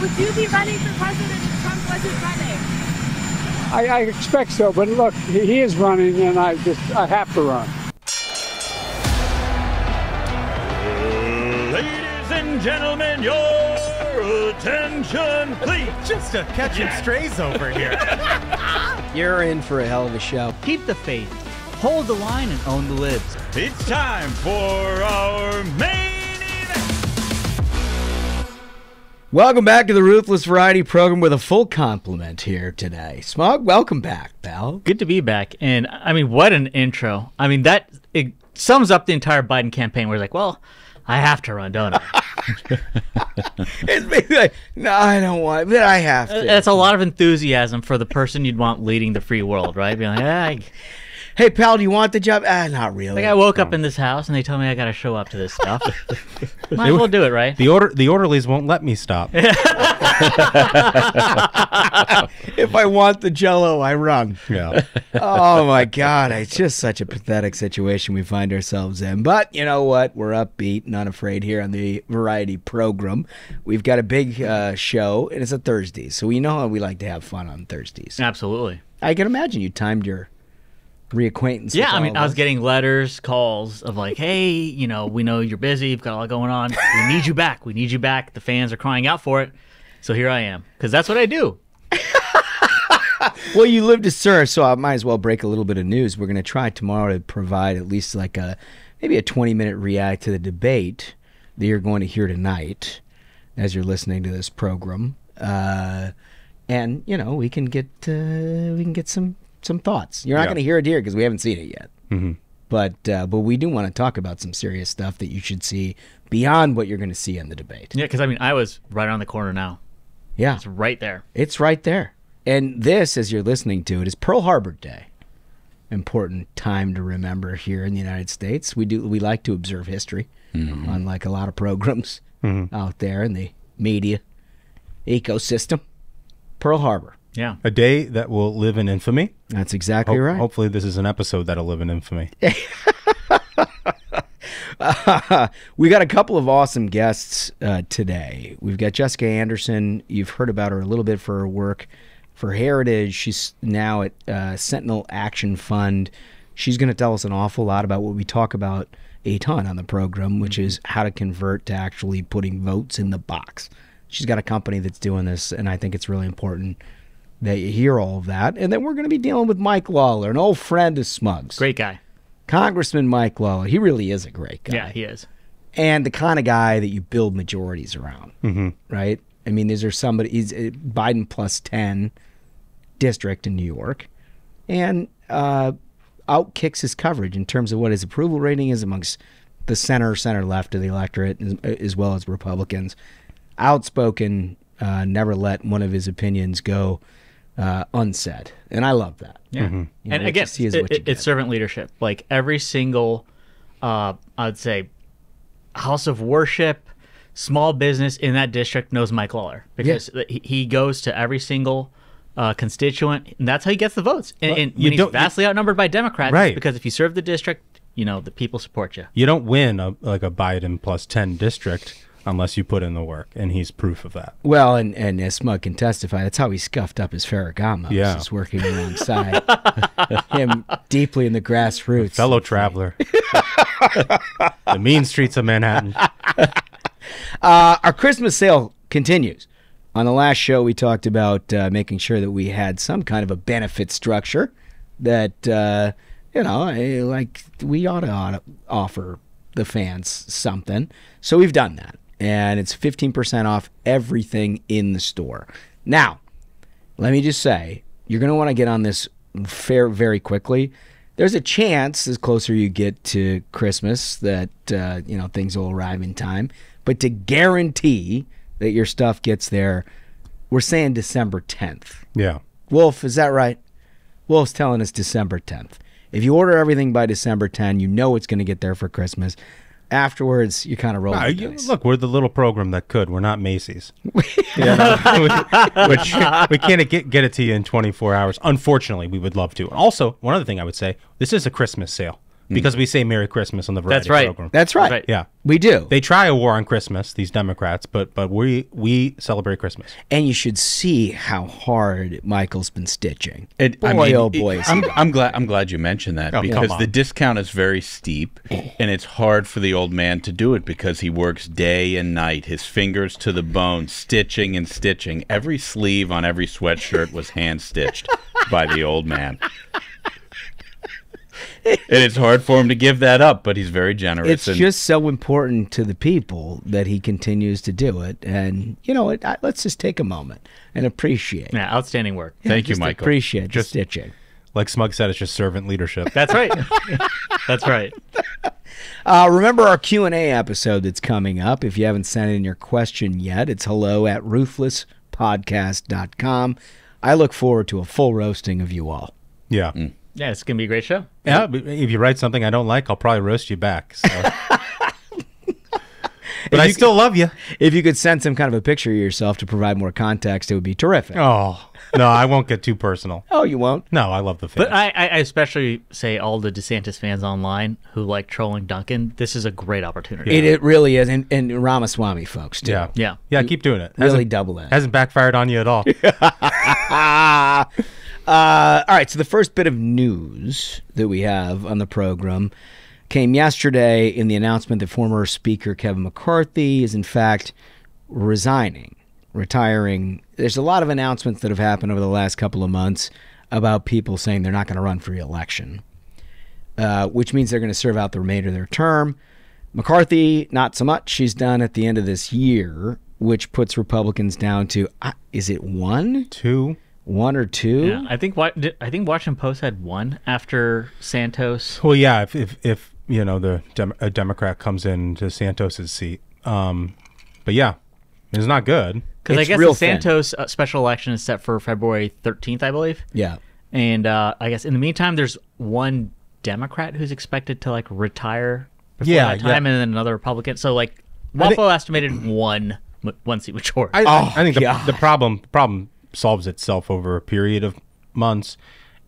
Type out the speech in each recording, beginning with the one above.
Would you be running for president if Trump wasn't running? I expect so, but look, he is running, and I have to run. Ladies and gentlemen, your attention, please. Just a catching strays over here. You're in for a hell of a show. Keep the faith, hold the line, and own the libs. It's time for our main event. Welcome back to the Ruthless Variety Program with a full complement here today. Smug, welcome back, pal. Good to be back. And, I mean, what an intro. I mean, it sums up the entire Biden campaign where it's like, well, I have to run, don't I? It's basically like, no, I don't want, but I have to. That's a lot of enthusiasm for the person you'd want leading the free world, right? Being like, hey, pal, do you want the job? Not really. Like I woke up in this house and they told me I got to show up to this stuff. Might as well do it, right? The orderlies won't let me stop. If I want the Jello, I run. Yeah. Oh my God, it's just such a pathetic situation we find ourselves in. But you know what? We're upbeat and unafraid here on the Variety Program. We've got a big show, and it's a Thursday, so we know how we like to have fun on Thursdays. Absolutely. I can imagine you timed your reacquaintance. Yeah, I mean, I was getting letters, calls of like, hey, you know, we know you're busy, you've got a lot going on. We need you back. We need you back. The fans are crying out for it. So here I am, because that's what I do. Well, you live to serve, so I might as well break a little bit of news. We're going to try tomorrow to provide at least like maybe a 20-minute react to the debate that you're going to hear tonight as you're listening to this program. And, you know, we can get some thoughts. You're not going to hear it here because we haven't seen it yet. Mm-hmm. But we do want to talk about some serious stuff that you should see beyond what you're going to see in the debate. Yeah, because, I mean, I was right around the corner now. Yeah. It's right there. It's right there. And this, as you're listening to it, is Pearl Harbor Day. Important time to remember here in the United States. We like to observe history, unlike a lot of programs out there in the media ecosystem. Pearl Harbor. Yeah. A day that will live in infamy. That's exactly right. Hopefully this is an episode that'll live in infamy. We got a couple of awesome guests today. We've got Jessica Anderson. You've heard about her a little bit for her work for Heritage. She's now at Sentinel Action Fund. She's going to tell us an awful lot about what we talk about a ton on the program, which is how to convert to actually putting votes in the box. She's got a company that's doing this, and I think it's really important that you hear all of that. And then we're going to be dealing with Mike Lawler, an old friend of Smug's. Great guy. Congressman Mike Lawler. He really is a great guy. Yeah, he is. And the kind of guy that you build majorities around, right? I mean, he's Biden plus 10 district in New York, and outkicks his coverage in terms of what his approval rating is amongst the center left of the electorate, as well as Republicans. Outspoken, never let one of his opinions go unsaid, and I love that. Yeah, and again, it's servant leadership. Like every single, I'd say, house of worship, small business in that district knows Mike Lawler because he goes to every single constituent, and that's how he gets the votes. And when he's vastly outnumbered by Democrats, right? Because if you serve the district, you know the people support you. You don't win a Biden plus 10 district unless you put in the work, and he's proof of that. Well, and as Smug can testify, that's how he scuffed up his Ferragamo. Yeah. He's working alongside him deeply in the grassroots. Fellow traveler. The mean streets of Manhattan. Our Christmas sale continues. On the last show, we talked about making sure that we had some kind of a benefit structure that, like we ought to offer the fans something. So we've done that. And it's 15% off everything in the store. Now, let me just say, you're going to want to get on this very quickly. There's a chance, as closer you get to Christmas, that things will arrive in time. But to guarantee that your stuff gets there, we're saying December 10th. Yeah. Wolf, is that right? Wolf's telling us December 10th. If you order everything by December 10, you know it's going to get there for Christmas. Afterwards, you kind of roll the dice. Look, we're the little program that could. We're not Macy's. We can't get it to you in 24 hours. Unfortunately, we would love to. Also, one other thing I would say, this is a Christmas sale. because we say Merry Christmas on the variety That's right. program. That's right. Right. Yeah. We do. They try a war on Christmas, these Democrats, but we celebrate Christmas. And you should see how hard Michael's been stitching. Boy, Oh boy. is he I'm glad you mentioned that, Oh, because come on. the discount is very steep, and it's hard for the old man to do it because he works day and night, his fingers to the bone, stitching and stitching. Every sleeve on every sweatshirt was hand stitched by the old man. And it's hard for him to give that up, but he's very generous. It's and just so important to the people that he continues to do it. And, you know, let's just take a moment and appreciate. Yeah, outstanding work. Thank you, Just Michael. Appreciate the stitching. Like Smug said, it's just servant leadership. That's right. That's right. Remember our Q&A episode that's coming up. If you haven't sent in your question yet, it's hello@ruthlesspodcast.com. I look forward to a full roasting of you all. Yeah. Yeah, it's going to be a great show. Yeah, but if you write something I don't like, I'll probably roast you back. So. But I still love you. If you could send some kind of a picture of yourself to provide more context, it would be terrific. Oh, no, I won't get too personal. Oh, you won't? No, I love the fans. But I especially say all the DeSantis fans online who like trolling Duncan, this is a great opportunity. It really is. And Ramaswamy folks, too. yeah. Yeah. Yeah, keep doing it. Really double that. Hasn't backfired on you at all. All right, so the first bit of news that we have on the program came yesterday in the announcement that former Speaker Kevin McCarthy is, in fact, retiring. There's a lot of announcements that have happened over the last couple of months about people saying they're not going to run for re-election, which means they're going to serve out the remainder of their term. McCarthy, not so much. She's done at the end of this year, which puts Republicans down to, is it one? 2. 1 or 2? Yeah, I think Washington Post had one after Santos. Well, yeah, if you know, a Democrat comes into Santos's seat. But yeah, it's not good. Because I It's guess real the Santos special election is set for February 13th, I believe. Yeah. And I guess in the meantime, there's one Democrat who's expected to like retire before that time, and then another Republican. So like WAPO estimated one seat majority. I think the problem solves itself over a period of months,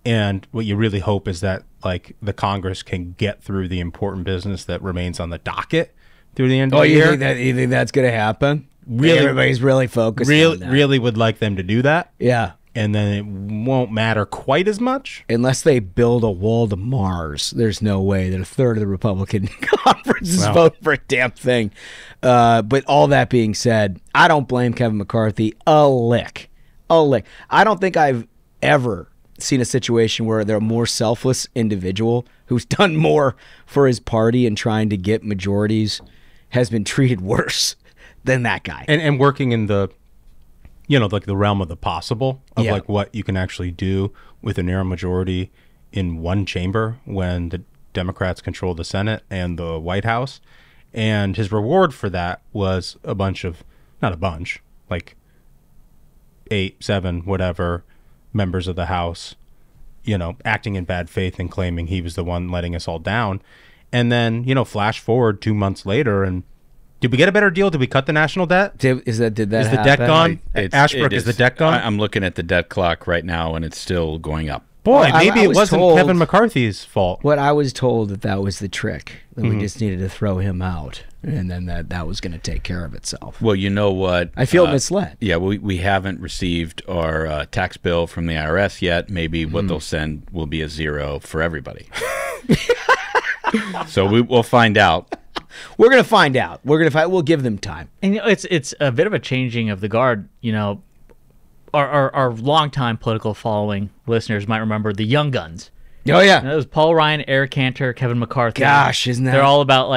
and what you really hope is that like the Congress can get through the important business that remains on the docket through the end of the year. You think that's going to happen? Really- Everybody's really focused on that. Really would like them to do that, Yeah. and then it won't matter quite as much. Unless they build a wall to Mars, there's no way that a third of the Republican conference is Wow. voting for a damn thing. But all that being said, I don't blame Kevin McCarthy a lick. I don't think I've ever seen a situation where there are more selfless individual who's done more for his party and trying to get majorities has been treated worse than that guy. And working in the, you know, like the realm of the possible of Yeah. like what you can actually do with a narrow majority in one chamber when the Democrats control the Senate and the White House. And his reward for that was like 8, 7, whatever members of the House, you know, acting in bad faith and claiming he was the one letting us all down. And then, you know, flash forward 2 months later, and did we get a better deal? Did we cut the national debt? Did that Is the happen? debt gone? It's- Ashbrook, it is the debt gone? I'm looking at the debt clock right now, and it's still going up. Boy, Well, maybe I it was wasn't told- Kevin McCarthy's fault. What I was told that was the trick, that we just needed to throw him out, and then that was going to take care of itself. Well, you know what? I feel misled. Yeah, we haven't received our tax bill from the IRS yet. Maybe what they'll send will be a 0 for everybody. So we'll find out. We're going to find out. We'll give them time. And you know, it's a bit of a changing of the guard. You know, our longtime political following listeners might remember the Young Guns. Oh, yeah. And it was Paul Ryan, Eric Cantor, Kevin McCarthy. Gosh, isn't that... They're all about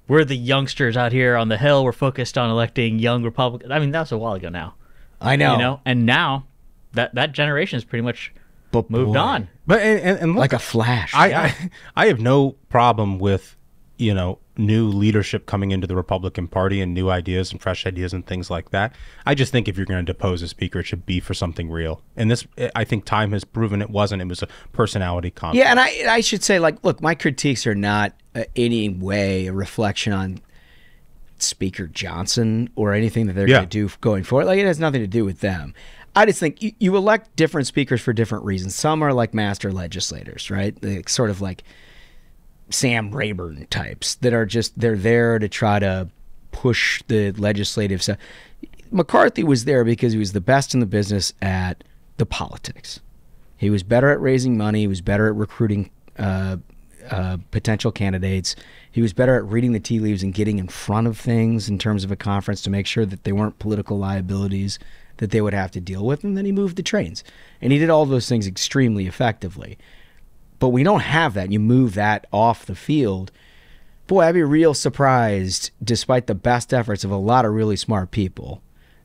we're the youngsters out here on the Hill. We're focused on electing young Republicans. I mean, that was a while ago now. I know. You know, and now that generation is pretty much But moved boy, on. But and look, like a flash. I have no problem with, you know, new leadership coming into the Republican Party and new ideas and fresh ideas and things like that. I just think if you're going to depose a speaker, it should be for something real. And this, I think time has proven it wasn't. It was a personality conflict. Yeah, and I should say, like, look, my critiques are not any way a reflection on Speaker Johnson or anything that they're going to do going forward. Like, it has nothing to do with them. I just think you elect different speakers for different reasons. Some are like master legislators, right? They sort of like Sam Rayburn types that are just, they're there to try to push the legislative stuff. McCarthy was there because he was the best in the business at the politics. He was better at raising money. He was better at recruiting potential candidates. He was better at reading the tea leaves and getting in front of things in terms of a conference to make sure that they weren't political liabilities that they would have to deal with. And then he moved the trains. And he did all those things extremely effectively. But we don't have that. You move that off the field. Boy, I'd be real surprised, despite the best efforts of a lot of really smart people.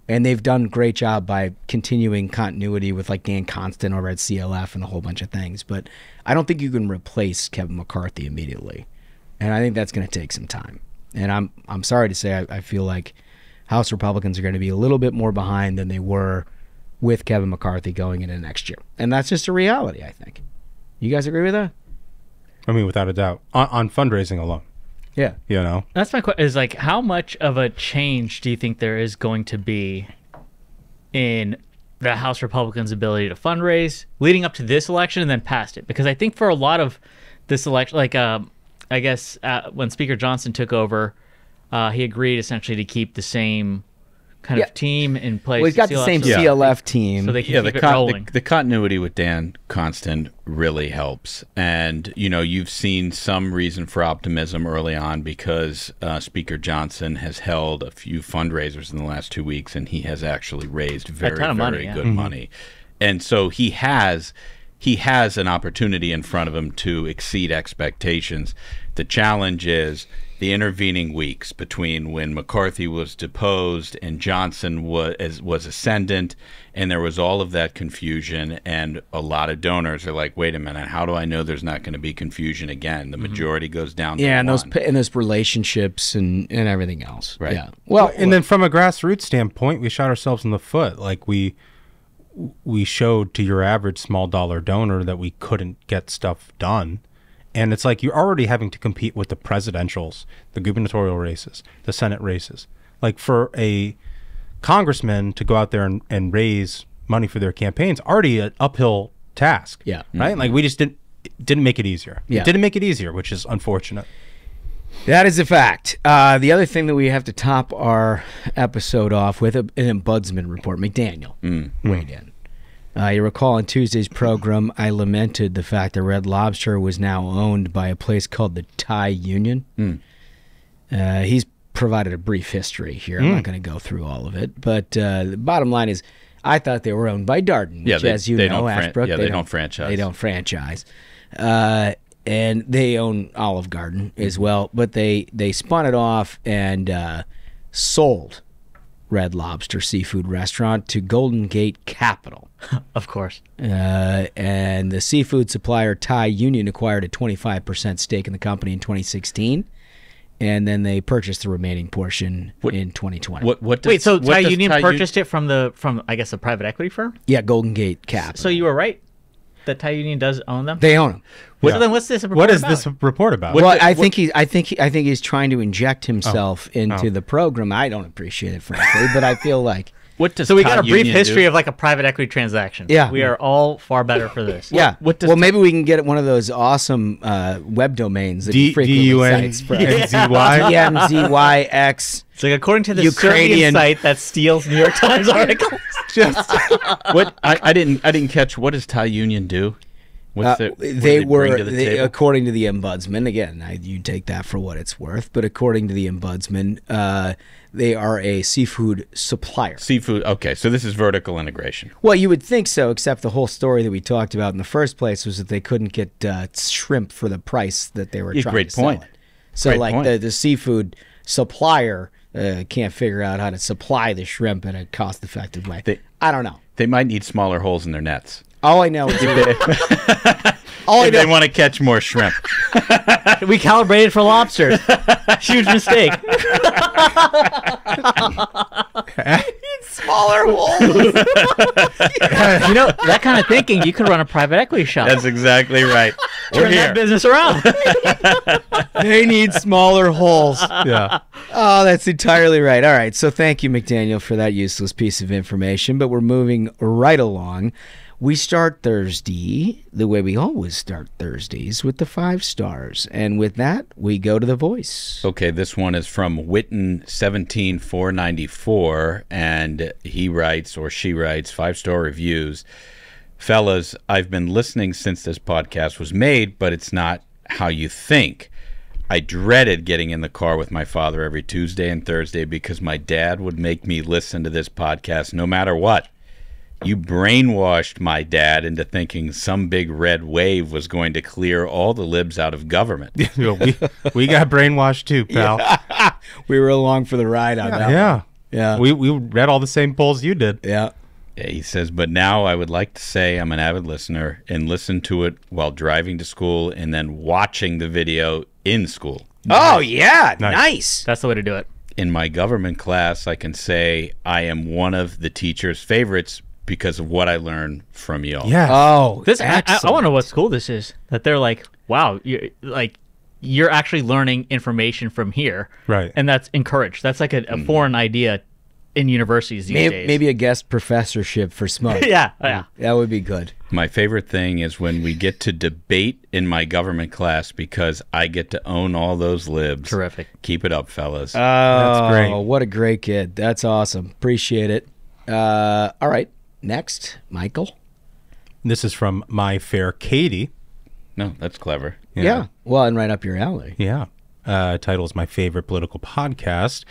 And they've done a great job by continuing continuity with like Dan Constant over at CLF and a whole bunch of things. But I don't think you can replace Kevin McCarthy immediately. And I think that's going to take some time. And I'm sorry to say I feel like House Republicans are going to be a little bit more behind than they were with Kevin McCarthy going into next year. And that's just a reality, I think. You guys agree with that? I mean, without a doubt. On fundraising alone. Yeah. You know? That's my question, is like, how much of a change do you think there is going to be in the House Republicans' ability to fundraise leading up to this election and then past it? Because I think for a lot of this election, like, I guess when Speaker Johnson took over, he agreed essentially to keep the same kind of team in place. Well, he's got the same CLF team. So they can keep it rolling. The continuity with Dan Constant really helps. And, you know, you've seen some reason for optimism early on because Speaker Johnson has held a few fundraisers in the last 2 weeks, and he has actually raised very good money. And so he has an opportunity in front of him to exceed expectations. The challenge is the intervening weeks between when McCarthy was deposed and Johnson was ascendant, and there was all of that confusion, and a lot of donors are like, wait a minute, how do I know there's not going to be confusion again? The majority goes down to and one. those relationships and everything else. Right. Yeah. Well, and then from a grassroots standpoint, we shot ourselves in the foot. Like we showed to your average small dollar donor that we couldn't get stuff done. And it's like you're already having to compete with the presidentials, the gubernatorial races, the Senate races. Like for a congressman to go out there and raise money for their campaigns, already an uphill task. Yeah. Right? Like we just didn't make it easier. Yeah. It didn't make it easier, which is unfortunate. that is a fact. The other thing that we have to top our episode off with, an ombudsman report. McDaniel weighed in. You recall in Tuesday's program, I lamented the fact that Red Lobster was now owned by a place called the Thai Union. He's provided a brief history here. I'm not going to go through all of it. But the bottom line is, I thought they were owned by Darden, which, as you know, Ashbrook, they don't franchise. They don't franchise. And they own Olive Garden as well. But they spun it off and sold Red Lobster Seafood Restaurant to Golden Gate Capital. Of course. And the seafood supplier Thai Union acquired a 25% stake in the company in 2016, and then they purchased the remaining portion in 2020. Wait, so Thai Union purchased it from I guess a private equity firm? Yeah, Golden Gate Capital. So you were right that Thai Union does own them? They own them. So then what's this report What is about? this report about? Well, I think he's trying to inject himself into the program. I don't appreciate it, frankly, but I feel like So we got a brief history of like a private equity transaction. Yeah. We are all far better for this. Yeah. Well, maybe we can get one of those awesome web domains that he frequently cites. DMZYX. It's like according to the Ukrainian Serbian site that steals New York Times articles. What I didn't catch. What does Thai Union do? What do they bring to the table? According to the ombudsman, again, you take that for what it's worth, but according to the ombudsman, they are a seafood supplier. Seafood. Okay, so this is vertical integration. Well, you would think so, except the whole story that we talked about in the first place was that they couldn't get shrimp for the price that they were trying to sell it. So, the seafood supplier can't figure out how to supply the shrimp in a cost-effective way. I don't know. They might need smaller holes in their nets. All I know is they want to catch more shrimp. We calibrated for lobsters. Huge mistake. smaller holes. You know, that kind of thinking, you could run a private equity shop. That's exactly right. Turn that business around. They need smaller holes. Yeah. Oh, that's entirely right. All right. So thank you, McDaniel, for that useless piece of information. But we're moving right along. We start Thursday the way we always start Thursdays, with the 5 stars. And with that, we go to the voice. Okay, this one is from Witten17494, and he writes, or she writes, 5-star reviews. Fellas, I've been listening since this podcast was made, but it's not how you think. I dreaded getting in the car with my father every Tuesday and Thursday because my dad would make me listen to this podcast no matter what. You brainwashed my dad into thinking some big red wave was going to clear all the libs out of government. we got brainwashed too, pal. Yeah. We were along for the ride on that. Yeah. Yeah. We read all the same polls you did. Yeah. Yeah, he says, but now I would like to say I'm an avid listener and listen to it while driving to school and then watching the video in school. Oh, yeah. Nice. That's the way to do it. In my government class, I can say I am one of the teacher's favorites because of what I learned from y'all. Yeah. Oh, This I want to know what school this is. That they're like, wow, you're actually learning information from here, Right. And that's encouraged. That's like a foreign idea in universities these days. Maybe a guest professorship for Smug. yeah. That would be good. My favorite thing is when we get to debate in my government class because I get to own all those libs. Terrific. Keep it up, fellas. Oh, great. What a great kid. That's awesome. Appreciate it. All right. Next, Michael. This is from My Fair Katie. No, that's clever. Yeah. Well, and right up your alley. Yeah. Title is My Favorite Political Podcast.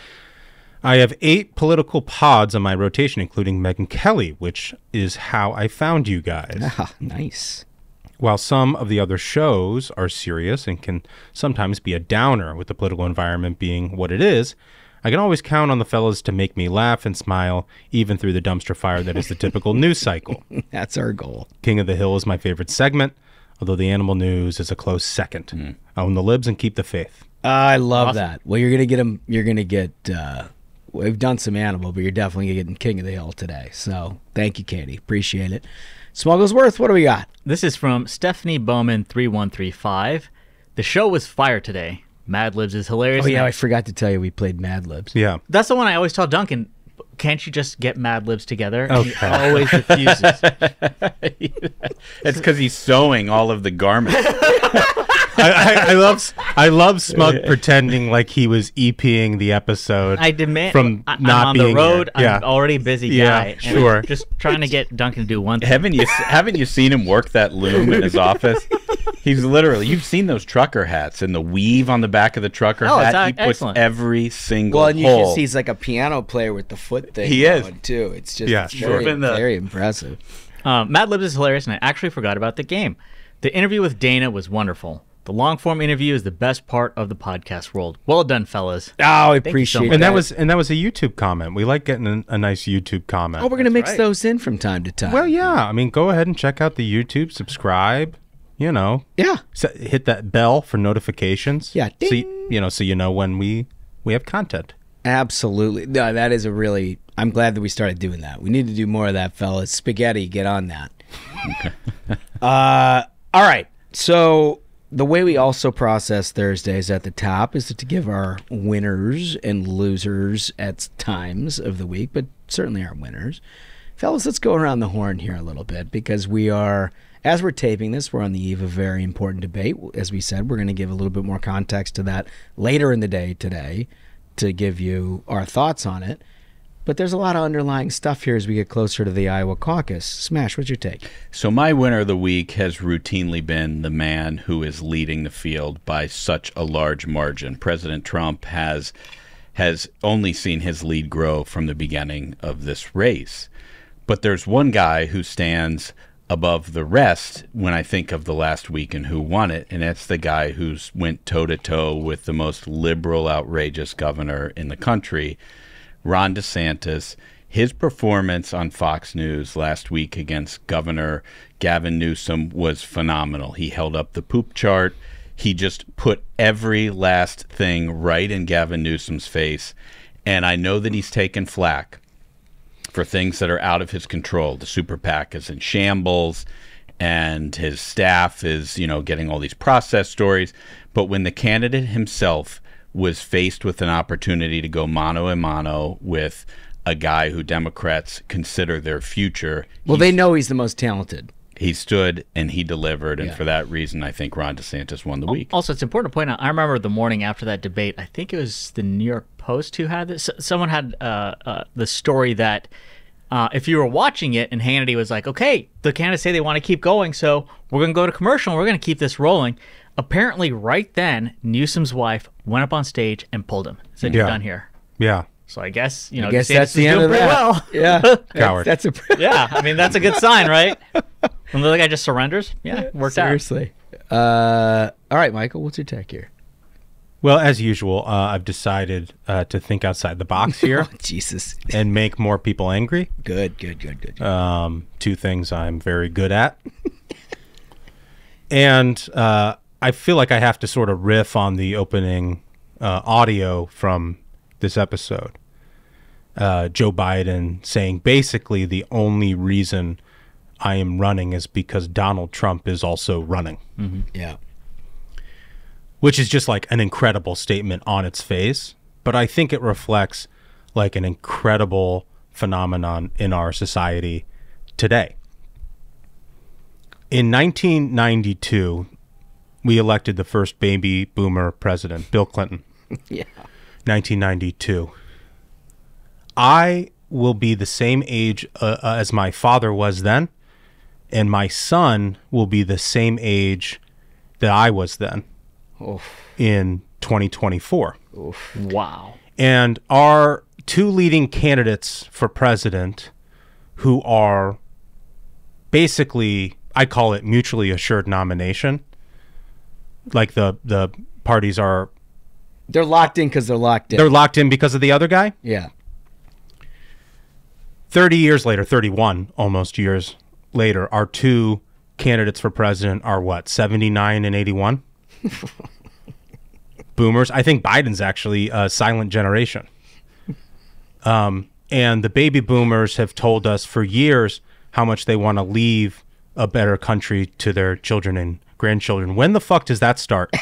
I have 8 political pods on my rotation, including Megyn Kelly, which is how I found you guys. Ah, nice. While some of the other shows are serious and can sometimes be a downer with the political environment being what it is, I can always count on the fellas to make me laugh and smile, even through the dumpster fire that is the typical news cycle. That's our goal. King of the Hill is my favorite segment, although the animal news is a close second. Own the libs and keep the faith. I love that. Well, you're gonna get him. You're gonna get. We've done some animal, but you're definitely getting King of the Hill today. So thank you, Katie. Appreciate it. Smugglesworth, what do we got? This is from Stephanie Bowman 3135. The show was fire today. Mad Libs is hilarious. Oh yeah, I forgot to tell you we played Mad Libs. Yeah. That's the one I always tell Duncan. Can't you just get Mad Libs together? And he Okay. always refuses. It's because he's sewing all of the garments. I love Smug pretending like he was EPing the episode. I demand from I'm not on being the road. here. Yeah. I'm already a busy Yeah, guy. and sure. I'm just trying to get Duncan to do one thing. Haven't you seen him work that loom in his office? He's literally, you've seen those trucker hats and the weave on the back of the trucker Oh, it's hat. He puts excellent. every single Well, and you hole. can see he's like a piano player with the foot thing. He is. going, too. It's just Yeah, it's sure. very impressive. Mad Libs is hilarious, and I actually forgot about the game. The interview with Dana was wonderful. The long-form interview is the best part of the podcast world. Well done, fellas. Oh, I you so appreciate much. that. And that was a YouTube comment. We like getting a nice YouTube comment. Oh, we're gonna mix those in from time to time. Well, yeah. I mean, go ahead and check out the YouTube, subscribe. You know, yeah. hit that bell for notifications. Yeah, So ding. so you know when we have content. Absolutely. No, that is a really. I'm glad that we started doing that. We need to do more of that, fellas. Spaghetti, get on that. All right. So the way we also process Thursdays at the top is to give our winners and losers at times of the week, but certainly our winners. Fellas, let's go around the horn here a little bit because we are, as we're taping this, we're on the eve of a very important debate. As we said, we're going to give a little bit more context to that later in the day today to give you our thoughts on it. But there's a lot of underlying stuff here as we get closer to the Iowa caucus. Smash, what's your take? So my winner of the week has routinely been the man who is leading the field by such a large margin. President Trump has only seen his lead grow from the beginning of this race. But there's one guy who stands above the rest when I think of the last week and who won it, and that's the guy who's went toe-to-toe with the most liberal, outrageous governor in the country, Ron DeSantis. His performance on Fox News last week against Governor Gavin Newsom was phenomenal. He held up the poop chart. He just put every last thing right in Gavin Newsom's face, and I know that he's taken flack for things that are out of his control. The super PAC is in shambles, and his staff is, getting all these process stories. But when the candidate himself was faced with an opportunity to go mano a mano with a guy who Democrats consider their future. Well, they know he's the most talented. He stood and he delivered, and for that reason, I think Ron DeSantis won the week. Also, it's important to point out, I remember the morning after that debate, I think it was the New York Post who had this. Someone had the story that if you were watching it and Hannity was like, okay, the candidates say they want to keep going, so we're going to go to commercial and we're going to keep this rolling. Apparently, right then, Newsom's wife went up on stage and pulled him. Said, you're done here. Yeah. So I guess, I guess that's the end of that. Well. Yeah. Coward. That's a Yeah, I mean, that's a good sign, right? When the other guy just surrenders, worked seriously. All right, Michael, what's your take here? Well, as usual, I've decided to think outside the box here. Oh, Jesus. And make more people angry. Good. Two things I'm very good at. And I feel like I have to sort of riff on the opening audio from this episode. Joe Biden saying basically the only reason I am running is because Donald Trump is also running. Mm-hmm. Yeah. Which is just like an incredible statement on its face. But I think it reflects like an incredible phenomenon in our society today. In 1992, we elected the first baby boomer president, Bill Clinton. Yeah. 1992. I will be the same age as my father was then, and my son will be the same age that I was then. Oof. In 2024. Oof. Wow. And our two leading candidates for president, who are basically, I call it mutually assured nomination. Like the parties are... They're locked in because they're locked in. They're locked in because of the other guy? Yeah. 30 years later, 31 almost years later, our two candidates for president are what, 79 and 81? Boomers. I think Biden's actually a silent generation. And the baby boomers have told us for years how much they want to leave a better country to their children and grandchildren. When the fuck does that start?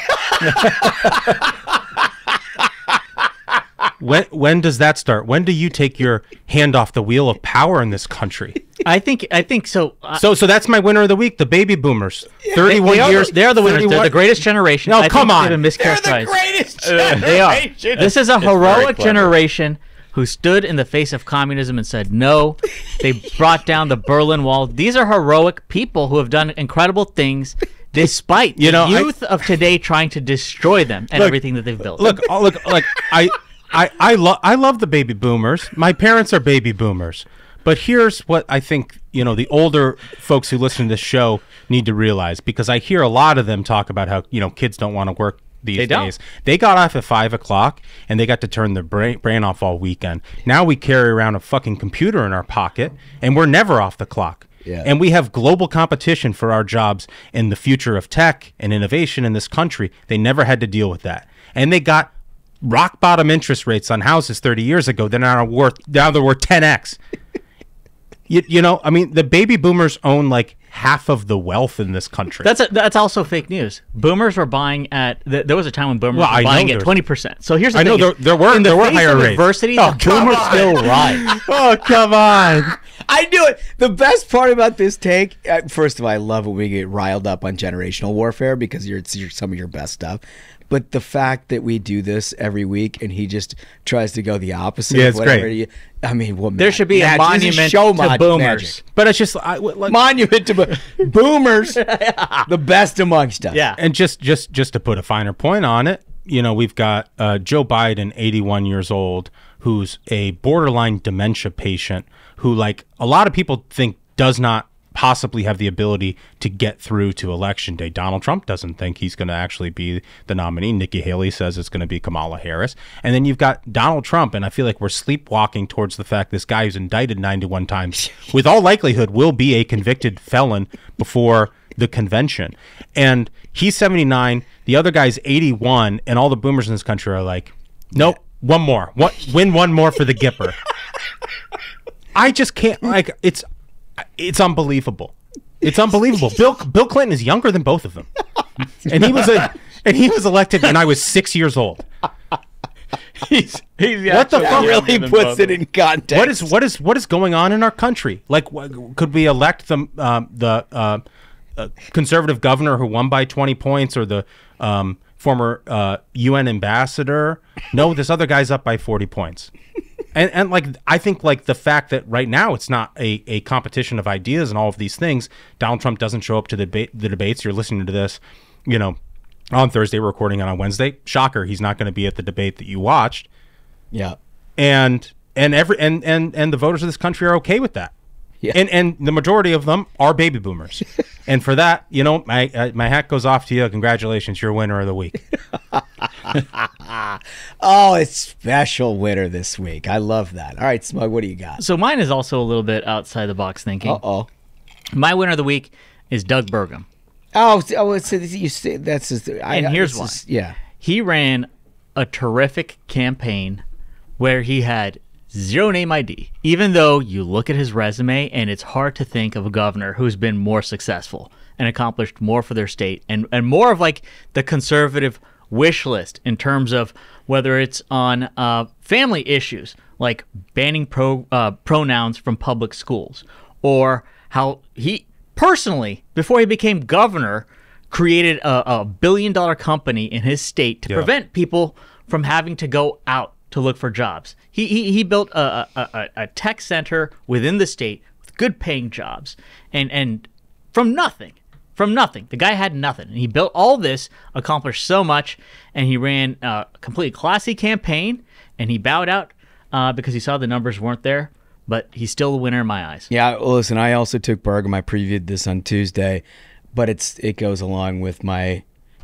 When does that start? When do you take your hand off the wheel of power in this country? I think so. So that's my winner of the week, the baby boomers. 31 years. They're the winners. They're the greatest generation. No, come on. They've been mischaracterized. They're the greatest generation. They are. This is a heroic generation who stood in the face of communism and said no. They brought down the Berlin Wall. These are heroic people who have done incredible things despite the youth of today trying to destroy them and everything that they've built. Look, I love the baby boomers. My parents are baby boomers. But here's what I think, the older folks who listen to this show need to realize, because I hear a lot of them talk about how, kids don't want to work these days. They got off at 5 o'clock and they got to turn their brain off all weekend. Now we carry around a fucking computer in our pocket and we're never off the clock. Yeah. And we have global competition for our jobs in the future of tech and innovation in this country. They never had to deal with that. And they got rock bottom interest rates on houses 30 years ago. They're now worth 10x. The baby boomers own like half of the wealth in this country. That's also fake news. Boomers were buying at there was a time when boomers were buying at 20%. So here's the thing. I know there were higher rates. Adversity, the boomers still rise. Oh, come on. I knew it. The best part about this take, first of all, I love when we get riled up on generational warfare because it's some of your best stuff. But the fact that we do this every week and he just tries to go the opposite of whatever. Great. There should be a monument to boomers. Magic. But it's just monument to boomers, the best amongst us. Yeah. And just to put a finer point on it, we've got Joe Biden, 81 years old, who's a borderline dementia patient who, like a lot of people think, does not possibly have the ability to get through to election day. Donald Trump doesn't think he's going to actually be the nominee. Nikki Haley says it's going to be Kamala Harris. And then you've got Donald Trump, and I feel like we're sleepwalking towards the fact this guy who's indicted 91 times, with all likelihood, will be a convicted felon before the convention. And he's 79, the other guy's 81, and all the boomers in this country are like, nope, one more. Win one more for the Gipper. I just can't, it's unbelievable. It's unbelievable. Bill Clinton is younger than both of them, and he was elected when I was 6 years old. He's What the fuck? Really puts it in context. What is going on in our country? Like, could we elect the conservative governor who won by 20 points, or the former UN ambassador? No, this other guy's up by 40 points. And like, I think like the fact that right now it's not a competition of ideas and all of these things. Donald Trump doesn't show up to the debates. You're listening to this, on Thursday. We're recording on Wednesday. Shocker, he's not going to be at the debate that you watched. Yeah. And the voters of this country are okay with that. Yeah. And the majority of them are baby boomers. And for that, my hat goes off to you. Congratulations, you're winner of the week. Oh, it's special winner this week. I love that. All right, Smug, what do you got? So mine is also a little bit outside the box thinking. Uh-oh. My winner of the week is Doug Burgum. Oh, so you say that's just, and here's why. Yeah. He ran a terrific campaign where he had zero name ID, even though you look at his resume and it's hard to think of a governor who's been more successful and accomplished more for their state and more of like the conservative wish list in terms of whether it's on family issues like banning pronouns from public schools, or how he personally, before he became governor, created a $1 billion company in his state to prevent people from having to go out to look for jobs. He built a tech center within the state with good paying jobs, and from nothing. The guy had nothing, and he built all this, accomplished so much, and he ran a completely classy campaign, and he bowed out because he saw the numbers weren't there, but he's still a winner in my eyes. Yeah, well, listen, I also took Progrum. I previewed this on Tuesday, but it goes along with my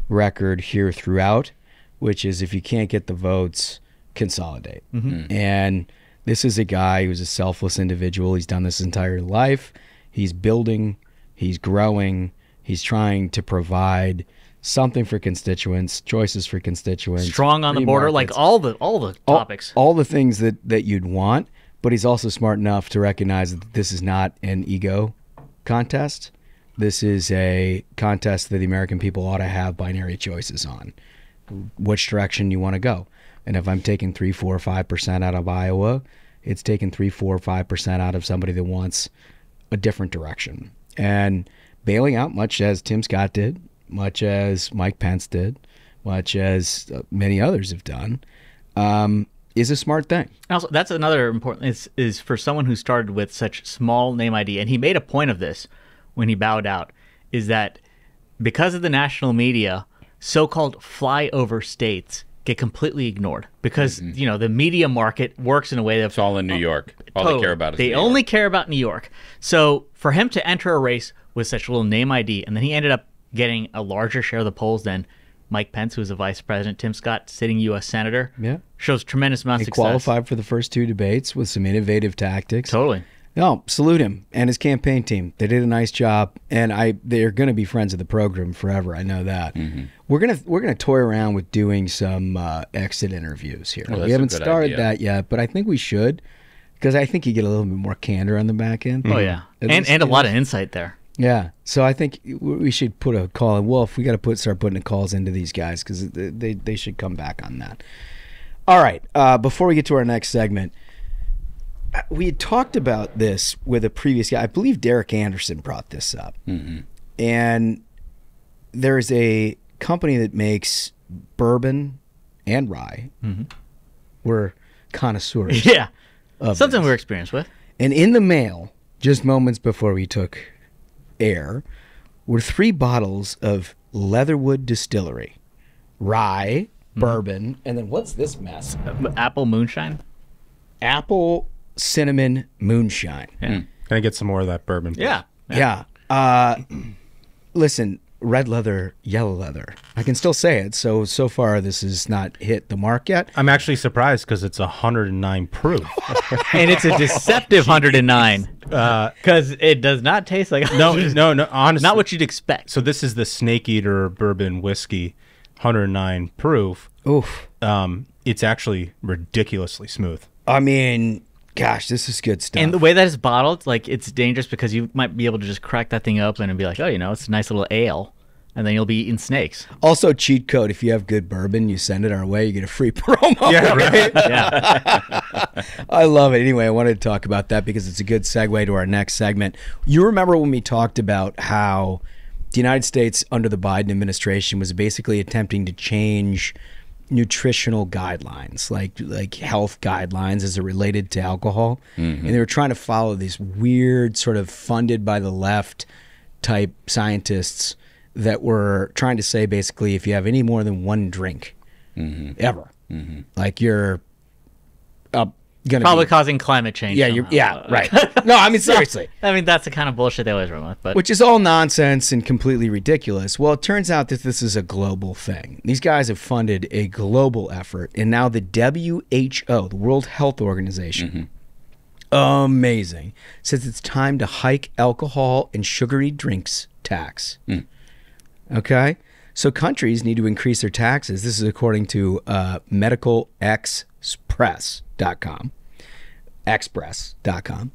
record here throughout, which is if you can't get the votes, consolidate. Mm-hmm. And this is a guy who's a selfless individual. He's done this his entire life. He's building, he's growing, he's trying to provide something for constituents, choices for constituents. Strong on the border, markets, like all the topics. All the things that you'd want, but he's also smart enough to recognize that this is not an ego contest. This is a contest that the American people ought to have binary choices on. Which direction you want to go. And if I'm taking 3, 4, 5% out of Iowa, it's taking 3, 4, 5% out of somebody that wants a different direction. And bailing out, much as Tim Scott did, much as Mike Pence did, much as many others have done, is a smart thing. Also, that's another important, is for someone who started with such small name ID, and he made a point of this when he bowed out, is that because of the national media, so-called flyover states get completely ignored because the media market works in a way that's all in New York. All they care about is they New only York. care about New York. So for him to enter a race with such little name ID, and then he ended up getting a larger share of the polls than Mike Pence, who was the vice president, Tim Scott, sitting U.S. senator, shows tremendous amount of success. He qualified for the first 2 debates with some innovative tactics. Totally. No, salute him and his campaign team. They did a nice job, and they're going to be friends of the program forever. I know that. Mm-hmm. We're gonna toy around with doing some exit interviews here. Well, we haven't a good started idea. that yet, but I think we should, because I think you get a little bit more candor on the back end. Oh yeah, and a lot of insight there. Yeah, so I think we should put a call in. Wolf, we got to start putting the calls into these guys because they should come back on that. All right, before we get to our next segment. We had talked about this with a previous guy. I believe Derek Anderson brought this up. Mm-hmm. And there's a company that makes bourbon and rye. Mm-hmm. We're connoisseurs. Yeah. Something we're experienced with. And in the mail, just moments before we took air, were 3 bottles of Leatherwood Distillery. Rye, bourbon, and then what's this mess? Apple moonshine? Apple cinnamon moonshine. Yeah. Can I get some more of that bourbon, please? Yeah. Listen, red leather, yellow leather. I can still say it. So far, this has not hit the mark yet. I'm actually surprised because it's 109 proof. And it's a deceptive 109 because it does not taste like no, honestly, not what you'd expect. So this is the Snake Eater bourbon whiskey, 109 proof. Oof. It's actually ridiculously smooth. I mean, gosh, this is good stuff. And the way that it's bottled, like, it's dangerous because you might be able to just crack that thing open and be like, oh, it's a nice little ale. and then you'll be eating snakes. Also, cheat code: if you have good bourbon, you send it our way, you get a free promo. Yeah, right. Yeah. I love it. Anyway, I wanted to talk about that because it's a good segue to our next segment. You remember when we talked about how the United States under the Biden administration was basically attempting to change nutritional guidelines, like health guidelines as it related to alcohol. And they were trying to follow these weird sort of funded by the left type scientists that were trying to say basically if you have any more than one drink ever, like you're gonna Probably causing climate change. Yeah, right. No, I mean seriously. I mean, that's the kind of bullshit they always run with. But Which is all nonsense and completely ridiculous. Well, it turns out that this is a global thing. These guys have funded a global effort, and now the WHO, the World Health Organization, amazing, says it's time to hike alcohol and sugary drinks tax. Okay? So countries need to increase their taxes. This is according to medicalexpress.com. Express.com.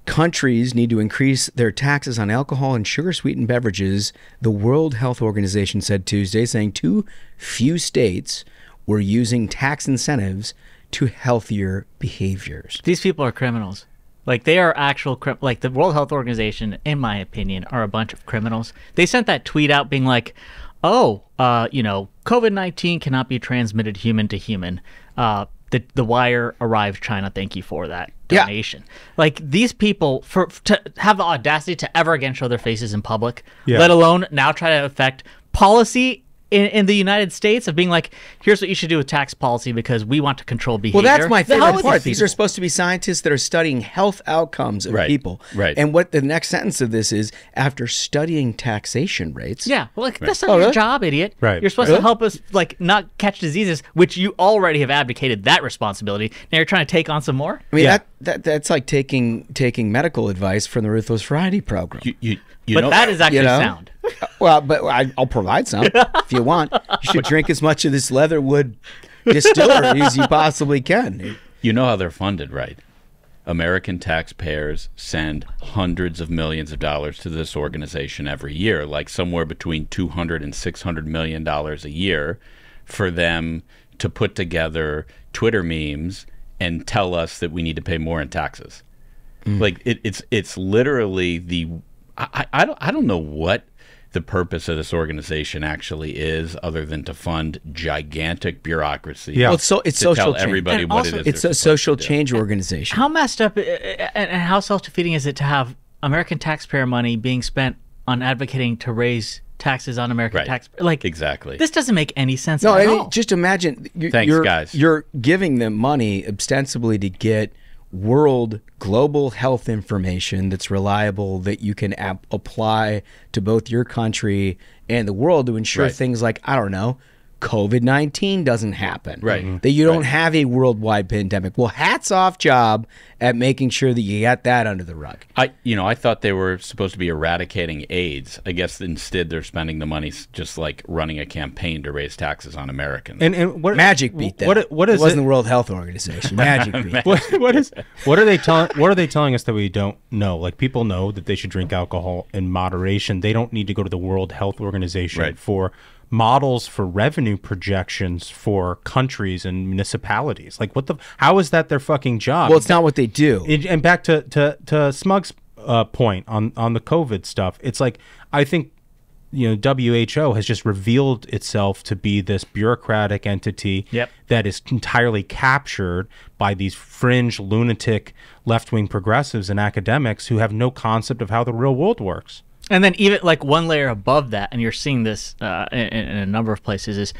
Countries need to increase their taxes on alcohol and sugar-sweetened beverages, the World Health Organization said Tuesday, saying too few states were using tax incentives to healthier behaviors. these people are criminals. Like, they are actual like the World Health Organization, in my opinion, are a bunch of criminals. They sent that tweet out being like, COVID-19 cannot be transmitted human to human. The wire arrived China. Thank you for that donation. Like, these people, to have the audacity to ever again show their faces in public, let alone now try to affect policy in the United States of being like, here's what you should do with tax policy because we want to control behavior. Well, that's my favorite part. These These are supposed to be scientists that are studying health outcomes of people. Right. And what the next sentence of this is, after studying taxation rates. Yeah, well, like, that's not your job, idiot. Right. You're supposed to help us, like, not catch diseases, which you already have abdicated that responsibility. Now you're trying to take on some more? I mean, that's like taking medical advice from the Ruthless Friday program. But that is actually sound. Well, but I'll provide some if you want. You should drink as much of this Leatherwood distillery as you possibly can. You know how they're funded, right? American taxpayers send hundreds of millions of dollars to this organization every year, like somewhere between $200 and $600 million a year, for them to put together Twitter memes and tell us that we need to pay more in taxes. Like, it's literally the I don't know what the purpose of this organization actually is, other than to fund gigantic bureaucracy. Yeah, well, it's social tell change. everybody And what also, it is. It's a social change organization. How messed up and how self-defeating is it to have American taxpayer money being spent on advocating to raise taxes on American taxpayers? Like, exactly. This doesn't make any sense No, at I mean, all. just imagine. Thanks, guys. You're giving them money ostensibly to get global health information that's reliable, that you can apply to both your country and the world to ensure things like, I don't know, COVID-19 doesn't happen. Right. That you don't have a worldwide pandemic. Well, hats off job at making sure that you got that under the rug. I thought they were supposed to be eradicating AIDS. I guess instead they're spending the money just like running a campaign to raise taxes on Americans. And what Magic beat that. What is it? Wasn't the World Health Organization. Magic beat. What are they telling us that we don't know? Like, people know that they should drink alcohol in moderation. They don't need to go to the World Health Organization for models for revenue projections for countries and municipalities. Like, how is that their fucking job? Well, it's not what they do. And back to Smug's point on the COVID stuff, it's like, I think, WHO has just revealed itself to be this bureaucratic entity that is entirely captured by these fringe, lunatic, left-wing progressives and academics who have no concept of how the real world works. And then even like one layer above that, and you're seeing this in a number of places, is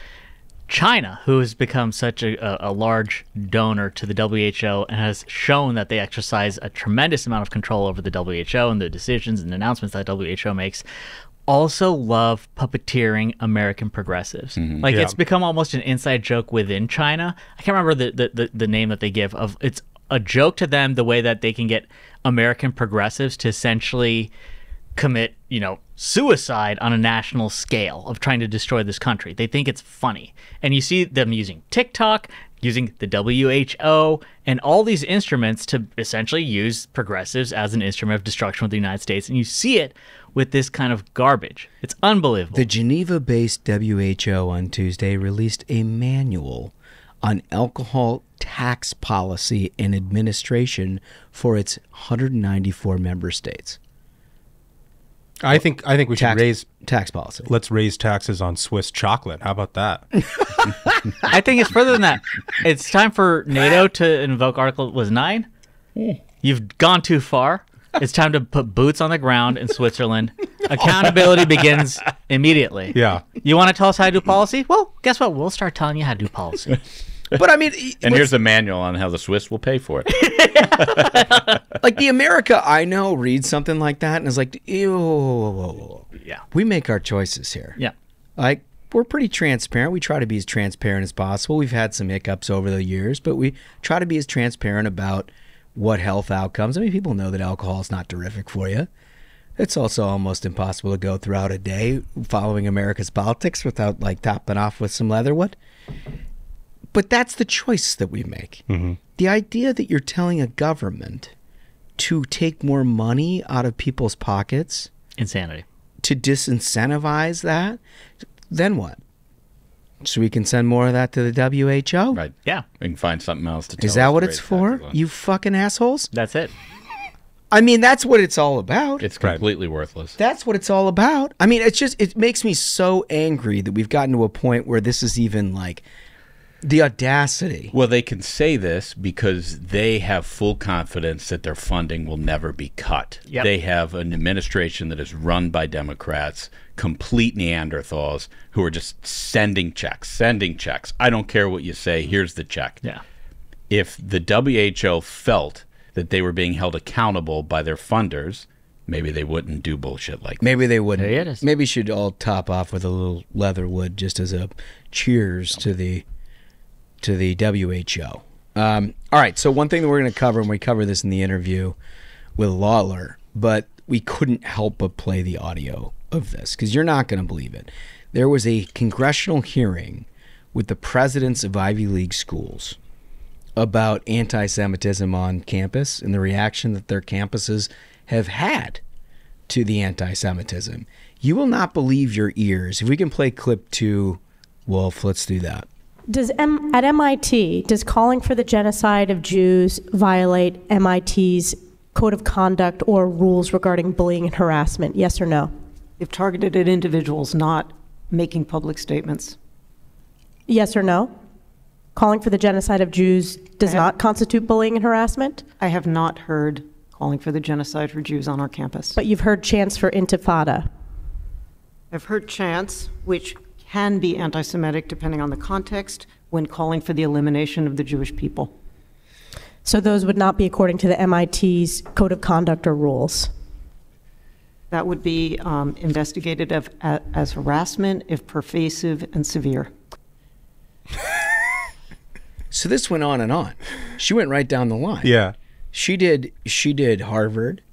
China, who has become such a large donor to the WHO and has shown that they exercise a tremendous amount of control over the WHO and the decisions and announcements that WHO makes, also love puppeteering American progressives. Like, it's become almost an inside joke within China. I can't remember the name that they give of. It's a joke to them the way that they can get American progressives to essentially commit, suicide on a national scale of trying to destroy this country. They think it's funny. And you see them using TikTok, using the WHO, and all these instruments to essentially use progressives as an instrument of destruction with the United States. And you see it with this kind of garbage. It's unbelievable. The Geneva-based WHO on Tuesday released a manual on alcohol tax policy and administration for its 194 member states. I think we should raise tax policy. Let's raise taxes on Swiss chocolate. How about that? I think it's further than that. It's time for NATO to invoke Article 9. You've gone too far. It's time to put boots on the ground in Switzerland. Accountability begins immediately. Yeah. You want to tell us how to do policy? Well, guess what? We'll start telling you how to do policy. But I mean, and here's a manual on how the Swiss will pay for it. Like the America I know reads something like that and is like, ew. Yeah. We make our choices here. Yeah. Like, we're pretty transparent. We try to be as transparent as possible. We've had some hiccups over the years, but we try to be as transparent about what health outcomes. I mean, people know that alcohol is not terrific for you. It's also almost impossible to go throughout a day following America's politics without like topping off with some leatherwood. But that's the choice that we make. Mm-hmm. The idea that you're telling a government to take more money out of people's pockets. Insanity. To disincentivize that, then what? So we can send more of that to the WHO? Right. Yeah. We can find something else to tell Is that us what to it's raise for? taxes on. You fucking assholes? That's it. I mean, that's what it's all about. It's completely worthless. That's what it's all about. I mean, it makes me so angry that we've gotten to a point where this is even like the audacity. Well, they can say this because they have full confidence that their funding will never be cut. Yep. They have an administration that is run by Democrats, complete Neanderthals, who are just sending checks. I don't care what you say. Here's the check. Yeah. If the WHO felt that they were being held accountable by their funders, maybe they wouldn't do bullshit like that. Maybe they wouldn't. There it is. Maybe you should all top off with a little leatherwood just as a cheers to the WHO. All right, so one thing that we're going to cover, and we cover this in the interview with Lawler, but we couldn't help but play the audio of this because you're not going to believe it. There was a congressional hearing with the presidents of Ivy League schools about anti-Semitism on campus and the reaction that their campuses have had to the anti-Semitism. You will not believe your ears. If we can play clip 2, Wolf, let's do that. At MIT, does calling for the genocide of Jews violate MIT's code of conduct or rules regarding bullying and harassment? Yes or no? If targeted at individuals, not making public statements. Yes or no? Calling for the genocide of Jews does not constitute bullying and harassment? I have not heard calling for the genocide for Jews on our campus. But you've heard chants for intifada. I've heard chants, which can be anti-Semitic depending on the context, when calling for the elimination of the Jewish people. So those would not be according to the MIT's code of conduct or rules? That would be investigated as harassment if pervasive and severe. So this went on and on. She went right down the line. Yeah. She did Harvard.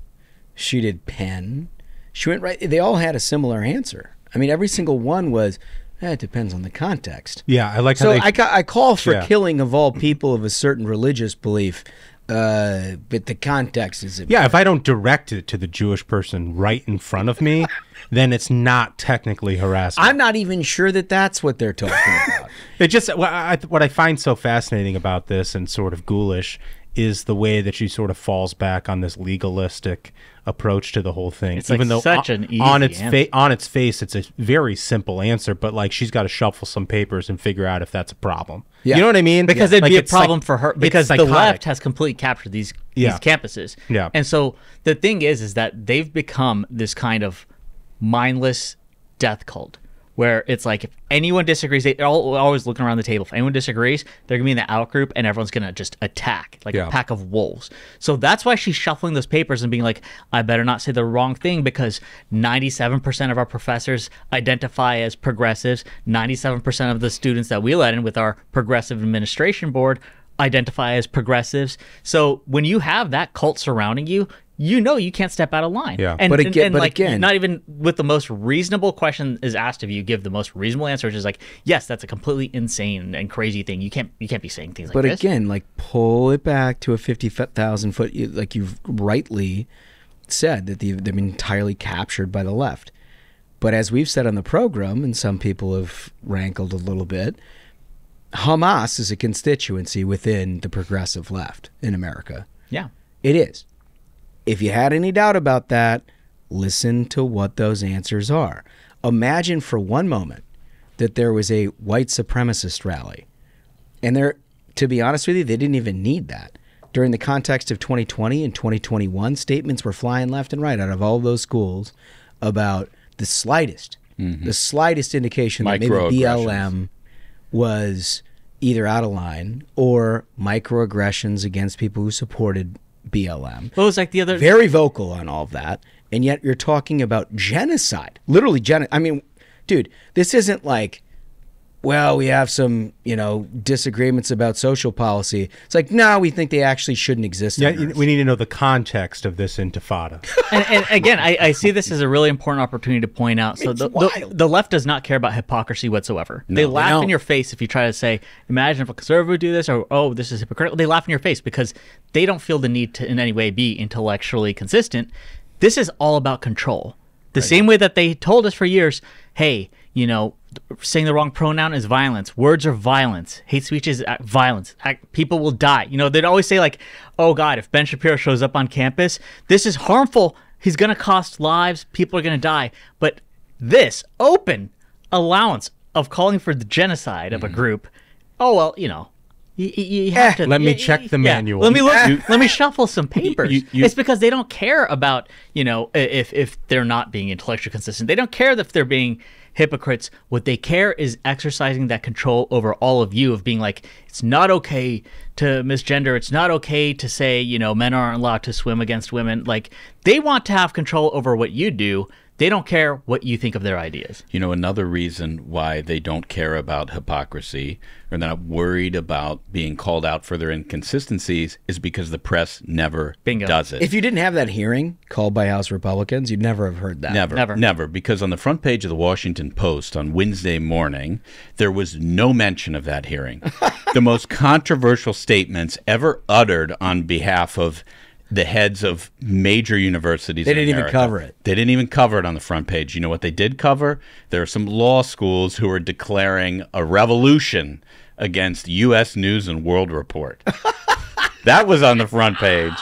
She did Penn. She went right. They all had a similar answer. I mean, every single one was, it depends on the context. Yeah, I like how so they... I call for Yeah. killing of all people of a certain religious belief, but the context is... Yeah, if I don't direct it to the Jewish person right in front of me, then it's not technically harassment. I'm not even sure that that's what they're talking about. It just what I find so fascinating about this and sort of ghoulish is the way that she sort of falls back on this legalistic approach to the whole thing. It's like such an easy on its face, it's a very simple answer, but like she's got to shuffle some papers and figure out if that's a problem. Yeah. You know what I mean? Because it'd Like, be a it's problem like- for her it's because the psychotic. left has completely captured these campuses. Yeah. And so the thing is that they've become this kind of mindless death cult where it's like if anyone disagrees, they're always looking around the table. If anyone disagrees, they're going to be in the out group and everyone's going to just attack like a pack of wolves. So that's why she's shuffling those papers and being like, I better not say the wrong thing because 97% of our professors identify as progressives. 97% of the students that we let in with our progressive administration board identify as progressives. So when you have that cult surrounding you, you know you can't step out of line. Yeah. And, But again- like, not even with the most reasonable question is asked of you, give the most reasonable answer, which is like, yes, that's a completely insane and crazy thing. You can't be saying things like But this. again, like pull it back to a 50,000 foot, like you've rightly said, that they've been entirely captured by the left. But as we've said on the program, and some people have rankled a little bit, Hamas is a constituency within the progressive left in America. Yeah. It is. If you had any doubt about that, listen to what those answers are. Imagine for one moment that there was a white supremacist rally. And there, to be honest with you, they didn't even need that. During the context of 2020 and 2021, statements were flying left and right out of all those schools about the slightest indication that maybe BLM was either out of line or microaggressions against people who supported BLM. Well, it was like the other... Very vocal on all of that. And yet you're talking about genocide. Literally genocide. I mean, dude, this isn't like, well, we have some, disagreements about social policy. It's like, no, we think they actually shouldn't exist. Yeah, we need to know the context of this intifada. and again, I see this as a really important opportunity to point out. So the left does not care about hypocrisy whatsoever. No, they laugh in your face if you try to say, imagine if a conservative would do this, or, oh, this is hypocritical. They laugh in your face because they don't feel the need to in any way be intellectually consistent. This is all about control. The same way that they told us for years, hey, saying the wrong pronoun is violence. Words are violence. Hate speech is violence. People will die. They'd always say like, oh God, if Ben Shapiro shows up on campus, this is harmful. He's going to cost lives. People are going to die. But this open allowance of calling for the genocide of a group, oh, well, you have to... Let me check the manual. Let me look. Let me shuffle some papers. It's because they don't care about, if they're not being intellectually consistent. They don't care if they're being hypocrites. What they care is exercising that control over all of you, of being like, it's not okay to misgender. It's not okay to say, men aren't allowed to swim against women. Like, they want to have control over what you do. They don't care what you think of their ideas. Another reason why they don't care about hypocrisy, or they're not worried about being called out for their inconsistencies, is because the press never does it. If you didn't have that hearing called by House Republicans, you'd never have heard that. Never. Because on the front page of the Washington Post on Wednesday morning, there was no mention of that hearing. The most controversial statements ever uttered on behalf of the heads of major universities. They didn't even cover it. They didn't even cover it on the front page. You know what they did cover? There are some law schools who are declaring a revolution against U.S. News and World Report. That was on the front page,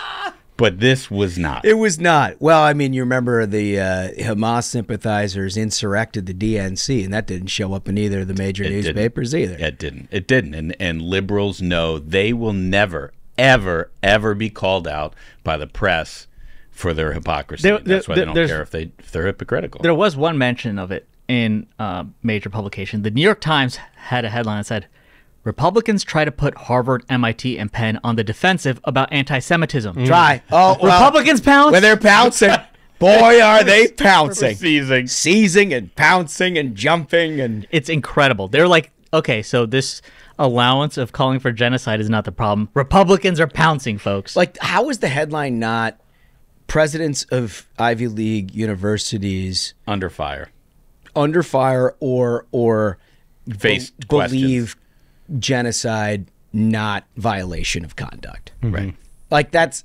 but this was not. It was not. Well, I mean, you remember the Hamas sympathizers insurrected the DNC, and that didn't show up in either of the major newspapers either. It didn't. And liberals know they will never, ever be called out by the press for their hypocrisy. That's why they don't care if they're hypocritical. There was one mention of it in major publication. The New York Times had a headline that said, Republicans try to put Harvard, MIT, and Penn on the defensive about anti-Semitism. Try. Oh, well, Republicans pounce. When they're pouncing, boy, are they pouncing. Seizing and pouncing and jumping. And it's incredible. They're like, okay, so this allowance of calling for genocide is not the problem. Republicans are pouncing, folks. Like, how is the headline not presidents of Ivy League universities under fire or believe questions. Genocide not violation of conduct? Right. Like, that's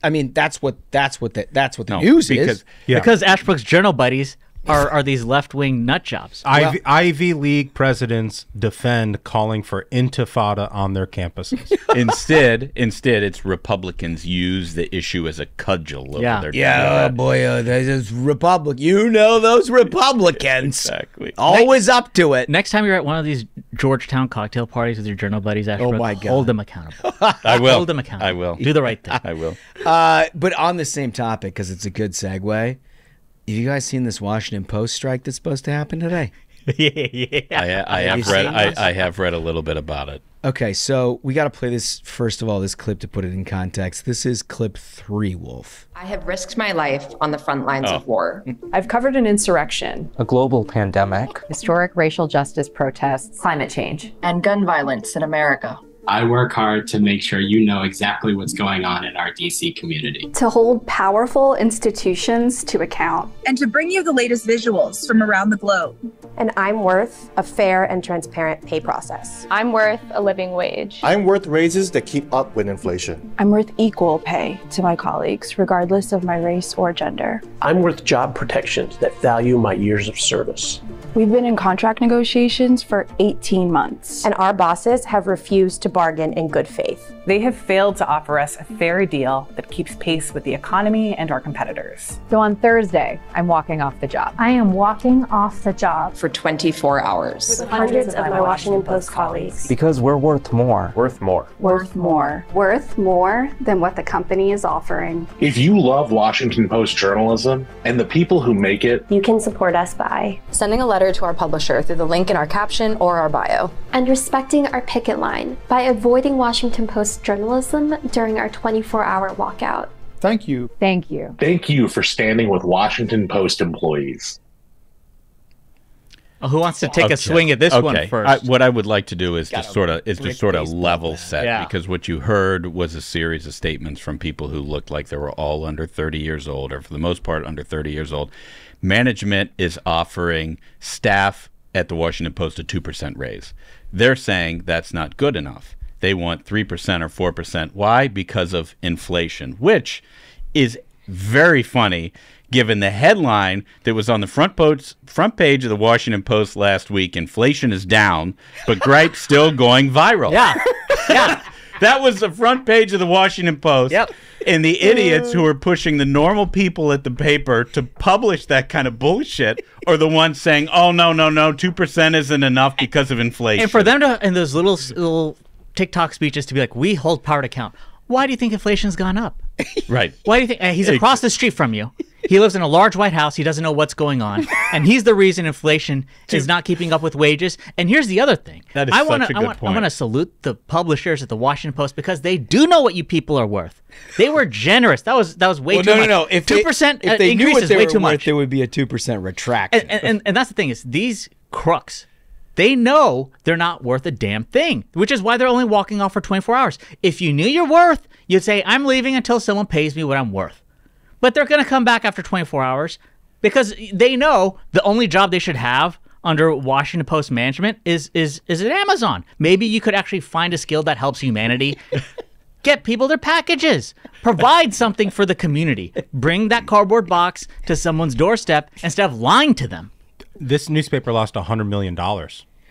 what the news is. Because Ashbrook's journal buddies are these left-wing nut jobs. Ivy League presidents defend calling for intifada on their campuses. Instead, it's Republicans use the issue as a cudgel over their there's those Republicans. Exactly. Always up to it. Next time you're at one of these Georgetown cocktail parties with your journal buddies, Ashbrook, my God. hold them accountable. I will. Hold them accountable. I will. Do the right thing. I will. But on the same topic, because it's a good segue, have you guys seen this Washington Post strike that's supposed to happen today? Yeah. I have read a little bit about it. Okay, so we got to play this, first of all, this clip to put it in context. This is clip 3, Wolf. I have risked my life on the front lines of war. I've covered an insurrection, a global pandemic, historic racial justice protests, climate change, and gun violence in America. I work hard to make sure you know exactly what's going on in our DC community. To hold powerful institutions to account. And to bring you the latest visuals from around the globe. And I'm worth a fair and transparent pay process. I'm worth a living wage. I'm worth raises that keep up with inflation. I'm worth equal pay to my colleagues, regardless of my race or gender. I'm worth job protections that value my years of service. We've been in contract negotiations for 18 months. And our bosses have refused to bargain in good faith. They have failed to offer us a fair deal that keeps pace with the economy and our competitors. So on Thursday, I'm walking off the job. I am walking off the job. For 24 hours. With hundreds of my Washington Post colleagues. Because we're worth more. Worth more. Worth more. Worth more than what the company is offering. If you love Washington Post journalism and the people who make it, you can support us by sending a letter to our publisher through the link in our caption or our bio. And respecting our picket line by avoiding Washington Post journalism during our 24-hour walkout. Thank you. Thank you. Thank you for standing with Washington Post employees. Who wants to take a swing at this one first? What I would like to do is just sort of level set, because what you heard was a series of statements from people who looked like they were all under 30 years old, or for the most part under 30 years old. Management is offering staff at the Washington Post a 2% raise. They're saying that's not good enough. They want 3% or 4%. Why? Because of inflation, which is very funny given the headline that was on the front page of the Washington Post last week. Inflation is down, but gripes still going viral. Yeah. That was the front page of the Washington Post. Yep. And the idiots who are pushing the normal people at the paper to publish that kind of bullshit are the ones saying, oh, no, 2% isn't enough because of inflation. And for them to, in those little TikTok speeches, to be like, we hold power to account. Why do you think inflation's gone up? Right. Why do you think he's across the street from you? He lives in a large White House. He doesn't know what's going on, and he's the reason inflation is not keeping up with wages. And here's the other thing: that is such a good point. I want to salute the publishers at the Washington Post because they do know what you people are worth. They were generous. That was way too much. No. If 2% if they increase knew what is they way were too worth, much. there would be a 2% retraction. And that's the thing is these crooks. They know they're not worth a damn thing, which is why they're only walking off for 24 hours. If you knew your worth, you'd say, I'm leaving until someone pays me what I'm worth. But they're going to come back after 24 hours because they know the only job they should have under Washington Post management is at Amazon. Maybe you could actually find a skill that helps humanity. Get people their packages. Provide something for the community. Bring that cardboard box to someone's doorstep instead of lying to them. This newspaper lost $100 million.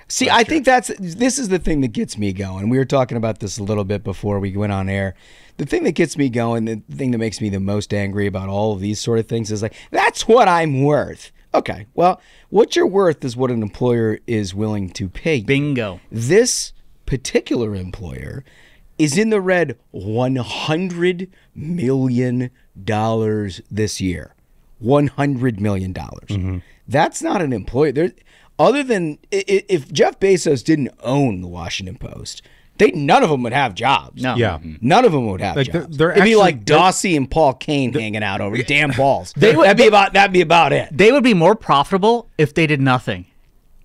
See, I think this is the thing that gets me going. We were talking about this a little bit before we went on air. The thing that gets me going, the thing that makes me the most angry about all of these sort of things is like, that's what I'm worth. Okay, well, what you're worth is what an employer is willing to pay you. Bingo. This particular employer is in the red $100 million this year. $100 million. Mm-hmm. That's not an employer. Other than if Jeff Bezos didn't own the Washington Post, none of them would have jobs. No. Yeah. None of them would have jobs. It'd be like Dossie and Paul Kane hanging out over damn balls. That'd be about it. They would be more profitable if they did nothing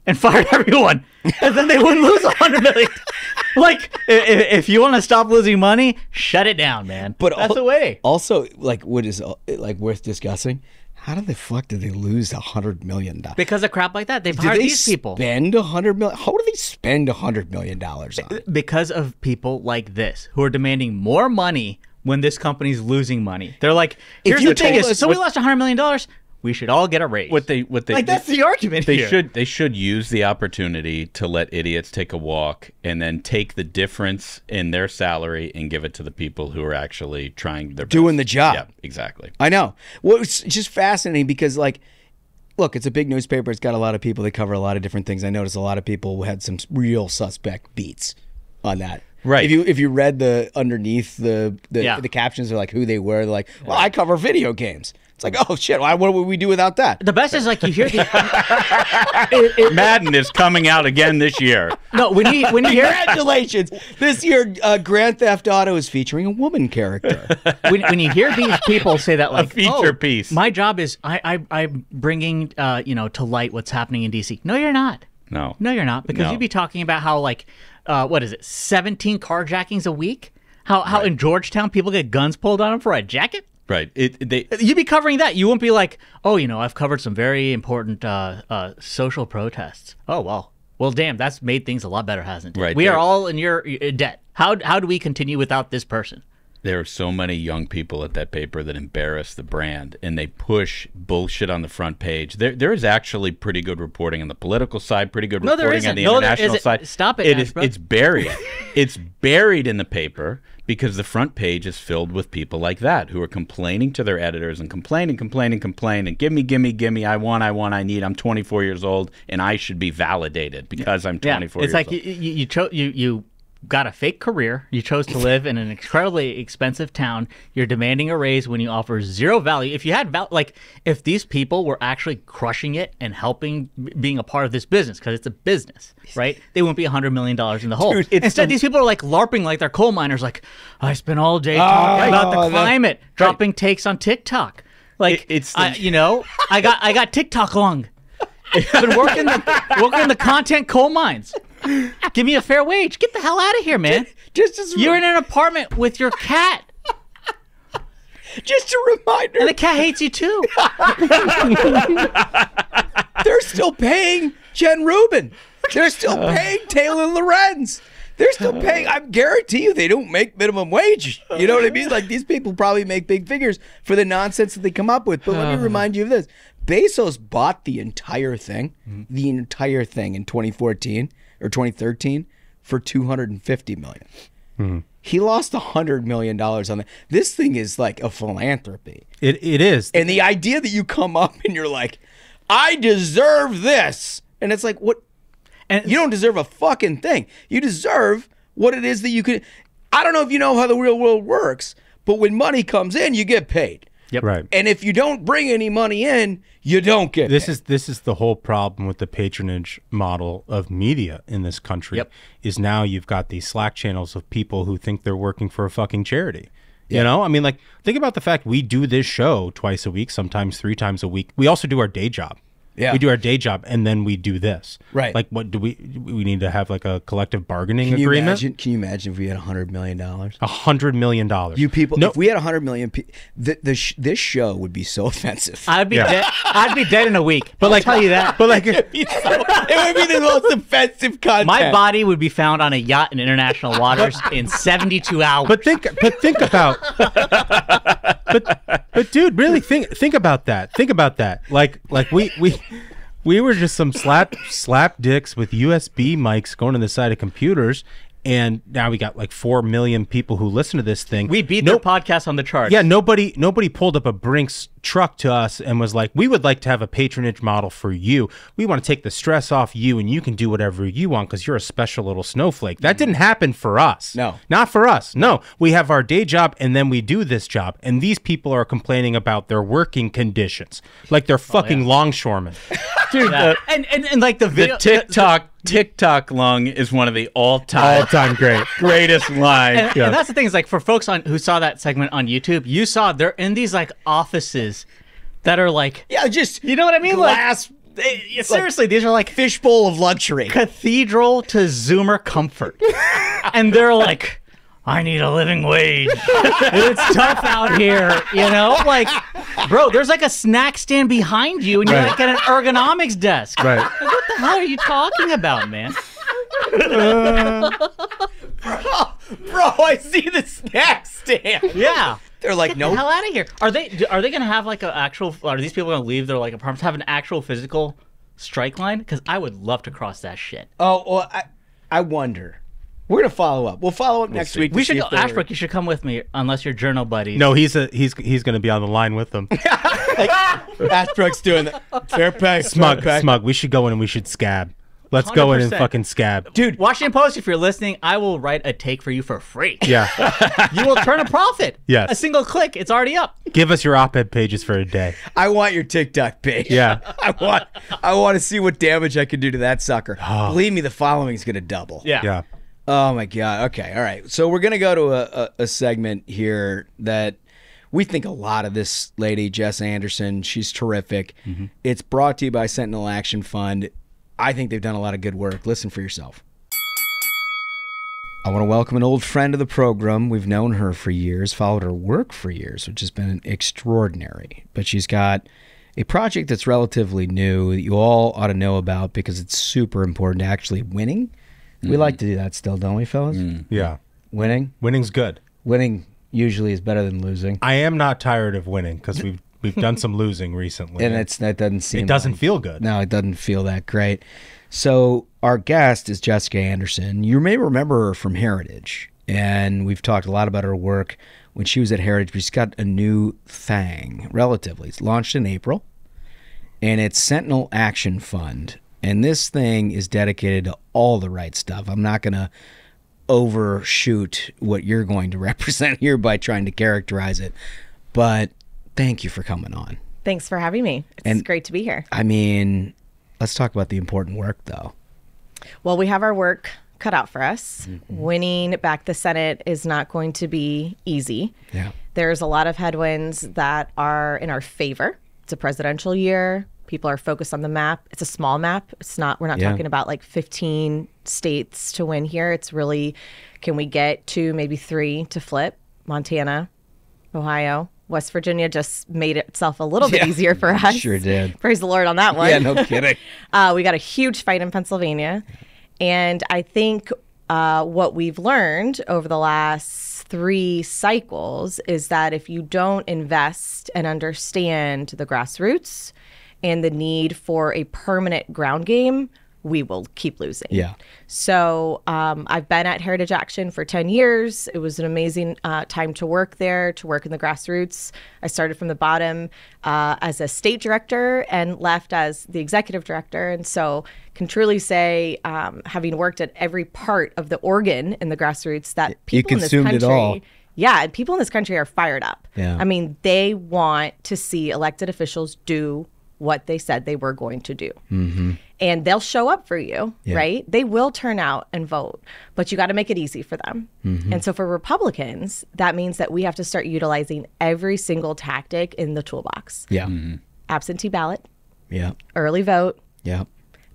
and fired everyone, and then they wouldn't lose $100 million. Like, if you want to stop losing money, shut it down, man. But that's the way. Also, like, what is worth discussing? How the fuck did they lose $100 million? Because of crap like that. They've hired these people. Spend $100 million? How do they spend $100 million on? Because of people like this who are demanding more money when this company's losing money. They're like, here's the thing is, so we lost $100 million. We should all get a raise. That's the argument here. They should use the opportunity to let idiots take a walk and then take the difference in their salary and give it to the people who are actually trying their best. Doing the job. Yeah, exactly. I know. Well, it's just fascinating because, like, look, it's a big newspaper. It's got a lot of people that cover a lot of different things. I noticed a lot of people had some real suspect beats on that. Right. If you read the underneath the captions are like who they were, they're like, well, I cover video games. It's like, oh shit, what would we do without that? The best is like you hear Madden is coming out again this year. No, when you hear congratulations, this year Grand Theft Auto is featuring a woman character. when you hear these people say that, like, a feature piece, my job is I'm bringing to light what's happening in DC. No, you're not. No, you're not, because you'd be talking about how like what is it, 17 carjackings a week? How in Georgetown people get guns pulled on them for a jacket? Right. You'd be covering that. You wouldn't be like, oh, I've covered some very important social protests. Oh, well, damn, that's made things a lot better, hasn't it? Right. We are all in your debt. How do we continue without this person? There are so many young people at that paper that embarrass the brand, and they push bullshit on the front page. There is actually pretty good reporting on the political side, pretty good reporting on the international side. Stop it, It's buried. It's buried in the paper because the front page is filled with people like that who are complaining to their editors and complaining, gimme, I want, I need. I'm 24 years old, and I should be validated because I'm 24 years old. It's like you got a fake career. You chose to live in an incredibly expensive town. You're demanding a raise when you offer zero value. If you had if these people were actually crushing it and helping, being a part of this business, because it's a business, right? They wouldn't be $100 million in the hole. Dude, instead, these people are like LARPing like they're coal miners. Like, I spent all day talking about the climate, dropping takes on TikTok. Like, I got TikTok lung. I've been working the content coal mines. Give me a fair wage. Get the hell out of here, man. You're in an apartment with your cat. Just a reminder. And the cat hates you too. They're still paying Jen Rubin. They're still paying Taylor Lorenz. They're still paying. I guarantee you they don't make minimum wage. You know what I mean? Like, these people probably make big figures for the nonsense that they come up with. But let me remind you of this. Bezos bought the entire thing in 2014 or 2013 for $250 million. He lost $100 million on that. This thing is like a philanthropy. It is. And the idea that you come up and you're like, I deserve this. And it's like, what? And you don't deserve a fucking thing. You deserve what it is that you could. I don't know if you know how the real world works, but when money comes in, you get paid. Yep. Right. And if you don't bring any money in, you don't get paid. This is the whole problem with the patronage model of media in this country. Yep. Is now you've got these Slack channels of people who think they're working for a fucking charity. You know, I mean, like, think about the fact we do this show twice a week, sometimes 3 times a week. We also do our day job. Yeah. We do our day job and then we do this. Right. Like, what do we need to have like a collective bargaining agreement? Can you imagine if we had $100 million? $100 million. You people, if we had $100 million, this show would be so offensive. I'd be dead. I'd be dead in a week. But I'll tell you that. But like, it would be the most offensive content. My body would be found on a yacht in international waters in 72 hours. But think about. But dude, really think about that. Think about that. Like we were just some slap dicks with USB mics going to the side of computers, and now we got like 4 million people who listen to this thing. We beat their podcast on the charts. Yeah, nobody pulled up a Brinks truck to us and was like, we would like to have a patronage model for you. We want to take the stress off you, and you can do whatever you want because you're a special little snowflake. That didn't happen for us. No. Not for us. No. We have our day job, and then we do this job. And these people are complaining about their working conditions. Like they're fucking longshoremen. Dude, and like the video. The TikTok lung is one of the all-time greatest lines. And that's the thing, is like, for folks who saw that segment on YouTube, you saw they're in these like offices that are like, just, you know what I mean, glass. Like, seriously, these are like fishbowl of luxury, cathedral to Zoomer comfort, and they're like, I need a living wage. It's tough out here, you know? Like, bro, there's like a snack stand behind you, and you're like at an ergonomics desk. Right. Like, what the hell are you talking about, man? Bro, I see the snack stand. Yeah. They're like, Get no. the hell out of here. Are they going to have like an actual, are these people going to leave their like apartments, have an actual physical strike line? Because I would love to cross that shit. Oh, well, I wonder. We're gonna follow up. We'll follow up next week. We should go. Ashbrook, you should come with me, unless you're journal buddies. No, he's gonna be on the line with them. Ashbrook's doing that. Fair pay. Smug. We should go in and we should scab. Let's 100%. Go in and fucking scab. Dude, Washington Post, if you're listening, I will write a take for you for free. Yeah. You will turn a profit. Yes. A single click, it's already up. Give us your op-ed pages for a day. I want your TikTok page. Yeah. I want to see what damage I can do to that sucker. Oh. Believe me, the following's gonna double. Yeah. Oh my God. Okay. All right. So we're gonna go to a segment here that we think a lot of this lady, Jess Anderson. She's terrific. Mm-hmm. It's brought to you by Sentinel Action Fund. I think they've done a lot of good work. Listen for yourself. I want to welcome an old friend of the program. We've known her for years, followed her work for years, which has been extraordinary. But she's got a project that's relatively new that you all ought to know about because it's super important to actually winning. We like to do that still, don't we, fellas? Yeah. Winning? Winning's good. Winning usually is better than losing. I am not tired of winning because we've done some losing recently. And that doesn't seem it doesn't feel good. No, it doesn't feel that great. So our guest is Jessica Anderson. You may remember her from Heritage, and we've talked a lot about her work when she was at Heritage. She's got a new thing, relatively. It's launched in April, and it's Sentinel Action Fund. And this thing is dedicated to all the right stuff. I'm not going to overshoot what you're going to represent here by trying to characterize it, but thank you for coming on. Thanks for having me. It's great to be here. I mean, let's talk about the important work, though. Well, we have our work cut out for us. Winning back the Senate is not going to be easy. Yeah. There's a lot of headwinds that are in our favor. It's a presidential year. People are focused on the map. It's a small map. We're not talking about like 15 states to win here. It's really, can we get 2, maybe 3 to flip? Montana, Ohio, West Virginia just made itself a little bit easier for us. Sure did. Praise the Lord on that one. Yeah, no kidding. We got a huge fight in Pennsylvania. And I think what we've learned over the last 3 cycles is that if you don't invest and understand the grassroots and the need for a permanent ground game, we will keep losing. Yeah. So I've been at Heritage Action for 10 years. It was an amazing time to work there, to work in the grassroots. I started from the bottom as a state director and left as the executive director. And so can truly say, having worked at every part of the organ in the grassroots, that people in this country, it all. Yeah, and people in this country are fired up. Yeah. I mean, they want to see elected officials do what they said they were going to do. And they'll show up for you, right? They will turn out and vote, but you got to make it easy for them. And so for Republicans, that means that we have to start utilizing every single tactic in the toolbox. Yeah. Absentee ballot. Yeah. Early vote. Yeah.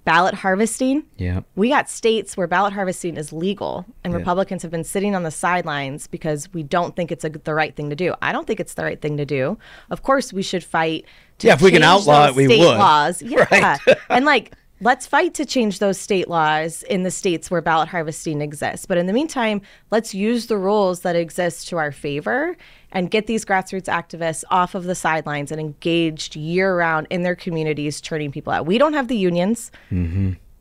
Ballot harvesting. Yeah. We got states where ballot harvesting is legal, and Republicans have been sitting on the sidelines because we don't think it's the right thing to do. I don't think it's the right thing to do. Of course, we should fight to if we can outlaw it, we state would. Laws. Yeah. Right. And let's fight to change those state laws in the states where ballot harvesting exists. But in the meantime, let's use the rules that exist to our favor and get these grassroots activists off of the sidelines and engaged year-round in their communities, turning people out. We don't have the unions,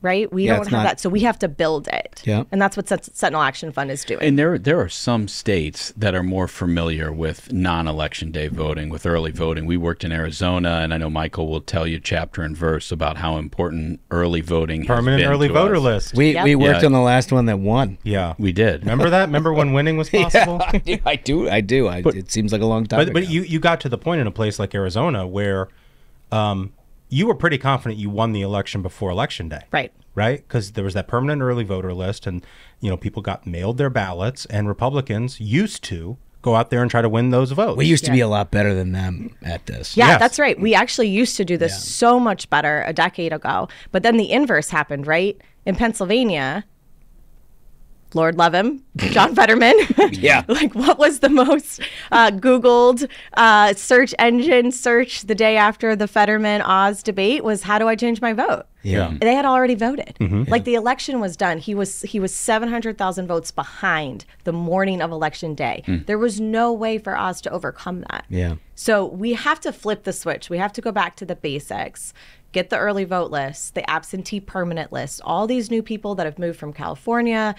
right? We don't have that. So we have to build it. Yeah. And that's what Sentinel Action Fund is doing. And there are some states that are more familiar with non-election day voting, with early voting. We worked in Arizona, and I know Michael will tell you chapter and verse about how important early voting Permanent has been early to voter us. list. We worked on the last one that won. Yeah. We did. Remember that? Remember when winning was possible? I do. It seems like a long time ago. But you got to the point in a place like Arizona where you were pretty confident you won the election before Election Day. Right? Because there was that permanent early voter list, and people got mailed their ballots, and Republicans used to go out there and try to win those votes. We used to be a lot better than them at this. Yeah, that's right. We actually used to do this so much better a decade ago. But then the inverse happened, right? In Pennsylvania, Lord love him, John Fetterman. What was the most Googled search engine search the day after the Fetterman-Oz debate was, how do I change my vote? Yeah. They had already voted. The election was done. He was 700,000 votes behind the morning of Election Day. There was no way for Oz to overcome that. Yeah. So we have to flip the switch. We have to go back to the basics. Get the early vote list, the absentee permanent list, all these new people that have moved from California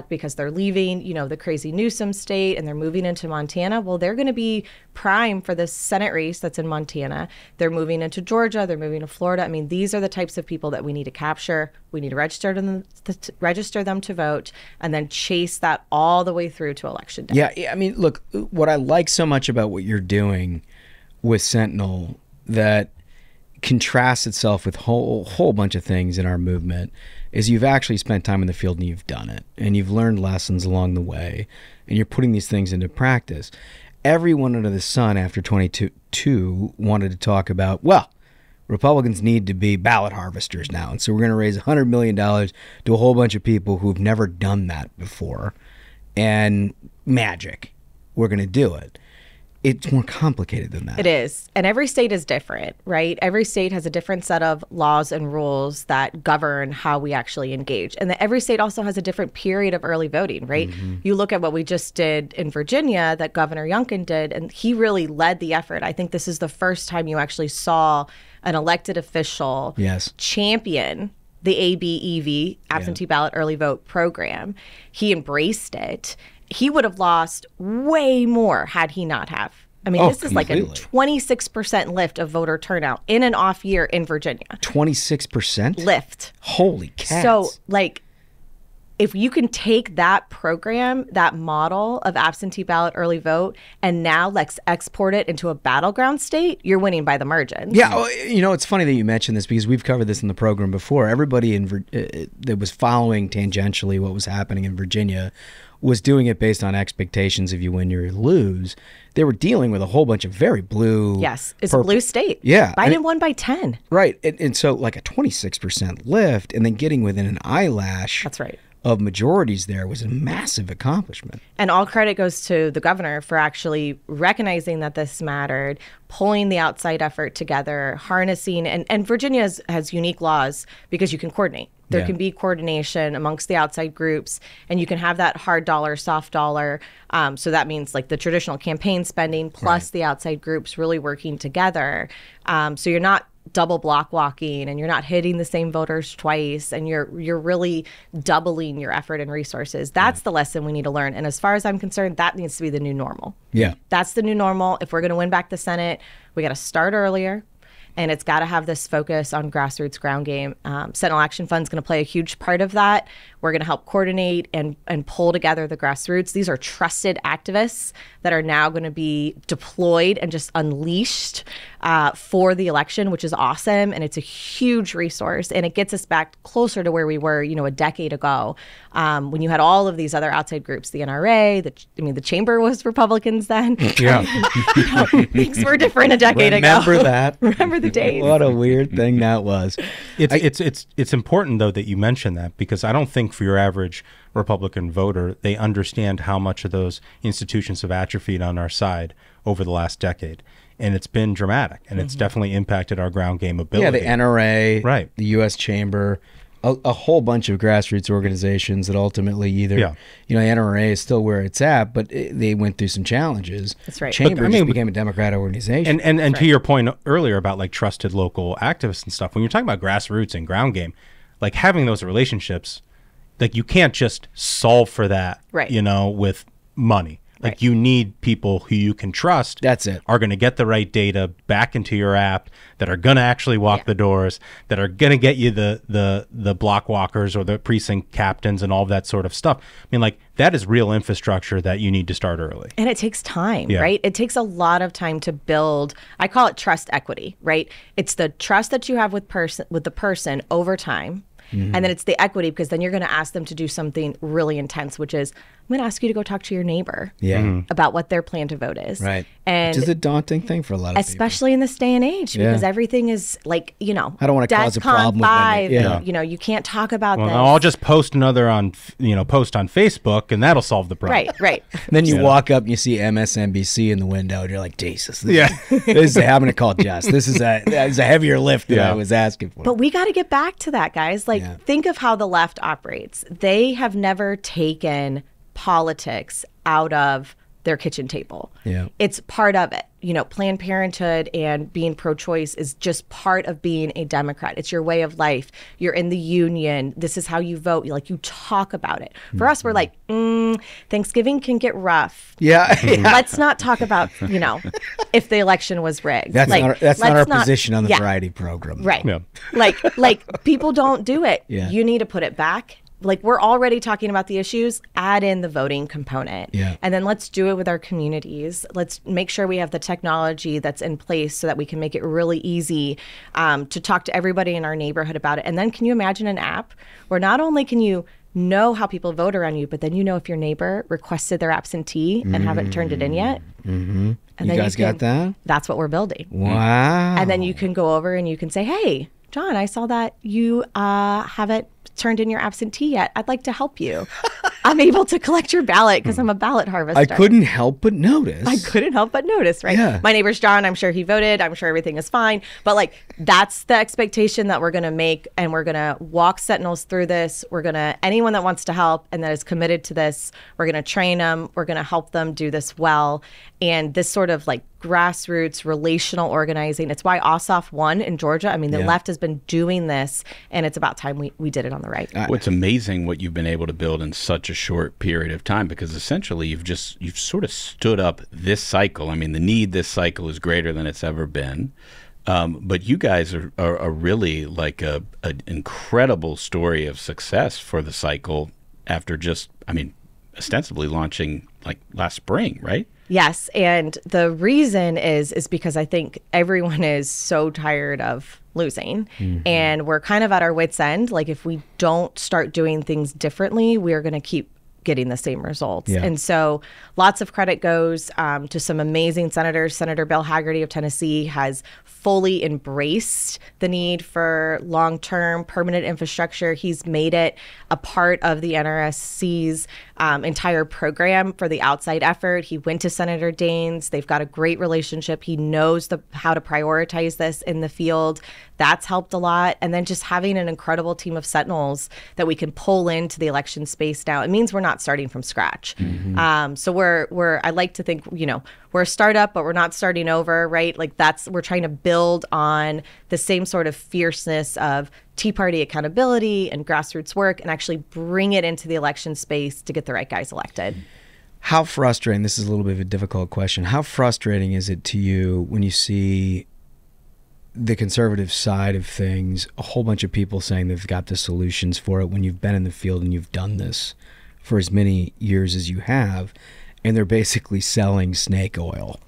because they're leaving, the crazy Newsom state, and they're moving into Montana. Well, they're going to be prime for this Senate race that's in Montana. They're moving into Georgia. They're moving to Florida. I mean, these are the types of people that we need to capture. We need to register them to vote, and then chase that all the way through to Election Day. Yeah, I mean, look, what I like so much about what you're doing with Sentinel that contrasts itself with whole bunch of things in our movement is you've actually spent time in the field and you've done it, and you've learned lessons along the way, and you're putting these things into practice. Everyone under the sun after 22 wanted to talk about, well, Republicans need to be ballot harvesters now. And so we're going to raise $100 million to a whole bunch of people who've never done that before. And magic, we're going to do it. It's more complicated than that. It is. And every state is different, right? Every state has a different set of laws and rules that govern how we actually engage. And every state also has a different period of early voting, right? You look at what we just did in Virginia that Governor Youngkin did, and he really led the effort. I think this is the first time you actually saw an elected official champion the ABEV, absentee ballot early vote program. He embraced it. He would have lost way more had he not have. I mean, this is like a 26% lift of voter turnout in an off year in Virginia. 26%? Lift. Holy cats. So, like, if you can take that program, that model of absentee ballot early vote, and now let's export it into a battleground state, you're winning by the margins. Yeah, you know, it's funny that you mentioned this because we've covered this in the program before. Everybody that was following tangentially what was happening in Virginia was doing it based on expectations of you win or you lose. They were dealing with a whole bunch of very blue. Yes, it's a blue state. Yeah. Biden won by 10. Right. And so like a 26% lift and then getting within an eyelash. That's right. Of majorities there was a massive accomplishment. And all credit goes to the governor for actually recognizing that this mattered, pulling the outside effort together, harnessing. And Virginia has unique laws because you can coordinate. There can be coordination amongst the outside groups, and you can have that hard dollar, soft dollar. So that means like the traditional campaign spending plus the outside groups really working together. So you're not double block walking and you're not hitting the same voters twice, and you're really doubling your effort and resources. That's the lesson we need to learn. And as far as I'm concerned, that needs to be the new normal. Yeah. That's the new normal. If we're going to win back the Senate, we got to start earlier. And it's got to have this focus on grassroots ground game. Sentinel Action Fund is going to play a huge part of that. We're going to help coordinate and pull together the grassroots. These are trusted activists that are now going to be deployed and just unleashed for the election, which is awesome. And it's a huge resource. And it gets us back closer to where we were, a decade ago, when you had all of these other outside groups, the NRA, the chamber was Republicans then. Yeah. Things were different a decade ago. Remember that. Remember the days. What a weird thing that was. It's important though that you mention that, because I don't think for your average Republican voter they understand how much of those institutions have atrophied on our side over the last decade, and it's been dramatic, and it's definitely impacted our ground game ability. Yeah, the NRA, right, the U.S. Chamber, a whole bunch of grassroots organizations that ultimately either, NRA is still where it's at, but they went through some challenges. That's right. Chamber just became a Democrat organization. And to your point earlier about like trusted local activists and stuff, when you're talking about grassroots and ground game, like having those relationships, like you can't just solve for that, with money. Like you need people who you can trust. That's it. Are going to get the right data back into your app, that are going to actually walk the doors, that are going to get you the block walkers or the precinct captains and all of that sort of stuff. I mean, like that is real infrastructure that you need to start early. And it takes time, right? It takes a lot of time to build. I call it trust equity, right? It's the trust that you have with the person over time. And then it's the equity, because then you're going to ask them to do something really intense, which is, I'm going to ask you to go talk to your neighbor about what their plan to vote is. Right. And which is a daunting thing for a lot of especially in this day and age, because everything is like, I don't want to cause a problem with 5, you can't talk about this. I'll just post another post on Facebook, and that'll solve the problem. Right. Then you walk up and you see MSNBC in the window, and you're like, Jesus, this is having to call Jess. This is a heavier lift than I was asking for. But we got to get back to that, guys. Like, think of how the left operates. They have never taken politics out of their kitchen table. Yeah. It's part of it. Planned Parenthood and being pro-choice is just part of being a Democrat. It's your way of life. You're in the union. This is how you vote. You talk about it. For us, we're like, Thanksgiving can get rough. Yeah. Let's not talk about, if the election was rigged. That's not our position on the variety program. Right. Yeah. Like people don't do it. Yeah. You need to put it back. Like, we're already talking about the issues, add in the voting component. Yeah. And then let's do it with our communities. Let's make sure we have the technology that's in place so that we can make it really easy to talk to everybody in our neighborhood about it. And then can you imagine an app where not only can you know how people vote around you, but then you know if your neighbor requested their absentee and haven't turned it in yet. Mm-hmm. And You then guys got that? That's what we're building. Wow. And then you can go over and you can say, hey, John, I saw that you haven't turned in your absentee yet. I'd like to help you. I'm able to collect your ballot because I'm a ballot harvester. I couldn't help but notice. Right? Yeah. My neighbor's John. I'm sure he voted. I'm sure everything is fine. But like, that's the expectation that we're going to make. And we're going to walk Sentinels through this. We're going to, anyone that wants to help and that is committed to this, we're going to train them. We're going to help them do this well. And this sort of like grassroots relational organizing. It's why Ossoff won in Georgia. I mean, the left has been doing this, and it's about time we did it on the right. Well, it's amazing what you've been able to build in such a short period of time, because essentially you've sort of stood up this cycle. I mean, the need this cycle is greater than it's ever been. But you guys are really like an incredible story of success for the cycle after just, I mean, ostensibly launching like last spring, right? Yes, and the reason is because I think everyone is so tired of losing, and we're kind of at our wits' end. Like, if we don't start doing things differently, we're going to keep getting the same results. Yeah. And so lots of credit goes to some amazing senators. Senator Bill Hagerty of Tennessee has fully embraced the need for long-term permanent infrastructure. He's made it a part of the NRSC's entire program for the outside effort. He went to Senator Daines. They've got a great relationship. He knows how to prioritize this in the field. That's helped a lot. And then just having an incredible team of Sentinels that we can pull into the election space now. It means we're not starting from scratch. So I like to think, we're a startup, but we're not starting over, right? Like, we're trying to build on the same sort of fierceness of Tea Party accountability and grassroots work, and actually bring it into the election space to get the right guys elected. How frustrating, this is a little bit of a difficult question, how frustrating is it to you when you see the conservative side of things, a whole bunch of people saying they've got the solutions for it when you've been in the field and you've done this for as many years as you have, and they're basically selling snake oil?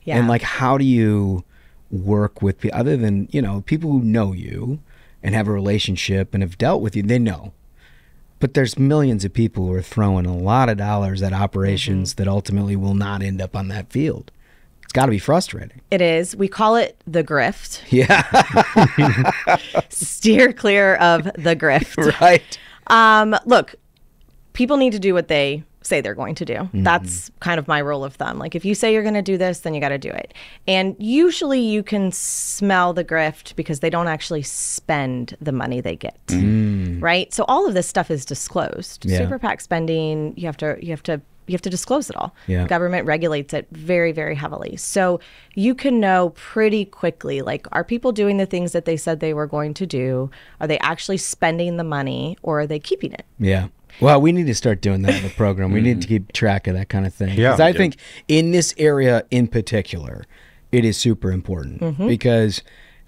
Yeah. And like, how do you work with people other than, people who know you and have a relationship and have dealt with you? They know. But there's millions of people who are throwing a lot of dollars at operations that ultimately will not end up on that field. It's got to be frustrating. It is. We call it the grift. Yeah. Steer clear of the grift. Right. Look, people need to do what they say they're going to do. That's kind of my rule of thumb. Like, if you say you're going to do this, then you got to do it. And usually you can smell the grift because they don't actually spend the money they get. Right? So all of this stuff is disclosed. Yeah. Super PAC spending, you have to disclose it all. Yeah. Government regulates it very, very heavily. So you can know pretty quickly, like, are people doing the things that they said they were going to do? Are they actually spending the money, or are they keeping it? Yeah. Well, we need to start doing that in the program. We need to keep track of that kind of thing. Because I think in this area in particular, it is super important because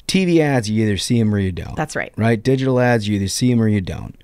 TV ads, you either see them or you don't. That's right. Right? Digital ads, you either see them or you don't.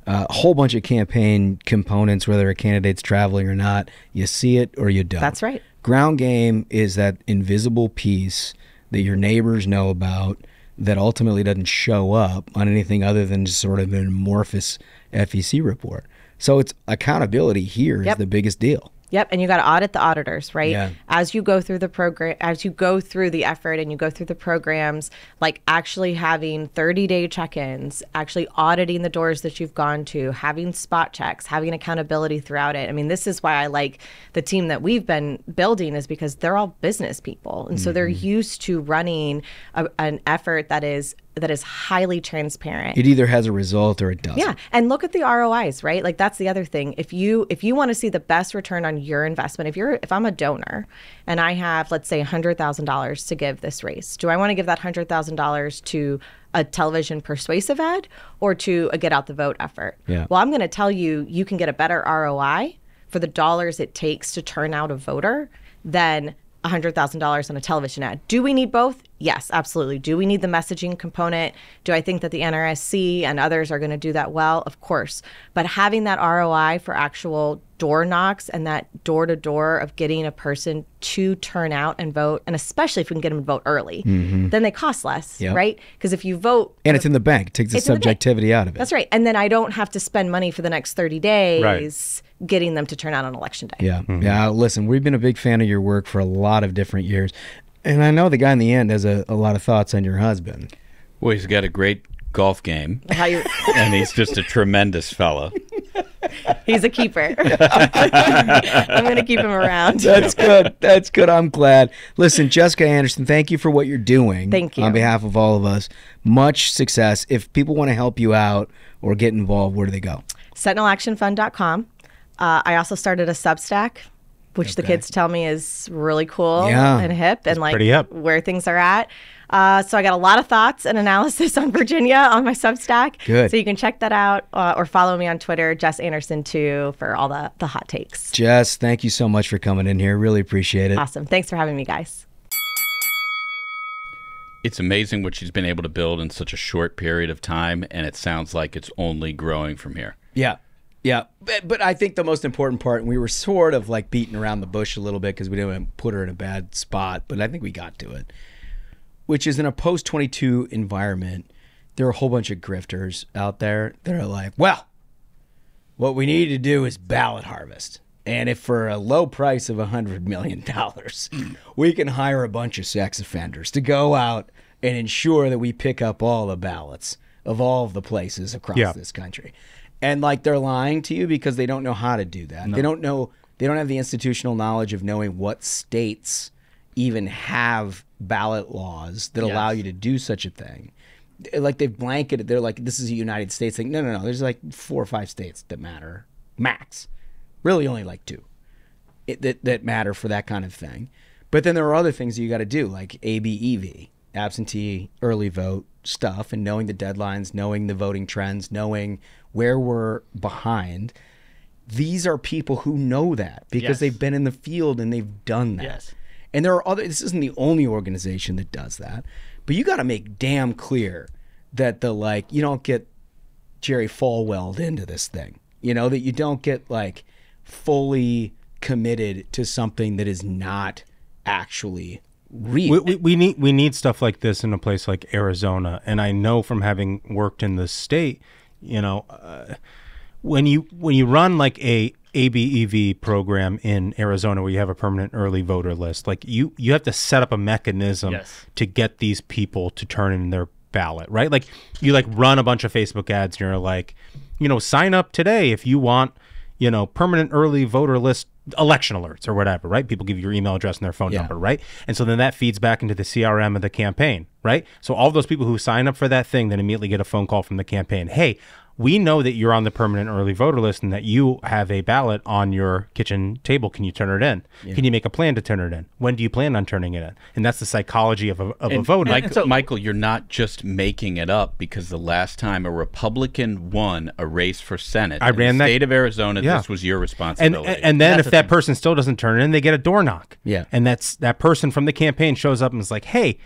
A whole bunch of campaign components, whether a candidate's traveling or not, you see it or you don't. That's right. Ground game is that invisible piece that your neighbors know about that ultimately doesn't show up on anything other than just sort of an amorphous FEC report. So it's accountability here is the biggest deal. Yep, and you got to audit the auditors, right? Yeah. As you go through the program, as you go through the effort and you go through the programs, like actually having 30-day check-ins, actually auditing the doors that you've gone to, having spot checks, having accountability throughout it. I mean, this is why I like the team that we've been building, is because they're all business people. And so they're used to running an effort that is highly transparent. It either has a result or it doesn't. Yeah, and look at the ROIs, right? Like, that's the other thing. If you want to see the best return on your investment, if I'm a donor and I have, let's say, $100,000 to give this race, do I want to give that $100,000 to a television persuasive ad or to a get out the vote effort? Yeah. Well, I'm going to tell you, you can get a better ROI for the dollars it takes to turn out a voter than $100,000 on a television ad. Do we need both? Yes, absolutely. Do we need the messaging component? Do I think that the NRSC and others are going to do that well? Of course. But having that ROI for actual door knocks and that door-to-door of getting a person to turn out and vote, and especially if we can get them to vote early, then they cost less, right? Because if you vote... And it's in the bank. It takes the subjectivity out of it. That's right. And then I don't have to spend money for the next 30 days getting them to turn out on election day. Yeah. Yeah. Listen, we've been a big fan of your work for a lot of different years. And I know the guy in the end has a lot of thoughts on your husband. Well, he's got a great golf game, and he's just a tremendous fella. He's a keeper. I'm going to keep him around. That's good. That's good. I'm glad. Listen, Jessica Anderson, thank you for what you're doing. Thank you. On behalf of all of us, much success. If people want to help you out or get involved, where do they go? SentinelActionFund.com. I also started a Substack, which the kids tell me is really cool and hip and like where things are at. So I got a lot of thoughts and analysis on Virginia on my Substack. Good. So you can check that out or follow me on Twitter, Jess Anderson 2, for all the hot takes. Jess, thank you so much for coming in here. Really appreciate it. Awesome. Thanks for having me, guys. It's amazing what she's been able to build in such a short period of time, and it sounds like it's only growing from here. Yeah. Yeah, but I think the most important part, and we were sort of like beating around the bush a little bit because we didn't put her in a bad spot, but I think we got to it, which is in a post-22 environment, there are a whole bunch of grifters out there that are like, well, what we need to do is ballot harvest. And if for a low price of $100 million, we can hire a bunch of sex offenders to go out and ensure that we pick up all the ballots of all of the places across this country. And like they're lying to you because they don't know how to do that. No. They don't know. They don't have the institutional knowledge of knowing what states even have ballot laws that allow you to do such a thing. Like they've blanketed. They're like, this is a United States thing. No. There's like 4 or 5 states that matter max. Really, only like 2 that matter for that kind of thing. But then there are other things that you got to do, like ABEV, absentee early vote stuff, and knowing the deadlines, knowing the voting trends, knowing where we're behind. These are people who know that because they've been in the field and they've done that. And there are other, this isn't the only organization that does that, but you got to make damn clear that you don't get Jerry Falwelled into this thing, that you don't get like fully committed to something that is not actually real. We need stuff like this in a place like Arizona. And I know from having worked in the state, when you run like a ABEV program in Arizona where you have a permanent early voter list, like you have to set up a mechanism to get these people to turn in their ballot, right? Like you like run a bunch of Facebook ads and you're like, sign up today if you want, permanent early voter list election alerts or whatever, right? People give you your email address and their phone number, right? And so then that feeds back into the CRM of the campaign, right? So all those people who sign up for that thing then immediately get a phone call from the campaign. Hey, we know that you're on the permanent early voter list and that you have a ballot on your kitchen table. Can you turn it in? Can you make a plan to turn it in? When do you plan on turning it in? And that's the psychology of a voter. Michael, you're not just making it up, because the last time a Republican won a race for Senate in the state of Arizona, this was your responsibility. And then if that person still doesn't turn it in, they get a door knock. Yeah. And that person from the campaign shows up and is like, hey,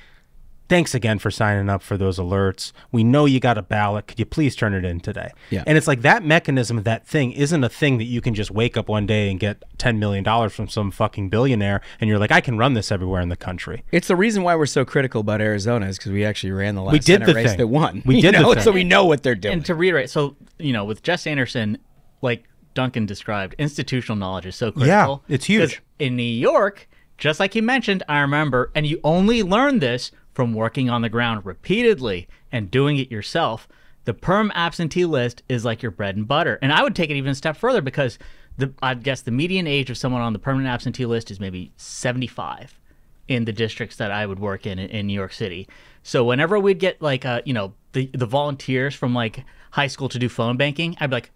thanks again for signing up for those alerts. We know you got a ballot. Could you please turn it in today? Yeah. And it's like that mechanism of that thing isn't a thing that you can just wake up one day and get $10 million from some fucking billionaire and you're like, I can run this everywhere in the country. It's the reason why we're so critical about Arizona is because we actually ran the last Senate race that won. We did the thing. So we know what they're doing. And to reiterate, so, with Jess Anderson, like Duncan described, institutional knowledge is so critical. Yeah, it's huge. In New York, just like you mentioned, I remember, and you only learn this from working on the ground repeatedly and doing it yourself, the perm absentee list is like your bread and butter. And I would take it even a step further because I guess the median age of someone on the permanent absentee list is maybe 75 in the districts that I would work in New York City. So whenever we'd get like, the volunteers from like high school to do phone banking, I'd be like,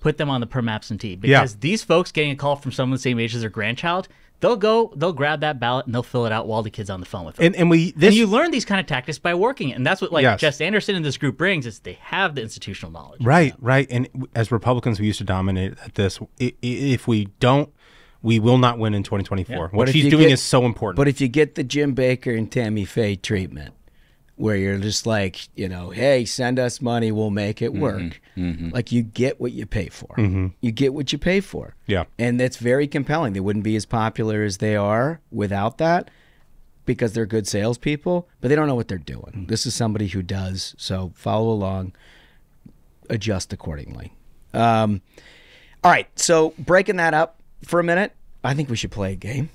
put them on the perm absentee because these folks getting a call from someone the same age as their grandchild, they'll grab that ballot and they'll fill it out while the kid's on the phone with them. And you learn these kind of tactics by working it. And that's what Jess Anderson and this group brings is they have the institutional knowledge. Right. And as Republicans, we used to dominate at this. If we don't we will not win in 2024. Yeah. What she's doing is so important. But if you get the Jim Baker and Tammy Faye treatment, where you're just like, you know, hey, send us money, we'll make it work. Like, you get what you pay for. You get what you pay for. Yeah. And that's very compelling. They wouldn't be as popular as they are without that, because they're good salespeople, but they don't know what they're doing. This is somebody who does. So follow along, adjust accordingly. All right. So breaking that up for a minute, I think we should play a game.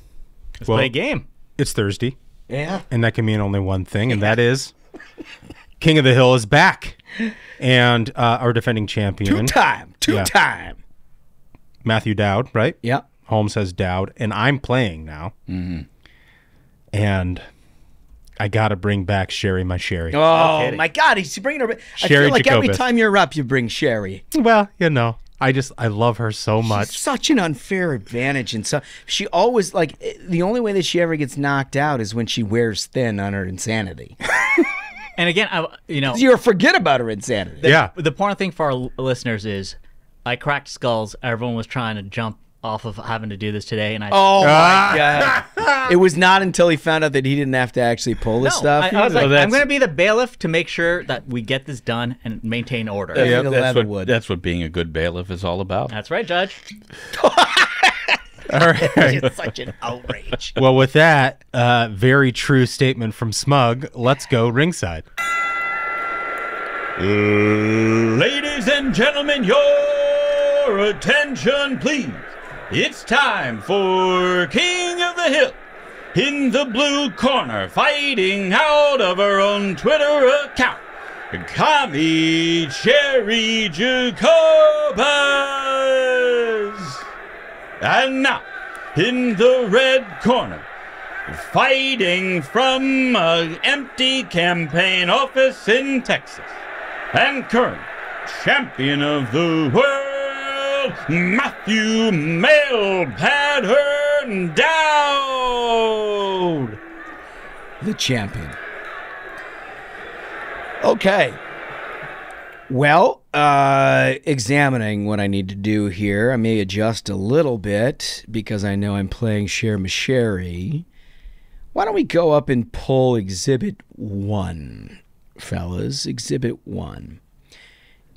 Let's play a game. It's Thursday. Yeah. And that can mean only one thing, and that is King of the Hill is back. And our defending champion. Two-time. Matthew Dowd, right? Yeah. Holmes says Dowd. And I'm playing now. And I got to bring back Sherry, my Sherry. Oh, my God. He's bringing her back. I feel like every time you're up, you bring Sherry. Well, you know. I love her so much. She's such an unfair advantage, and so she always, like, the only way that she ever gets knocked out is when she wears thin on her insanity. And again, you forget about her insanity. The important thing for our listeners is, I cracked skulls. Everyone was trying to jump off of having to do this today, and my God! It was not until he found out that he didn't have to actually pull this stuff. I was like, I'm going to be the bailiff to make sure that we get this done and maintain order. That's what being a good bailiff is all about. That's right, Judge. All right. It's such an outrage. Well, with that very true statement from Smug, let's go ringside. Ladies and gentlemen, your attention, please. It's time for King of the Hill. In the blue corner, fighting out of her own Twitter account, Kami Cherry Jacobus. And now, in the red corner, fighting from an empty campaign office in Texas, and current champion of the world, Matthew Mail Pattern Dowd, the champion. Okay. Well, examining what I need to do here, I may adjust a little bit because I know I'm playing Share Sherry. Why don't we go up and pull Exhibit 1, fellas? Exhibit 1.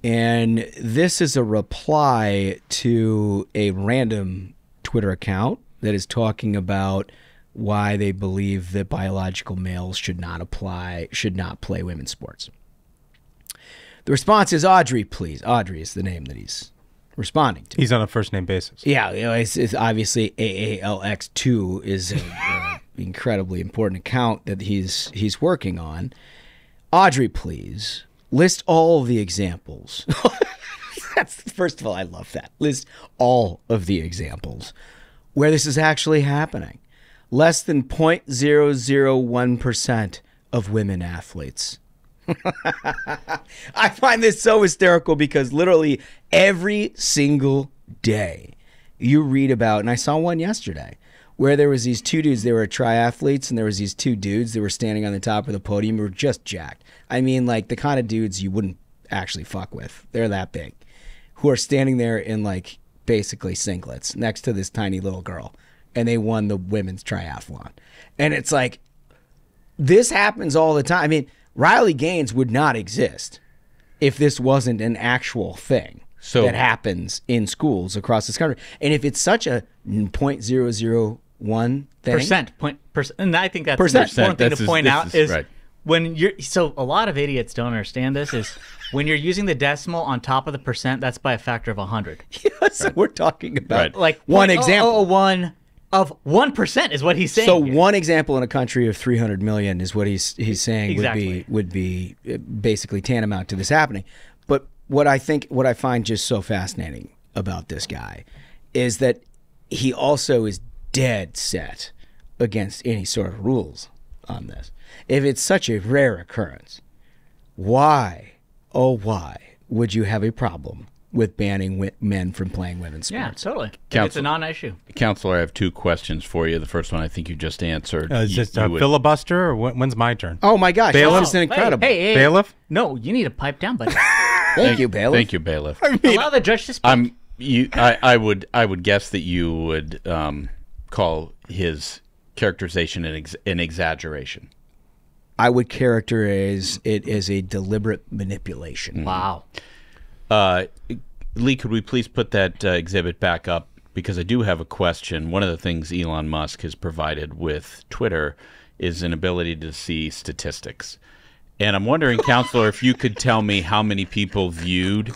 And this is a reply to a random Twitter account that is talking about why they believe that biological males should not play women's sports. The response is Audrey, please. Audrey is the name that he's responding to. He's on a first name basis. Yeah, you know, it's obviously AALX2 is an incredibly important account that he's working on. Audrey, please. List all the examples. First of all, I love that. List all of the examples where this is actually happening. Less than 0.001% of women athletes. I find this so hysterical because literally every single day you read about, and I saw one yesterday, where there was these two dudes, they were triathletes, and there was these two dudes that were standing on the top of the podium who were just jacked. I mean, like the kind of dudes you wouldn't actually fuck with. They're that big. Who are standing there in like basically singlets next to this tiny little girl. And they won the women's triathlon. And it's like, this happens all the time. I mean, Riley Gaines would not exist if this wasn't an actual thing that happens in schools across this country. And if it's such a 0.001 thing. Percent. And I think that's an important thing to point out is right. When you're, so a lot of idiots don't understand this, is when you're using the decimal on top of the percent, that's by a factor of 100. Yes, right. We're talking about like one example. 0.001 of 1% is what he's saying. So here. One example in a country of 300 million is what he's saying exactly. would be basically tantamount to this happening. But what I find just so fascinating about this guy is that he also is dead set against any sort of rules on this. If it's such a rare occurrence, why, oh why, would you have a problem with banning men from playing women's sports? Yeah, totally. It's a non-issue. Counselor, I have two questions for you. The first one I think you just answered. Is this a filibuster, or when's my turn? Oh my gosh, Bailiff? this is incredible. Hey, Bailiff? No, you need to pipe down, buddy. Thank you, Bailiff. Thank you, Bailiff. Allow the judge to speak. I would guess that you would call his characterization an exaggeration. I would characterize it as a deliberate manipulation. Wow. Lee, could we please put that exhibit back up? Because I do have a question. One of the things Elon Musk has provided with Twitter is an ability to see statistics. And I'm wondering, Counselor, if you could tell me how many people viewed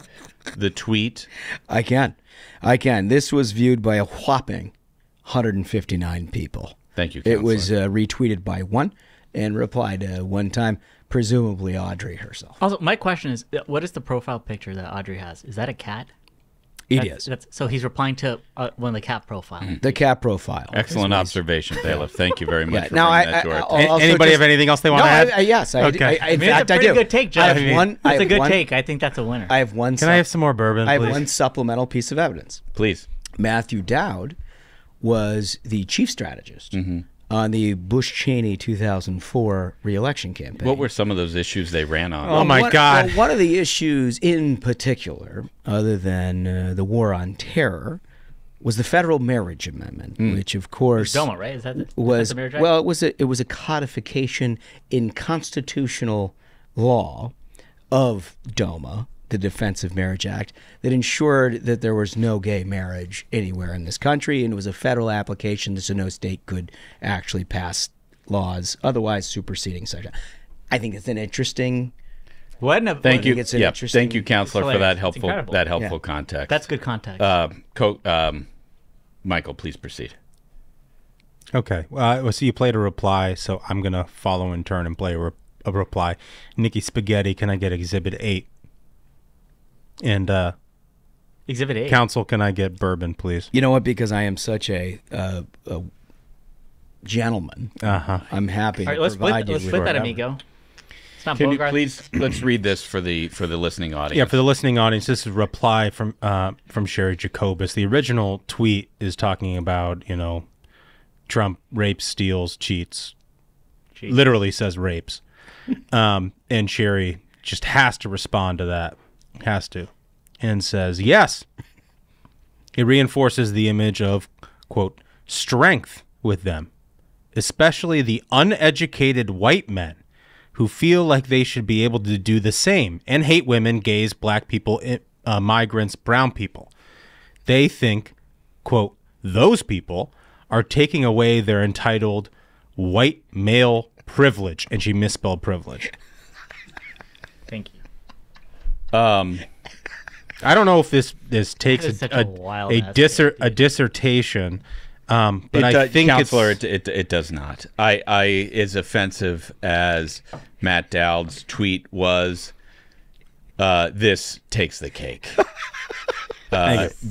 the tweet. I can. This was viewed by a whopping 159 people. Thank you, Counselor. It was retweeted by one and replied one time, presumably Audrey herself. Also, my question is, what is the profile picture that Audrey has? Is that a cat? It is. So he's replying to one of the cat profile. The cat profile. Excellent observation, Bailiff. Thank you very much for now, bringing that to our Anybody have anything else they want to add? Yes. Okay. In fact, it's a pretty I do. good take, Jeff. It's a good one, take. I think that's a winner. I have one. Can I have some more bourbon, I have please? one supplemental piece of evidence. Please. Matthew Dowd was the chief strategist on the Bush-Cheney 2004 re-election campaign. What were some of those issues they ran on? Oh, my God. Well, one of the issues in particular, other than the war on terror, was the federal marriage amendment, which, of course, DOMA, right? Is that the marriage act? Well, it was a codification in constitutional law of DOMA, the Defense of Marriage Act, that ensured that there was no gay marriage anywhere in this country, and it was a federal application, so no state could actually pass laws otherwise superseding such. I think it's an interesting. Thank you. It's an interesting, thank you, Counselor, for that helpful context. That's good context. Michael, please proceed. Okay. So you played a reply, so I'm going to follow in turn and play a reply. Nikki Spaghetti, can I get Exhibit 8? And Exhibit 8. Counsel, can I get bourbon, please? You know what? Because I am such a gentleman, I'm happy to provide you with split that, amigo. It's not Can you Bogart. please let's read this for the listening audience. Yeah, for the listening audience, this is a reply from Sherry Jacobus. The original tweet is talking about, Trump rapes, steals, cheats. Literally says rapes. And Sherry just has to respond to that. Has to. And says, yes. It reinforces the image of, quote, strength with them, especially the uneducated white men who feel like they should be able to do the same and hate women, gays, black people, migrants, brown people. They think, quote, those people are taking away their entitled white male privilege. And she misspelled privilege. Thank you. I don't know if this takes a dissertation, but I think Counselor, it does not. I as offensive as Matt Dowd's tweet was, this takes the cake.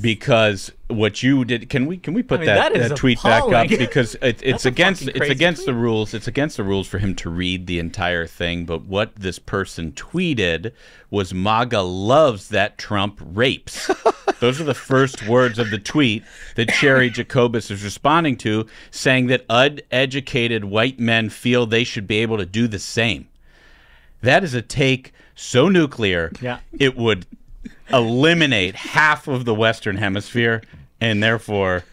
Because what you did, can we put that tweet back up, because it's against the rules. It's against the rules for him to read the entire thing. But what this person tweeted was, MAGA loves that Trump rapes. Those are the first words of the tweet that Sherry Jacobus is responding to, saying that uneducated white men feel they should be able to do the same. That is a take so nuclear, it would eliminate half of the Western Hemisphere, and therefore,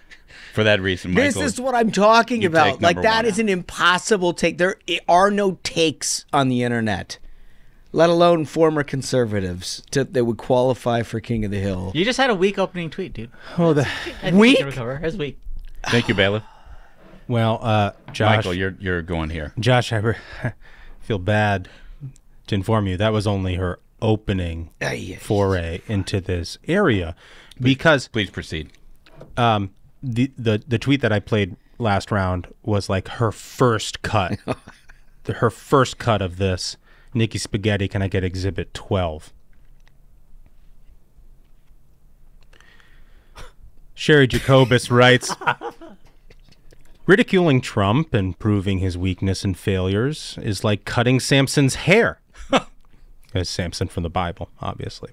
for that reason, Michael, this is what I'm talking about. Like, that is an impossible take. There are no takes on the internet, let alone former conservatives that would qualify for King of the Hill. You just had a weak opening tweet, dude. Oh, the weak? It's weak. Thank you, Bailiff. Well, Josh, Michael, you're going here. Josh, I feel bad to inform you that was only her opening foray into this area, because please proceed. The tweet that I played last round was like her first cut, her first cut of this. Nikki Spaghetti, can I get Exhibit 12? Sherry Jacobus writes, ridiculing Trump and proving his weakness and failures is like cutting Samson's hair. As Samson from the Bible, obviously.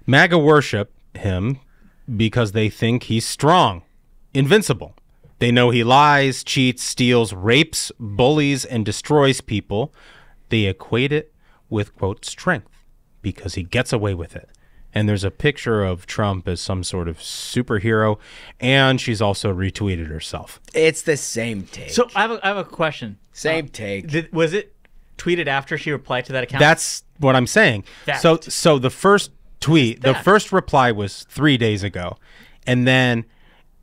MAGA worship him because they think he's strong, invincible. They know he lies, cheats, steals, rapes, bullies, and destroys people. They equate it with, quote, strength because he gets away with it. and there's a picture of Trump as some sort of superhero, and she's also retweeted herself. It's the same take. So I have a question. Same take. Was it tweeted after she replied to that account? That's what I'm saying. So the first tweet, the first reply was 3 days ago, and then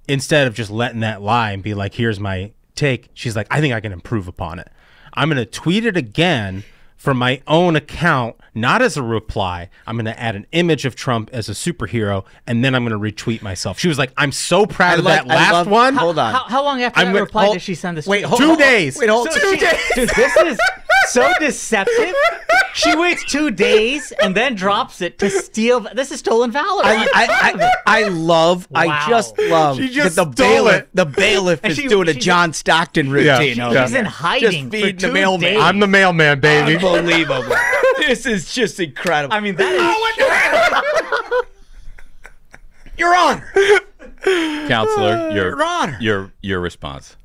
instead of just letting that lie and be like, here's my take, she's like, I think I can improve upon it. I'm going to tweet it again from my own account, not as a reply. I'm going to add an image of Trump as a superhero, and then I'm going to retweet myself. She was like, I'm so proud of that last one. Hold on. How long after that reply did she send this? Wait, 2 days. Wait, hold 2 days. Dude, this is so deceptive. She waits 2 days and then drops it to steal. This is stolen valor. I just love She just that stole it. the bailiff is doing a John Stockton routine. She's in hiding just feeding for 2 the mailman. days. I'm the mailman, baby. Unbelievable. This is just incredible. I mean, that is. Your Honor. Counselor, Your Honor. your response.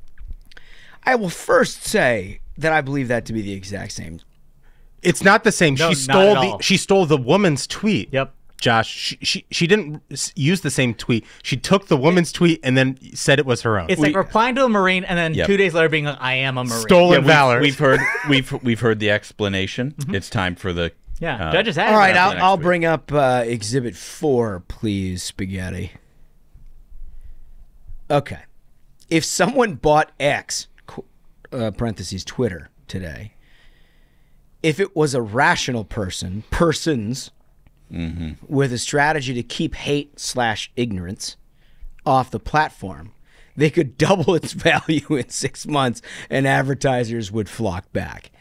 I will first say that I believe that to be the exact same. It's not the same. No, She stole the woman's tweet. Yep. Josh, she didn't use the same tweet. She took the woman's tweet and then said it was her own. It's like replying to a Marine and then 2 days later being like, I am a Marine. Stolen valor. We've heard the explanation. It's time for the judges. All right, I'll bring up Exhibit 4, please, Spaghetti. Okay, if someone bought X (parentheses Twitter) today, if it was a rational persons. With a strategy to keep hate/ignorance off the platform, they could double its value in 6 months and advertisers would flock back.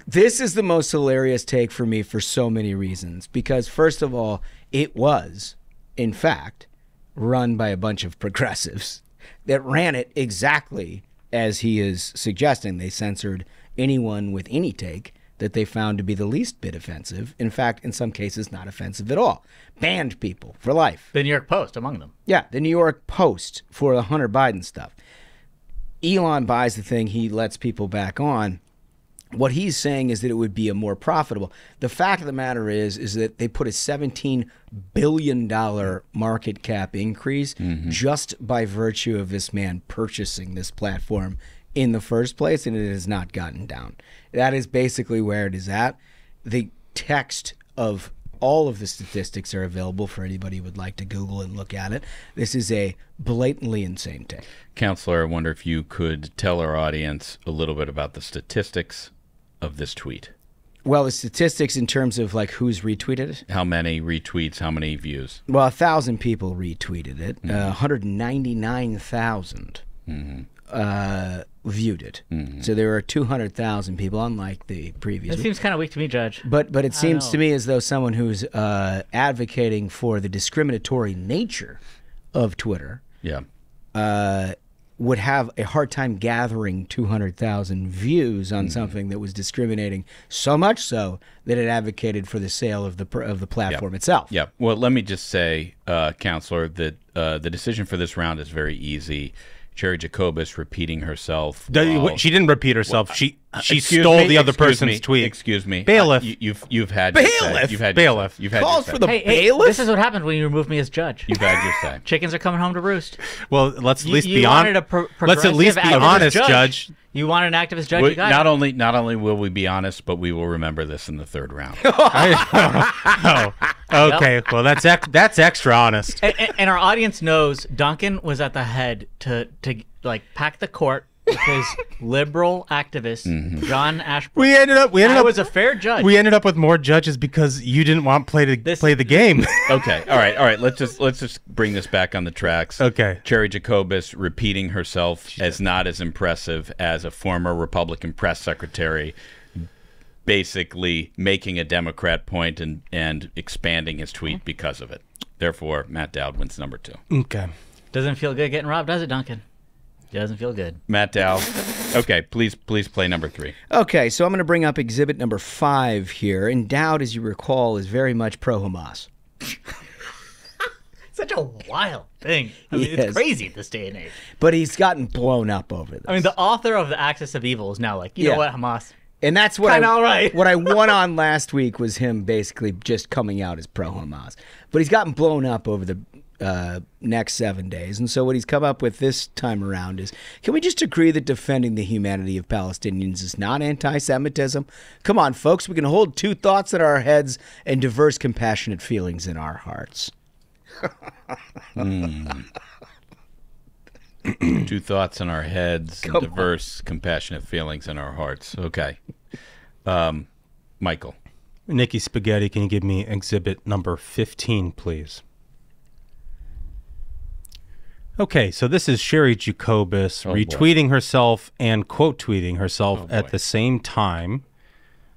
This is the most hilarious take for me for so many reasons. Because first of all, it was, in fact, run by a bunch of progressives that ran it exactly as he is suggesting. They censored anyone with any take that they found to be the least bit offensive. In fact, in some cases, not offensive at all. Banned people for life. The New York Post among them. Yeah, the New York Post for the Hunter Biden stuff. Elon buys the thing. He lets people back on. What he's saying is that it would be a more profitable. The fact of the matter is that they put a $17 billion market cap increase just by virtue of this man purchasing this platform in the first place, and it has not gotten down. That is basically where it is at. The text of all of the statistics are available for anybody who would like to Google and look at it. This is a blatantly insane take. Counselor, I wonder if you could tell our audience a little bit about the statistics of this tweet. Well, the statistics in terms of like who's retweeted it. How many retweets, how many views? Well, 1,000 people retweeted it. 199,000 viewed it. So there were 200,000 people, unlike the previous. That seems kind of weak to me, Judge. But it seems to me as though someone who's advocating for the discriminatory nature of Twitter would have a hard time gathering 200,000 views on something that was discriminating so much so that it advocated for the sale of the platform itself. Yeah. Well, let me just say, Counselor, that the decision for this round is very easy. Cherry Jacobus repeating herself. She didn't repeat herself. She stole the other person's tweet. Excuse me, bailiff. You've had bailiff. You've had bailiff. You've had calls for the hey, bailiff. This is what happened when you removed me as judge. You've had your say. Chickens are coming home to roost. Well, let's at least You be wanted honest. a Let's at least be progressive honest, activist Judge. You want an activist judge? You got Not it. only will we be honest, but we will remember this in the third round. Okay. Well, that's extra honest. And our audience knows Duncan was at the head to like pack the court with his liberal activist John Ashbrook. We ended up was a fair judge. We ended up with more judges because you didn't want play the game. Okay. All right. Let's just bring this back on the tracks. Okay. Cherry Jacobus repeating herself as not as impressive as a former Republican press secretary, basically making a Democrat point and expanding his tweet because of it. Therefore, Matt Dowd wins number 2. Okay. Doesn't feel good getting robbed, does it, Duncan? Doesn't feel good. Matt Dowd. Okay, please play number 3. Okay, so I'm going to bring up exhibit number 5 here. And Dowd, as you recall, is very much pro-Hamas. Such a wild thing. I mean, it's crazy at this day and age. But he's gotten blown up over this. I mean, the author of The Axis of Evil is now like, you know what, Hamas? And that's what Kinda all right. What I won on last week was him basically just coming out as pro-Hamas. But he's gotten blown up over the next 7 days. And so what he's come up with this time around is, can we just agree that defending the humanity of Palestinians is not anti-Semitism? Come on, folks. We can hold two thoughts in our heads and diverse, compassionate feelings in our hearts. Two thoughts in our heads, and diverse, compassionate feelings in our hearts. Okay. Michael. Nikki Spaghetti, can you give me exhibit number 15, please? Okay, so this is Sherry Jacobus retweeting herself and quote tweeting herself at the same time.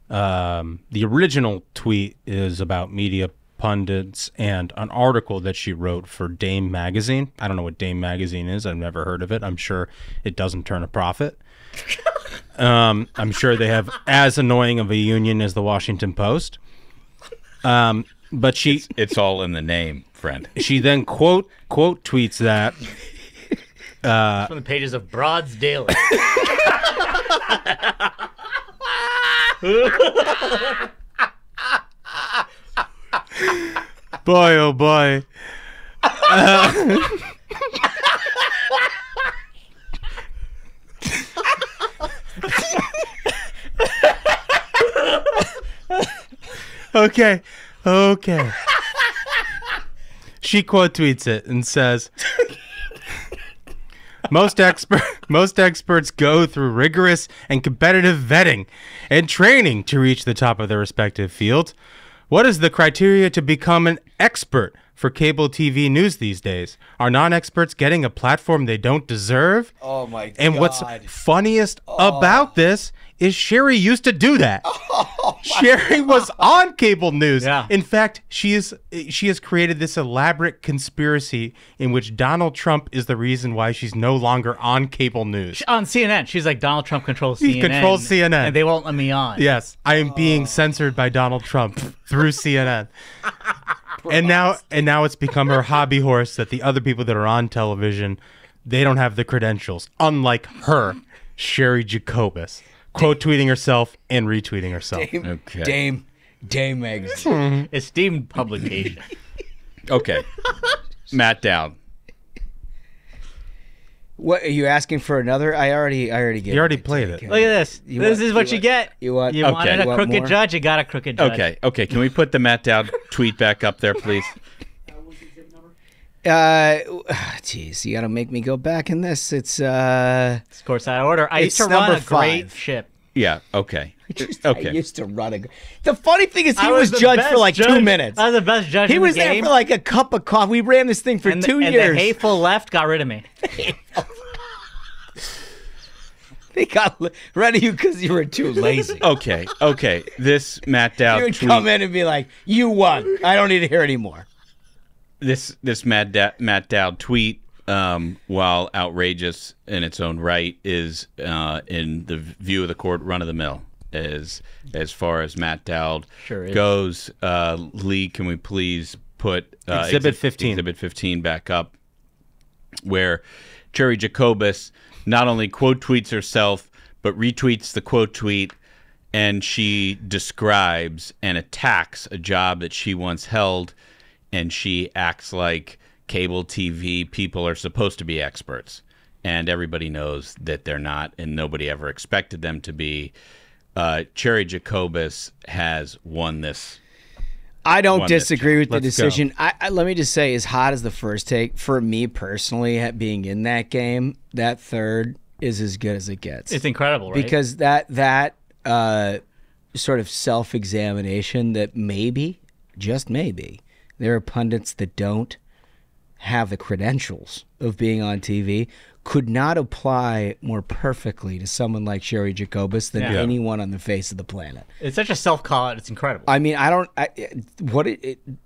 The original tweet is about media pundits and an article that she wrote for Dame Magazine. I don't know what Dame Magazine is. I've never heard of it. I'm sure it doesn't turn a profit. I'm sure they have as annoying of a union as the Washington Post. But it's all in the name, friend. She then quote tweets that from the pages of Broad's Daily. Boy, oh boy. Okay. She quote tweets it and says, most experts go through rigorous and competitive vetting and training to reach the top of their respective fields. What is the criteria to become an expert for cable TV news these days? Are non-experts getting a platform they don't deserve? Oh my God. And what's funniest about this is Sherry used to do that. Sherry was on cable news. Yeah. In fact, she has created this elaborate conspiracy in which Donald Trump is the reason why she's no longer on cable news. On CNN. She's like, Donald Trump controls CNN. He controls CNN. And they won't let me on. Yes. I am being censored by Donald Trump through CNN. And now it's become her hobby horse that the other people that are on television, they don't have the credentials. Unlike her, Sherry Jacobus. Quote tweeting herself and retweeting herself. Dame Magazine. Esteemed publication. Okay. Matt Dowd. What are you asking for another? I already gave You already played it. Look at this. This is what you get. You wanted a crooked judge, you got a crooked judge. Okay. Can we put the Matt Dowd tweet back up there, please? Geez, you got to make me go back in this. It's of course out of order. I used to run a great ship. Yeah. Okay. I used to run a. The funny thing is, he was judged for like 2 minutes. I was the best judge. He was there for like a cup of coffee. We ran this thing for 2 years. And the hateful left got rid of me. They got rid of you because you were too lazy. Okay. This Matt Dowd You would tweet. come in and be like, "You won. I don't need to hear anymore." This Matt Dowd tweet, while outrageous in its own right, is in the view of the court run of the mill. As far as Matt Dowd goes, Lee, can we please put Exhibit 15. Exhibit 15 back up, where Sherry Jacobus not only quote tweets herself but retweets the quote tweet, and she describes and attacks a job that she once held. And she acts like cable TV people are supposed to be experts. And everybody knows that they're not, and nobody ever expected them to be. Sherry Jacobus has won this. I don't disagree with the decision. Let me just say, as hot as the first take, for me personally, being in that game, that third is as good as it gets. It's incredible, right? Because that sort of self-examination that maybe, just maybe, there are pundits that don't have the credentials of being on TV, could not apply more perfectly to someone like Sherry Jacobus than anyone on the face of the planet. It's such a self-call-out. It's incredible. I mean,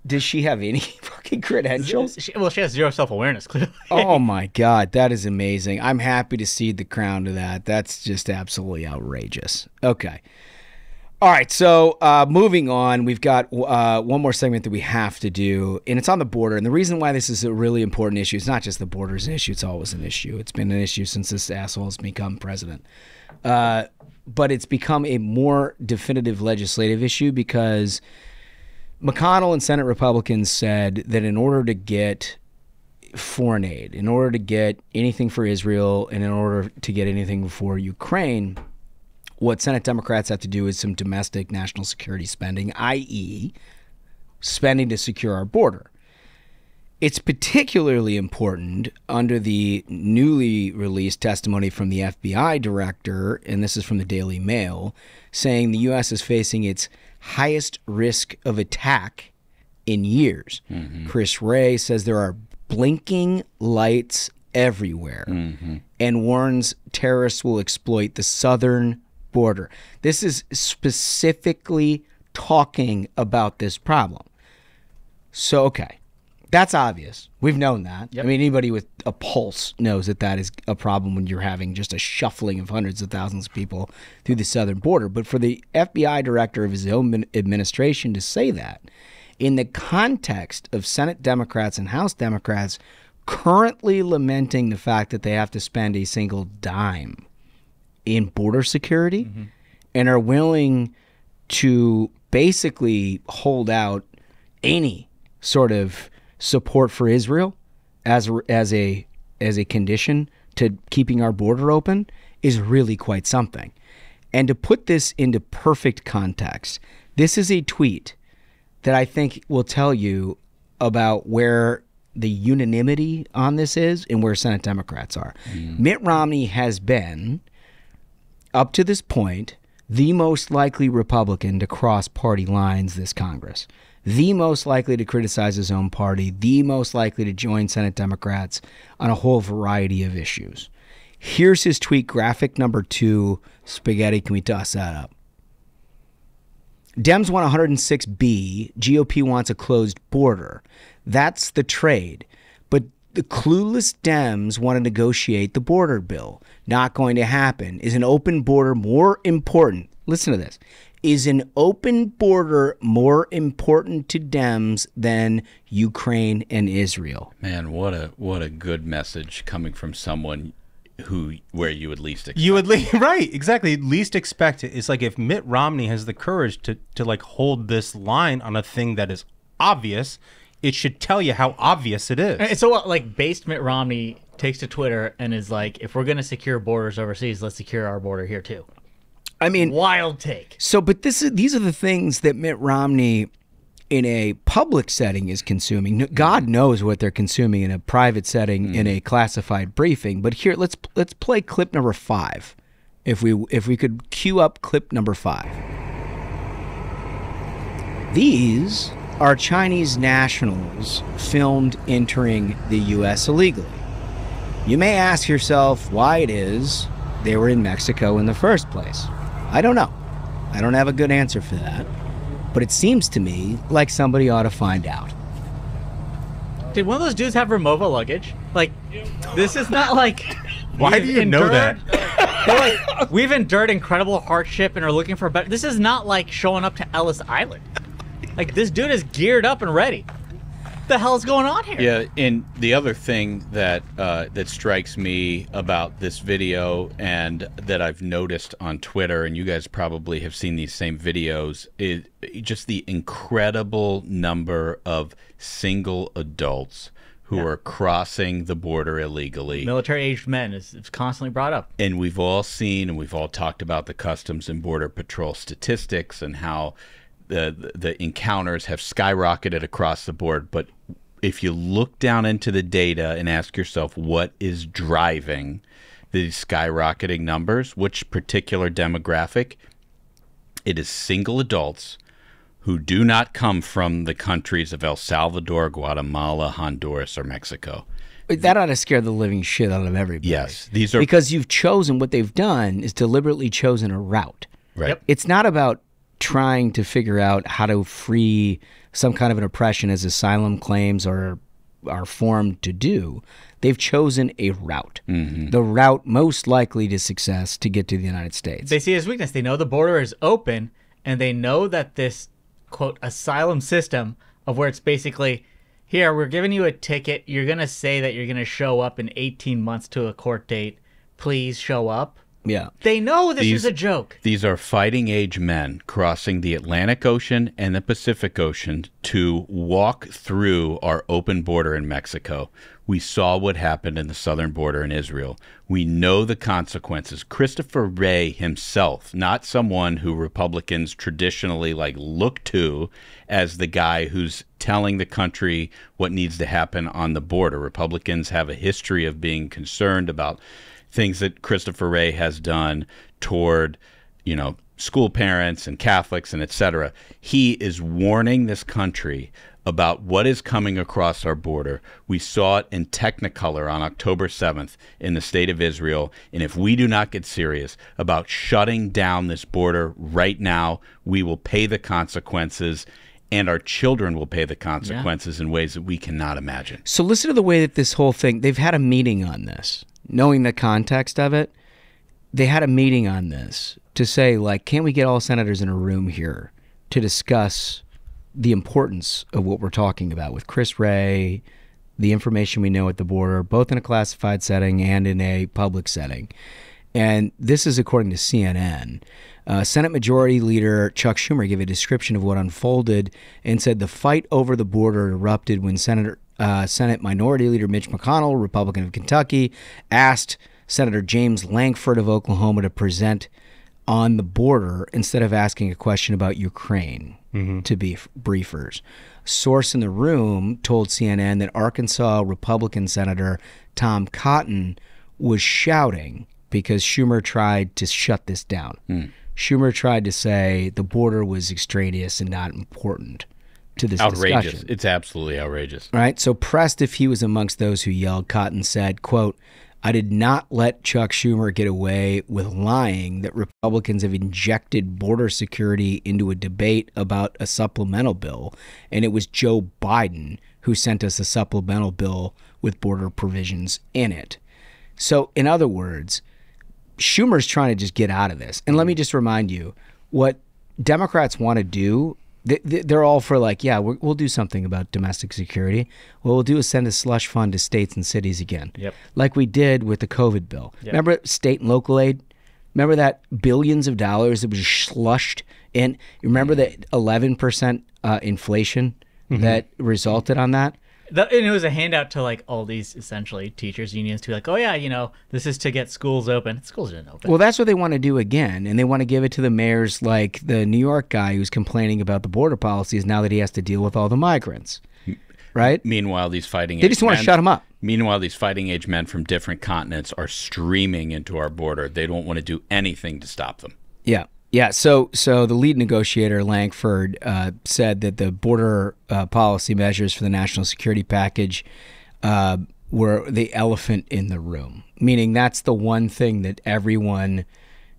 does she have any fucking credentials? She has zero self-awareness, clearly. Oh, my God. That is amazing. I'm happy to cede the crown to that. That's just absolutely outrageous. Okay. All right, so moving on, we've got one more segment that we have to do, and it's on the border. And the reason why this is a really important issue, it's not just the border's an issue, it's always an issue. It's been an issue since this asshole has become president. but it's become a more definitive legislative issue because McConnell and Senate Republicans said that in order to get foreign aid, in order to get anything for Israel, and in order to get anything for Ukraine, what Senate Democrats have to do is some domestic national security spending, i.e., spending to secure our border. It's particularly important under the newly released testimony from the FBI director, and this is from the Daily Mail, saying the U.S. is facing its highest risk of attack in years. Chris Wray says there are blinking lights everywhere and warns terrorists will exploit the southern border. This is specifically talking about this problem. So, okay. That's obvious. We've known that. I mean, anybody with a pulse knows that that is a problem when you're having just a shuffling of hundreds of thousands of people through the southern border. But for the FBI director of his own administration to say that in the context of Senate Democrats and House Democrats currently lamenting the fact that they have to spend a single dime in border security and are willing to basically hold out any sort of support for Israel as a condition to keeping our border open is really quite something. And to put this into perfect context, this is a tweet that I think will tell you about where the unanimity on this is and where Senate Democrats are. Mitt Romney has been, up to this point, the most likely Republican to cross party lines this Congress. The most likely to criticize his own party, the most likely to join Senate Democrats on a whole variety of issues. Here's his tweet, graphic number 2. Spaghetti, can we toss that up? Dems want 106B. GOP wants a closed border. That's the trade. But the clueless Dems want to negotiate the border bill. Not going to happen. Is an open border more important? Listen to this. Is an open border more important to Dems than Ukraine and Israel? Man, what a good message coming from someone where you would least expect. You would right, exactly. Least expect it. It's like if Mitt Romney has the courage to like hold this line on a thing that is obvious, it should tell you how obvious it is. And so what, like, based Mitt Romney takes to Twitter and is like, if we're going to secure borders overseas, let's secure our border here too. I mean, wild take. So, but these are the things that Mitt Romney in a public setting is consuming. God knows what they're consuming in a private setting in a classified briefing. But here, let's play clip number 5. If we could cue up clip number 5. These are Chinese nationals filmed entering the U.S. illegally. You may ask yourself why it is they were in Mexico in the first place. I don't know. I don't have a good answer for that. But it seems to me like somebody ought to find out. Did one of those dudes have Removo luggage? Like, this is not like... Why do you know that? Like, we've endured incredible hardship and are looking for better... This is not like showing up to Ellis Island. Like, this dude is geared up and ready. What the hell is going on here? Yeah, and the other thing that that strikes me about this video and that I've noticed on Twitter, and you guys probably have seen these same videos, is just the incredible number of single adults who are crossing the border illegally. Military-aged men is constantly brought up. And we've all seen and we've all talked about the Customs and Border Patrol statistics and how the encounters have skyrocketed across the board. But if you look down into the data and ask yourself what is driving these skyrocketing numbers, which particular demographic, it is single adults who do not come from the countries of El Salvador, Guatemala, Honduras, or Mexico. That ought to scare the living shit out of everybody. Yes. These are because you've chosen, what they've done is deliberately chosen a route. Right. Yep. It's not about trying to figure out how to free some kind of an oppression as asylum claims are formed to do. They've chosen a route. The route most likely to success to get to the United States. They see it as weakness. They know the border is open, and they know that this, quote, asylum system of where it's basically, here, we're giving you a ticket. You're going to say that you're going to show up in 18 months to a court date. Please show up. Yeah. They know this is a joke. These are fighting age men crossing the Atlantic Ocean and the Pacific Ocean to walk through our open border in Mexico. We saw what happened in the southern border in Israel. We know the consequences. Christopher Wray himself, not someone who Republicans traditionally look to as the guy who's telling the country what needs to happen on the border. Republicans have a history of being concerned about things that Christopher Wray has done toward, school parents and Catholics and et cetera. He is warning this country about what is coming across our border. We saw it in Technicolor on October 7th in the state of Israel. And if we do not get serious about shutting down this border right now, we will pay the consequences, and our children will pay the consequences in ways that we cannot imagine. So listen to the way that this whole thing, they've had a meeting on this. Knowing the context of it, they had a meeting on this to say, can we get all senators in a room here to discuss the importance of what we're talking about with Chris Wray, the information we know at the border, both in a classified setting and in a public setting. And this is according to CNN. Senate Majority Leader Chuck Schumer gave a description of what unfolded and said the fight over the border erupted when Senate Minority Leader Mitch McConnell, Republican of Kentucky, asked Senator James Lankford of Oklahoma to present on the border instead of asking a question about Ukraine to be briefers. A source in the room told CNN that Arkansas Republican Senator Tom Cotton was shouting because Schumer tried to shut this down. Schumer tried to say the border was extraneous and not important to this discussion. It's absolutely outrageous. Right? So pressed if he was amongst those who yelled, Cotton said, quote, "I did not let Chuck Schumer get away with lying that Republicans have injected border security into a debate about a supplemental bill, and it was Joe Biden who sent us a supplemental bill with border provisions in it." So, in other words, Schumer's trying to just get out of this. And let me just remind you, what Democrats want to do, they're all for we'll do something about domestic security. What we'll do is send a slush fund to states and cities again, like we did with the COVID bill. Remember state and local aid? Remember that billions of dollars that was slushed in? Remember the 11% inflation that resulted on that? And it was a handout to all these essentially teachers unions to oh yeah, this is to get schools open. Schools didn't open. Well, that's what they want to do again, and they want to give it to the mayors like the New York guy who's complaining about the border policies now that he has to deal with all the migrants. Right? Meanwhile, these fighting they just want to shut them up. Meanwhile, these fighting age men from different continents are streaming into our border. They don't want to do anything to stop them. Yeah. Yeah, so the lead negotiator, Lankford, said that the border policy measures for the national security package were the elephant in the room, meaning that's the one thing that everyone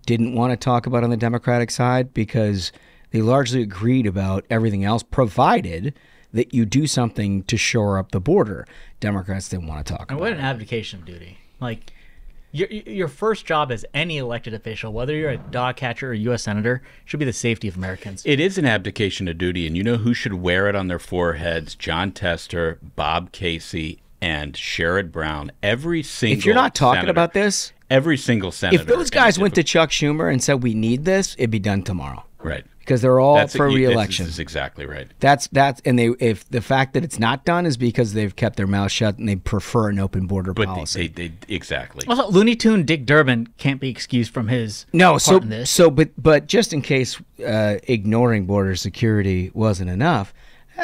didn't want to talk about on the Democratic side because they largely agreed about everything else, provided that you do something to shore up the border. Democrats didn't want to talk about it. What an abdication of duty. Your first job as any elected official, whether you're a dog catcher or a U.S. senator, should be the safety of Americans. It is an abdication of duty, and you know who should wear it on their foreheads? John Tester, Bob Casey, and Sherrod Brown. Every single If you're not talking senator, about this, every single senator. if those guys went to Chuck Schumer and said we need this, it'd be done tomorrow. Right. Because they're all for re-election. This is exactly right. And if the fact that it's not done is because they've kept their mouth shut and they prefer an open border policy. They exactly. Also, Looney Tune Dick Durbin can't be excused from his part in this. But just in case ignoring border security wasn't enough,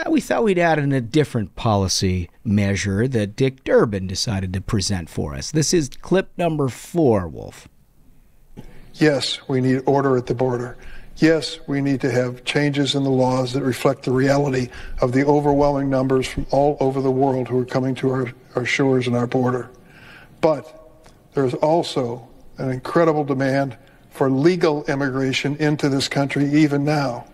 we thought we'd add in a different policy measure that Dick Durbin decided to present for us. This is clip number 4, Wolf. Yes, we need order at the border. Yes, we need to have changes in the laws that reflect the reality of the overwhelming numbers from all over the world who are coming to our shores and our border. But there's also an incredible demand for legal immigration into this country even now.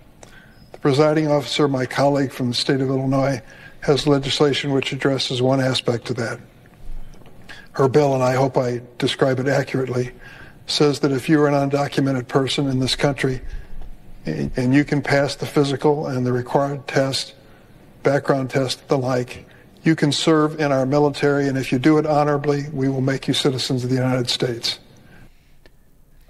The presiding officer, my colleague from the state of Illinois, has legislation which addresses one aspect of that. Her bill, and I hope I describe it accurately, says that if you're an undocumented person in this country, and you can pass the physical and the required test, background test, the like, you can serve in our military, and if you do it honorably, we will make you citizens of the United States.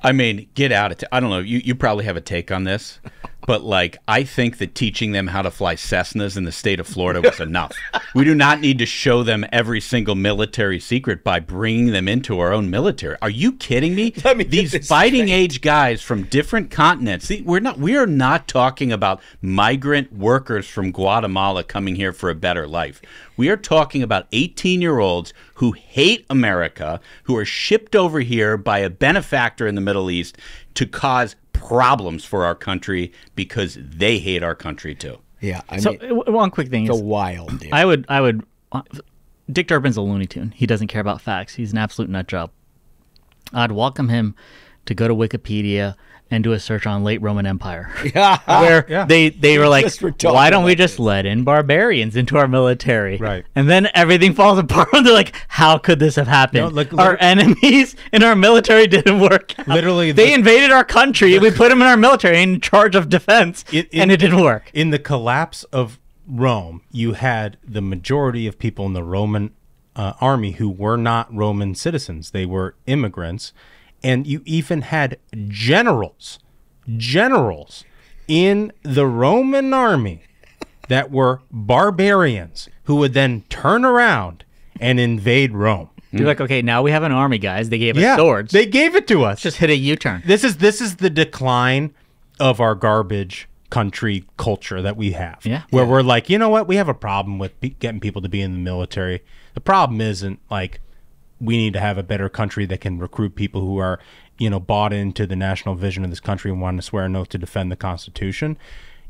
I mean, get out of I don't know. You probably have a take on this, but like, I think that teaching them how to fly Cessnas in the state of Florida was enough. We do not need to show them every single military secret by bringing them into our own military. Are you kidding me? These fighting age guys from different continents. We are not talking about migrant workers from Guatemala coming here for a better life. We are talking about 18-year-olds who hate America, who are shipped over here by a benefactor in the Middle East to cause problems for our country because they hate our country too. Yeah. One quick thing. It's a wild dude. I would. Dick Durbin's a Looney Tune. He doesn't care about facts. He's an absolute nut job. I'd welcome him to go to Wikipedia and do a search on late Roman Empire, where they were like, why don't we just let in barbarians into our military? Right. And then everything falls apart. They're like, how could this have happened? Our enemies in our military didn't work out. Literally, they invaded our country. We put them in our military in charge of defense, and it didn't work. In the collapse of Rome, you had the majority of people in the Roman army who were not Roman citizens. They were immigrants. And you even had generals in the Roman army that were barbarians who would then turn around and invade Rome. You're like, okay, now we have an army, guys. They gave us swords. They gave it to us. Just hit a U-turn. This is the decline of our garbage country culture that we have. Where we're like, you know what? We have a problem with getting people to be in the military. The problem isn't like, we need to have a better country that can recruit people who are, bought into the national vision of this country and want to swear an oath to defend the Constitution.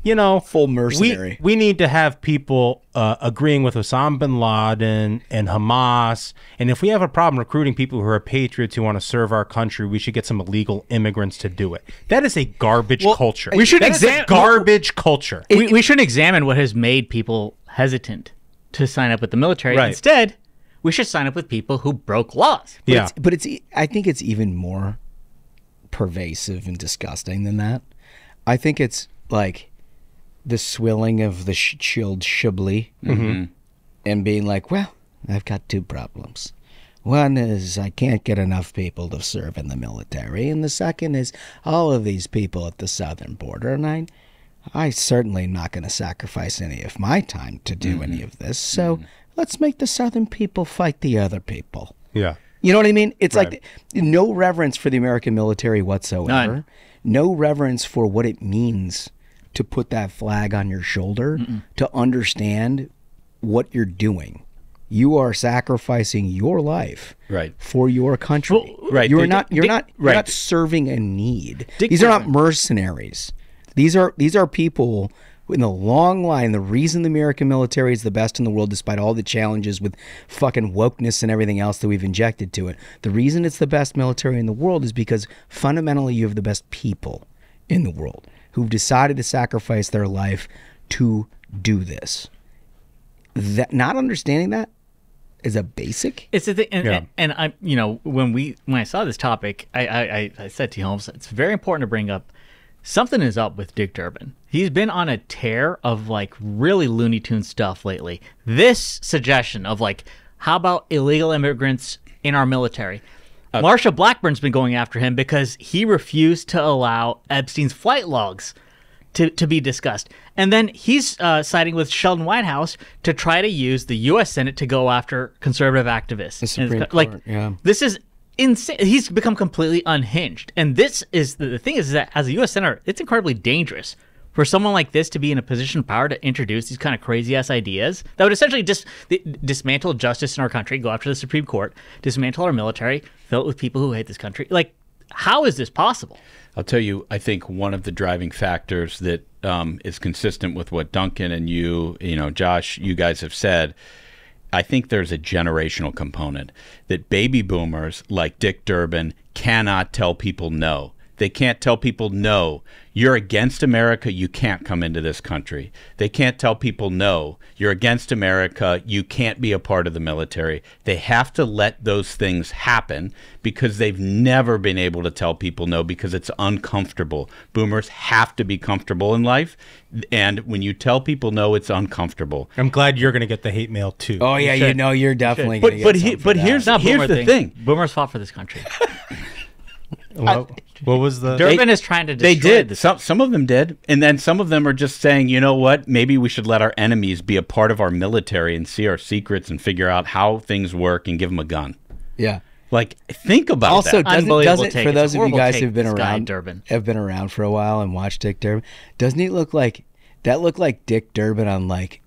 Full mercenary. We need to have people agreeing with Osama bin Laden and Hamas. And if we have a problem recruiting people who are patriots who want to serve our country, we should get some illegal immigrants to do it. That is a garbage culture. We should garbage culture. We should examine what has made people hesitant to sign up with the military. Right. Instead, we should sign up with people who broke laws. But I think it's even more pervasive and disgusting than that. I think it's like the swilling of the chilled Chablis and being like, well, I've got two problems. One is I can't get enough people to serve in the military. And the second is all of these people at the southern border. And I certainly am not going to sacrifice any of my time to do any of this. So let's make the southern people fight the other people. Yeah. You know what I mean? It's like no reverence for the American military whatsoever. None. No reverence for what it means to put that flag on your shoulder, to understand what you're doing. You are sacrificing your life for your country. You're not serving a need. These are not mercenaries. These are people in the long line. The reason the American military is the best in the world, despite all the challenges with fucking wokeness and everything else that we've injected to it, the reason it's the best military in the world is because fundamentally you have the best people in the world who've decided to sacrifice their life to do this. That not understanding that is a basic. It's a thing, and I, when I saw this topic, I said to Holmes, it's very important to bring up. Something is up with Dick Durbin. He's been on a tear of like really Looney Tune stuff lately. This suggestion of like, how about illegal immigrants in our military? Marsha Blackburn's been going after him because he refused to allow Epstein's flight logs to be discussed. And then he's siding with Sheldon Whitehouse to try to use the U.S. Senate to go after conservative activists. The Supreme Court, this is insane. He's become completely unhinged. And this is the thing is that as a U.S. Senator, it's incredibly dangerous for someone like this to be in a position of power to introduce these kind of crazy-ass ideas that would essentially just dismantle justice in our country, go after the Supreme Court, dismantle our military, fill it with people who hate this country. Like, how is this possible? I'll tell you, I think one of the driving factors that is consistent with what Duncan and Josh, you guys have said, I think there's a generational component that baby boomers like Dick Durbin cannot tell people no. They can't tell people, no, you're against America, you can't come into this country. They can't tell people, no, you're against America, you can't be a part of the military. They have to let those things happen because they've never been able to tell people no because it's uncomfortable. Boomers have to be comfortable in life, and when you tell people no, it's uncomfortable. I'm glad you're going to get the hate mail too. Oh yeah, you're definitely going to get But here's the thing. Boomers fought for this country. Well, What was the Durbin is trying to destroy They did. the Some of them did. And then some of them are just saying, you know what? Maybe we should let our enemies be a part of our military and see our secrets and figure out how things work and give them a gun. Yeah. Like, think about also, that. doesn't for those of you guys who've been Durbin. have been around for a while and watched Dick Durbin, doesn't he look like Dick Durbin on like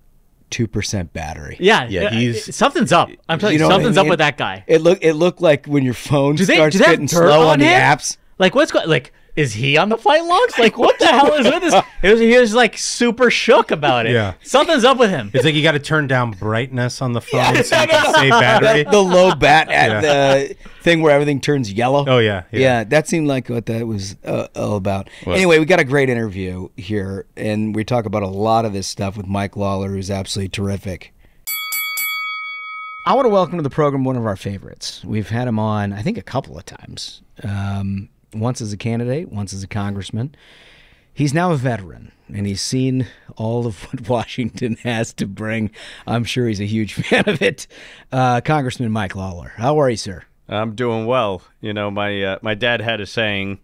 2% battery? Yeah, he's something's up. I'm telling you, something's up with that guy. It looked like when your phone starts do they getting have dirt slow on the him? apps. Like, what's going? Like, is he on the flight logs? Like, what the hell is with this? He was like super shook about it. Yeah. Something's up with him. It's like you got to turn down brightness on the phone so you can save battery. The low bat at the thing where everything turns yellow. Oh, yeah. Yeah, that seemed like what that was all about. What? Anyway, we got a great interview here, and we talk about a lot of this stuff with Mike Lawler, who's absolutely terrific. I want to welcome to the program one of our favorites. We've had him on, I think, a couple of times. Once as a candidate, once as a congressman. He's now a veteran, and he's seen all of what Washington has to bring. I'm sure he's a huge fan of it. Congressman Mike Lawler. How are you, sir? I'm doing well. You know, my dad had a saying,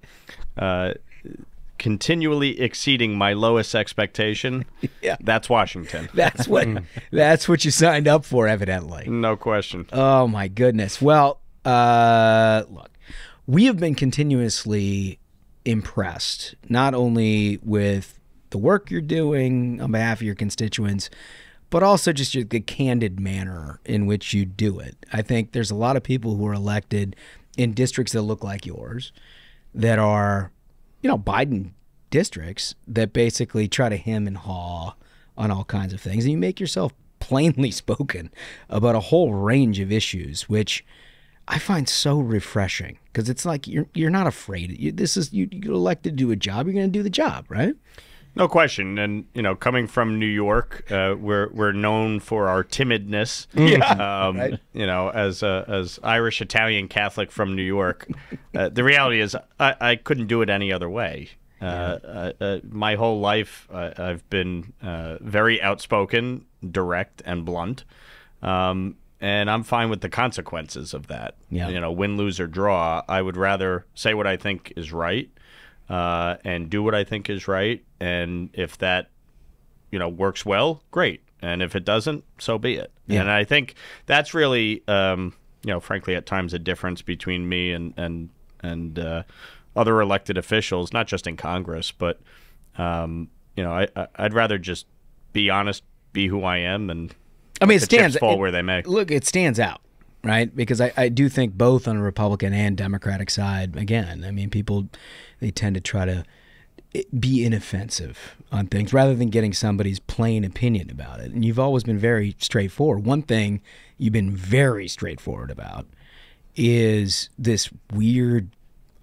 continually exceeding my lowest expectation. Yeah. That's Washington. That's what you signed up for, evidently. No question. Oh, my goodness. Well, look. We have been continuously impressed, not only with the work you're doing on behalf of your constituents, but also just the candid manner in which you do it. I think there's a lot of people who are elected in districts that look like yours that are, Biden districts that basically try to hem and haw on all kinds of things. And you make yourself plainly spoken about a whole range of issues, which I find so refreshing, because it's like you're not afraid. You're elected to do a job. You're going to do the job, right? No question. And coming from New York, we're known for our timidness. Right. As Irish Italian Catholic from New York, the reality is I couldn't do it any other way. My whole life, I've been very outspoken, direct, and blunt. And I'm fine with the consequences of that. Yeah. Win, lose, or draw. I would rather say what I think is right and do what I think is right. And if that, works well, great. And if it doesn't, so be it. Yeah. And I think that's really, frankly, at times a difference between me and other elected officials, not just in Congress, but, I'd rather just be honest, be who I am, and it stands fall where they may. Look, it stands out, right? Because I do think both on the Republican and Democratic side, again, people, they tend to try to be inoffensive on things rather than getting somebody's plain opinion about it. And you've always been very straightforward. One thing you've been very straightforward about is this weird,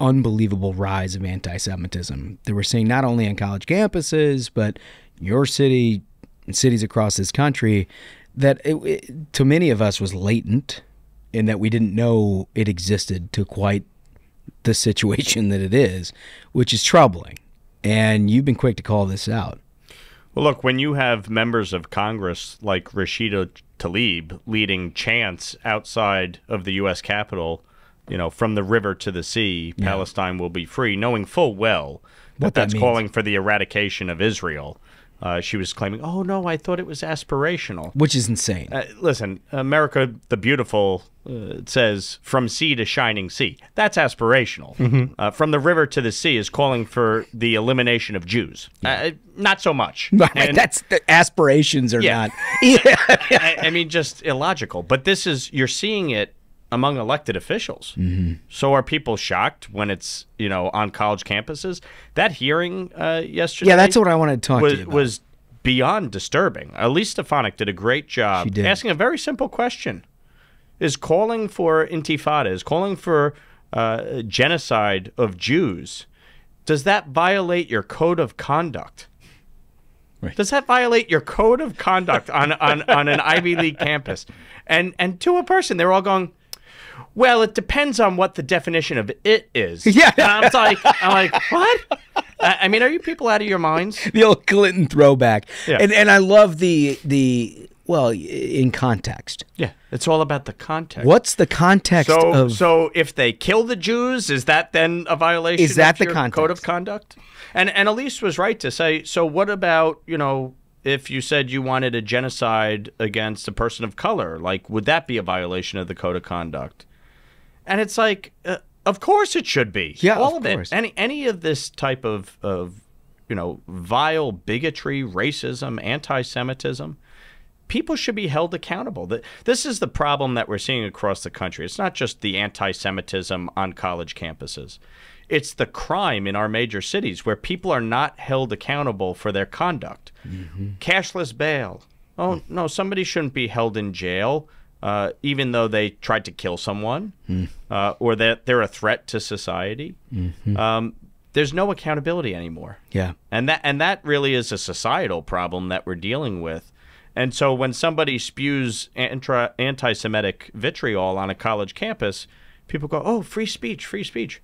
unbelievable rise of anti-Semitism that we're seeing not only on college campuses, but in your city and cities across this country, that to many of us was latent, in that we didn't know it existed to quite the situation that it is, which is troubling. And you've been quick to call this out. Well, look, when you have members of Congress like Rashida Tlaib leading chants outside of the U.S. Capitol, from the river to the sea, Palestine will be free, knowing full well that that's calling for the eradication of Israel. She was claiming, oh, no, I thought it was aspirational. Which is insane. Listen, America the Beautiful says, from sea to shining sea. That's aspirational. Mm-hmm. From the river to the sea is calling for the elimination of Jews. Not so much. Right, that's the aspirations are not. Just illogical. But you're seeing it among elected officials. Mm-hmm. So are people shocked when it's, on college campuses? That hearing yesterday... Yeah, that's what I wanted to talk to you about. Was beyond disturbing. Elise Stefanik did a great job asking a very simple question. Is calling for intifada, is calling for genocide of Jews, does that violate your code of conduct? Right. Does that violate your code of conduct on an Ivy League campus? And to a person, they're all going... Well, it depends on what the definition of it is. Yeah. And I'm like, what? Are you people out of your minds? The old Clinton throwback. Yeah. And I love the Well, in context. Yeah, it's all about the context. What's the context of... So if they kill the Jews, is that then a violation of your code of conduct? And Elise was right to say, so what about, you know, if you said you wanted a genocide against a person of color? Like, would that be a violation of the code of conduct? And it's like, of course it should be. Yeah, all of of course. it. Any of this type of you know, vile bigotry, racism, anti-Semitism, people should be held accountable. This is the problem that we're seeing across the country. It's not just the anti-Semitism on college campuses. It's the crime in our major cities where people are not held accountable for their conduct. Cashless bail. Oh, no, somebody shouldn't be held in jail even though they tried to kill someone or that they're a threat to society. There's no accountability anymore. Yeah. And that really is a societal problem that we're dealing with. And so when somebody spews anti-Semitic vitriol on a college campus, people go, oh, free speech, free speech.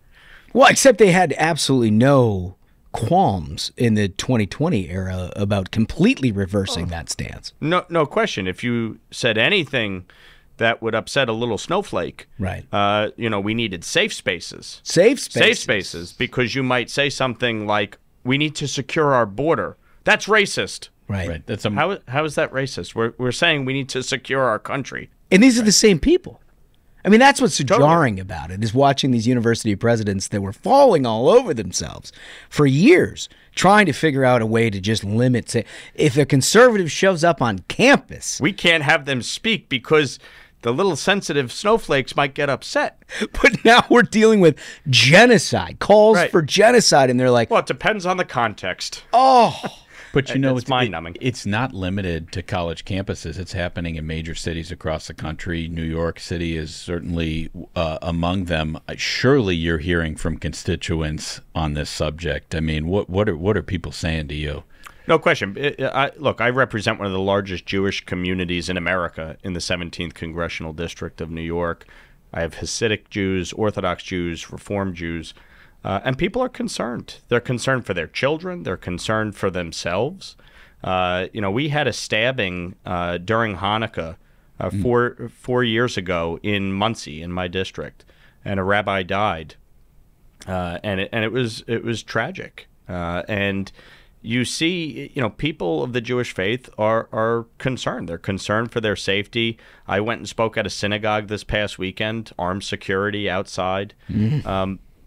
Well, except they had absolutely no qualms in the 2020 era about completely reversing that stance. No question. If you said anything that would upset a little snowflake, right? You know, we needed safe spaces. Safe spaces. Safe spaces, because you might say something like, we need to secure our border. That's racist. Right. That's how is that racist? We're saying we need to secure our country. And these are the same people. I mean, that's what's so jarring about it, is watching these university presidents that were falling all over themselves for years, trying to figure out a way to just limit. If a conservative shows up on campus, we can't have them speak because the little sensitive snowflakes might get upset. But now we're dealing with genocide, calls for genocide, and they're like, well, it depends on the context. Oh. But you know, it's mind-numbing. It's not limited to college campuses. It's happening in major cities across the country. New York City is certainly among them. Surely you're hearing from constituents on this subject. I mean, what are people saying to you? No question. Look, I represent one of the largest Jewish communities in America in the 17th Congressional District of New York. I have Hasidic Jews, Orthodox Jews, Reform Jews. And people are concerned. They're concerned for their children. They're concerned for themselves. You know, we had a stabbing during Hanukkah 4 years ago in Muncie, in my district, and a rabbi died, and it was tragic. And you see, you know, people of the Jewish faith are concerned. They're concerned for their safety. I went and spoke at a synagogue this past weekend. Armed security outside.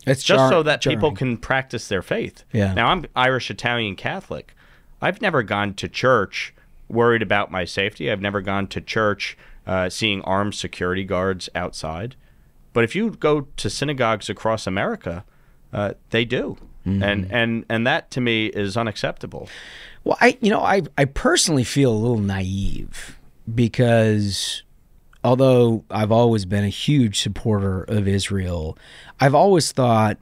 It's just so that people can practice their faith. Yeah. Now, I'm Irish Italian Catholic. I've never gone to church worried about my safety. I've never gone to church seeing armed security guards outside. But if you go to synagogues across America, they do. And that to me is unacceptable. Well, I personally feel a little naive because although I've always been a huge supporter of Israel, I've always thought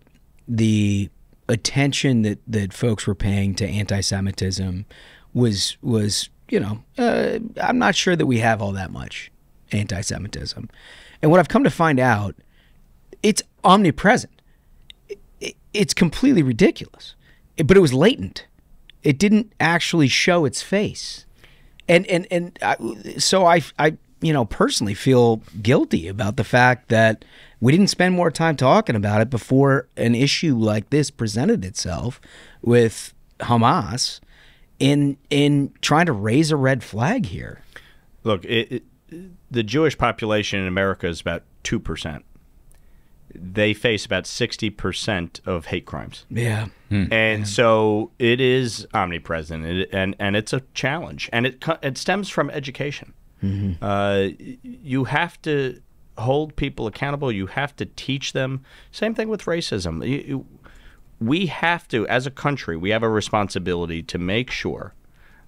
the attention that folks were paying to anti-Semitism was I'm not sure that we have all that much anti-Semitism. And what I've come to find out, it's omnipresent. It's completely ridiculous. But it was latent. It didn't actually show its face. So I personally feel guilty about the fact that we didn't spend more time talking about it before an issue like this presented itself with Hamas in trying to raise a red flag here. Look, the Jewish population in America is about 2%. They face about 60% of hate crimes. Yeah. And so it is omnipresent, and it's a challenge. And it stems from education. You have to hold people accountable. You have to teach them. Same thing with racism. We have to, as a country, we have a responsibility to make sure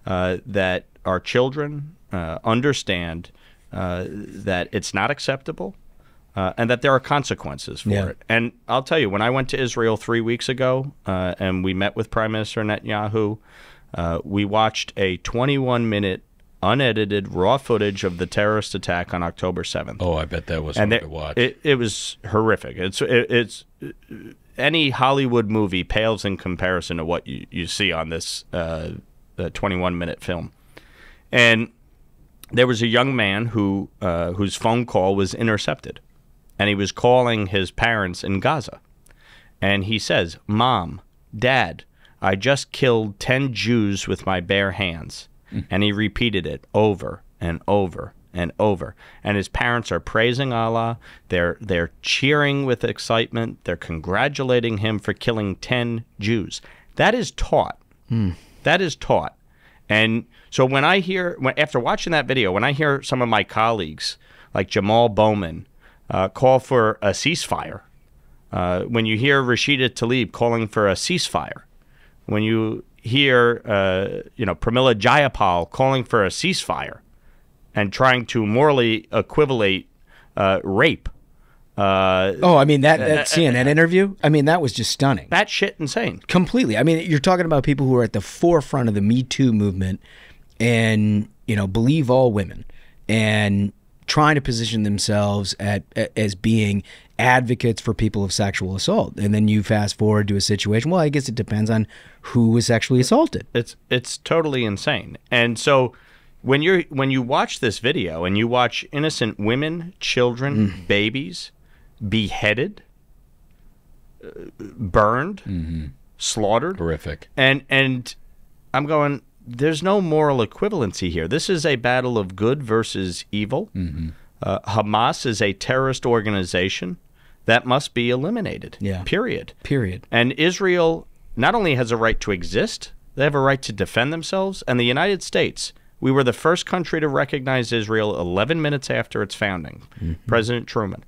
that our children understand that it's not acceptable and that there are consequences for it. And I'll tell you, when I went to Israel 3 weeks ago and we met with Prime Minister Netanyahu, we watched a 21-minute unedited raw footage of the terrorist attack on October 7th. Oh, I bet that was hard to watch. It was horrific. It's any Hollywood movie pales in comparison to what you see on this 21-minute film. And there was a young man who whose phone call was intercepted, and he was calling his parents in Gaza. And he says, "Mom, Dad, I just killed 10 Jews with my bare hands." And he repeated it over and over and over. And his parents are praising Allah. They're cheering with excitement. They're congratulating him for killing 10 Jews. That is taught. That is taught. And so when I hear, after watching that video, when I hear some of my colleagues, like Jamal Bowman, call for a ceasefire, when you hear Rashida Tlaib calling for a ceasefire, when you hear, Pramila Jayapal calling for a ceasefire and trying to morally equivalate rape. I mean, that CNN interview, I mean, that was just stunning. That shit insane. Completely. I mean, you're talking about people who are at the forefront of the Me Too movement and, believe all women and trying to position themselves as being advocates for people of sexual assault. And then you fast forward to a situation, well, I guess it depends on who was sexually assaulted. It's totally insane. And so when you watch this video and you watch innocent women, children, babies beheaded, burned, slaughtered. Horrific. And I'm going, there's no moral equivalency here. This is a battle of good versus evil. Hamas is a terrorist organization that must be eliminated. Yeah. Period. Period. And Israel not only has a right to exist, they have a right to defend themselves. And the United States, we were the first country to recognize Israel 11 minutes after its founding. President Truman.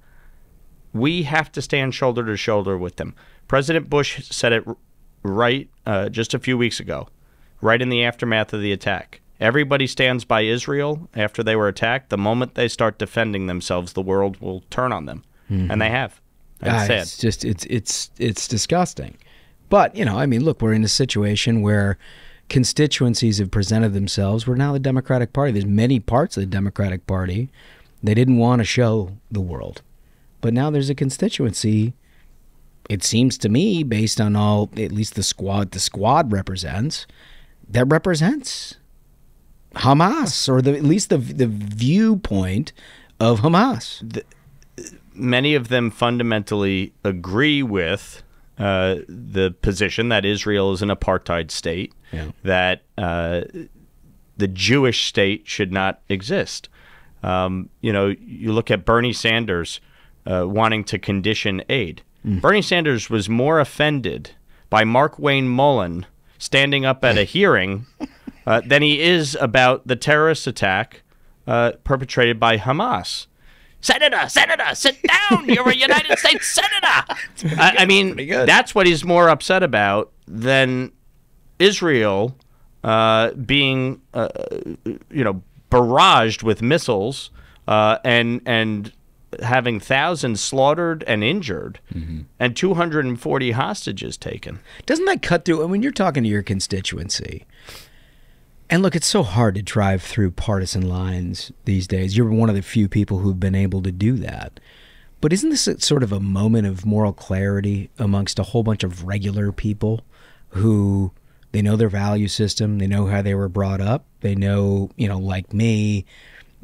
We have to stand shoulder to shoulder with them. President Bush said it right just a few weeks ago, right in the aftermath of the attack. Everybody stands by Israel after they were attacked. The moment they start defending themselves, the world will turn on them. And they have. It's sad. It's just, it's disgusting. But, I mean, look, we're in a situation where constituencies have presented themselves. We're now the Democratic Party. There's many parts of the Democratic Party they didn't want to show the world. But now there's a constituency, it seems to me, based on all, at least the squad represents, that represents Hamas, or at least the viewpoint of Hamas. Many of them fundamentally agree with the position that Israel is an apartheid state, that the Jewish state should not exist. You look at Bernie Sanders wanting to condition aid. Bernie Sanders was more offended by Mark Wayne Mullen standing up at a hearing than he is about the terrorist attack perpetrated by Hamas. Senator, sit down. You're a United States senator. I mean, that's what he's more upset about than Israel being, barraged with missiles and having thousands slaughtered and injured and 240 hostages taken. Doesn't that cut through? When you're talking to your constituency, and look, it's so hard to drive through partisan lines these days. You're one of the few people who've been able to do that. But isn't this sort of a moment of moral clarity amongst a whole bunch of regular people who, they know their value system, they know how they were brought up, they know, like me,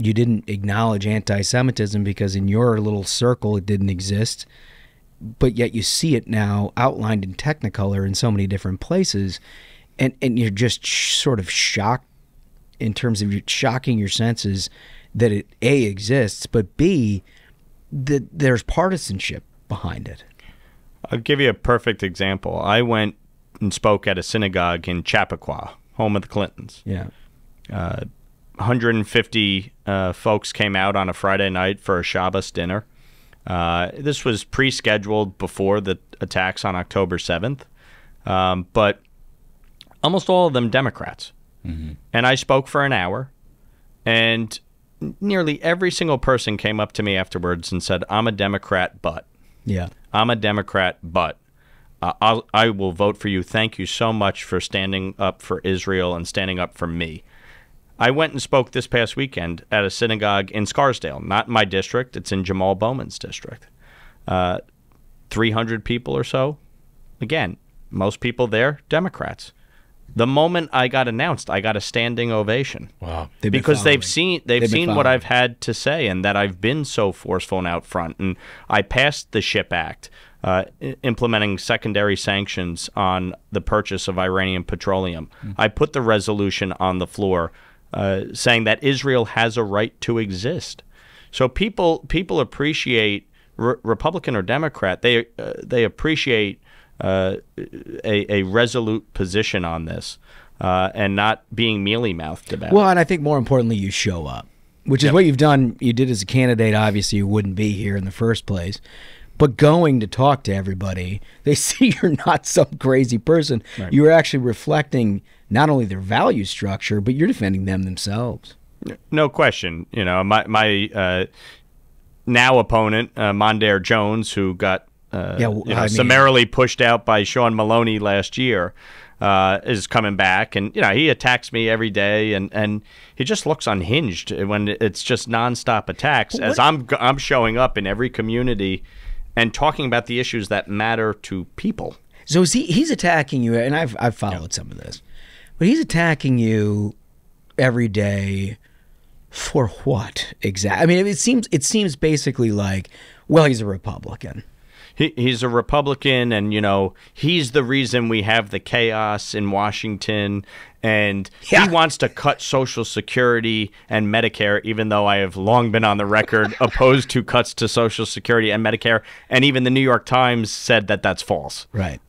you didn't acknowledge anti-Semitism because in your little circle it didn't exist, but yet you see it now outlined in Technicolor in so many different places, and you're just sort of shocked in terms of shocking your senses that it A, exists, but B, that there's partisanship behind it. I'll give you a perfect example. I went and spoke at a synagogue in Chappaqua, home of the Clintons. 150 folks came out on a Friday night for a Shabbos dinner. This was pre-scheduled before the attacks on October 7th, but almost all of them Democrats. And I spoke for an hour, and nearly every single person came up to me afterwards and said, I'm a Democrat, but. I'm a Democrat, but. I will vote for you. Thank you so much for standing up for Israel and standing up for me. I went and spoke this past weekend at a synagogue in Scarsdale, not in my district. It's in Jamal Bowman's district. 300 people or so. Again, most people there, Democrats. The moment I got announced, I got a standing ovation. Wow. Because they've seen what I've had to say, and that I've been so forceful and out front. And I passed the SHIP Act, implementing secondary sanctions on the purchase of Iranian petroleum. I put the resolution on the floor saying that Israel has a right to exist. So people appreciate, Republican or Democrat, they appreciate a resolute position on this, and not being mealy-mouthed about it. Well, and I think more importantly, you show up, which is what you've done. You did as a candidate. Obviously, you wouldn't be here in the first place. But going to talk to everybody, they see you're not some crazy person. Right. You're actually reflecting not only their value structure, but you're defending them themselves. No question. You know, my now opponent, Mondaire Jones, who got summarily pushed out by Sean Maloney last year, is coming back, and he attacks me every day, and he just looks unhinged when it's just nonstop attacks. As I'm showing up in every community and talking about the issues that matter to people. So he's attacking you, and I've followed some of this, but he's attacking you every day for what exactly? I mean, it seems basically like, well, he's a Republican. He's a Republican, and he's the reason we have the chaos in Washington, and he wants to cut Social Security and Medicare, even though I have long been on the record opposed to cuts to Social Security and Medicare, and even the New York Times said that that's false. Right.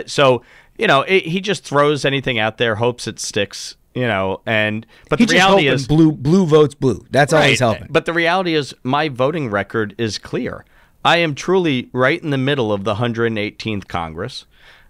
So he just throws anything out there, hopes it sticks. But the reality is blue votes blue. That's all he's helping. But the reality is my voting record is clear. I am truly right in the middle of the 118th Congress.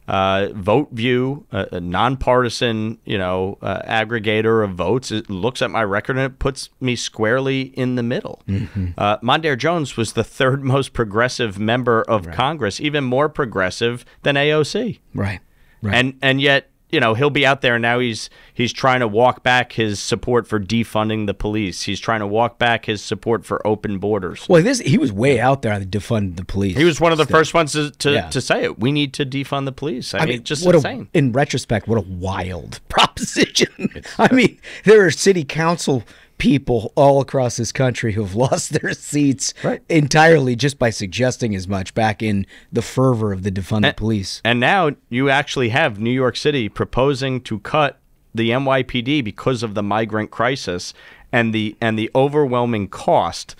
VoteView, a nonpartisan, aggregator of votes, it looks at my record and it puts me squarely in the middle. Mondaire Jones was the third most progressive member of Congress, even more progressive than AOC. Right. And yet, he'll be out there now. He's trying to walk back his support for defunding the police. He's trying to walk back his support for open borders. Well, he was way out there on the defund the police. He was one of the first ones to say it. We need to defund the police. I mean, just insane. In retrospect, what a wild proposition. I mean, there are city council people all across this country who have lost their seats entirely just by suggesting as much back in the fervor of the defund the police. And now you actually have New York City proposing to cut the NYPD because of the migrant crisis and the overwhelming cost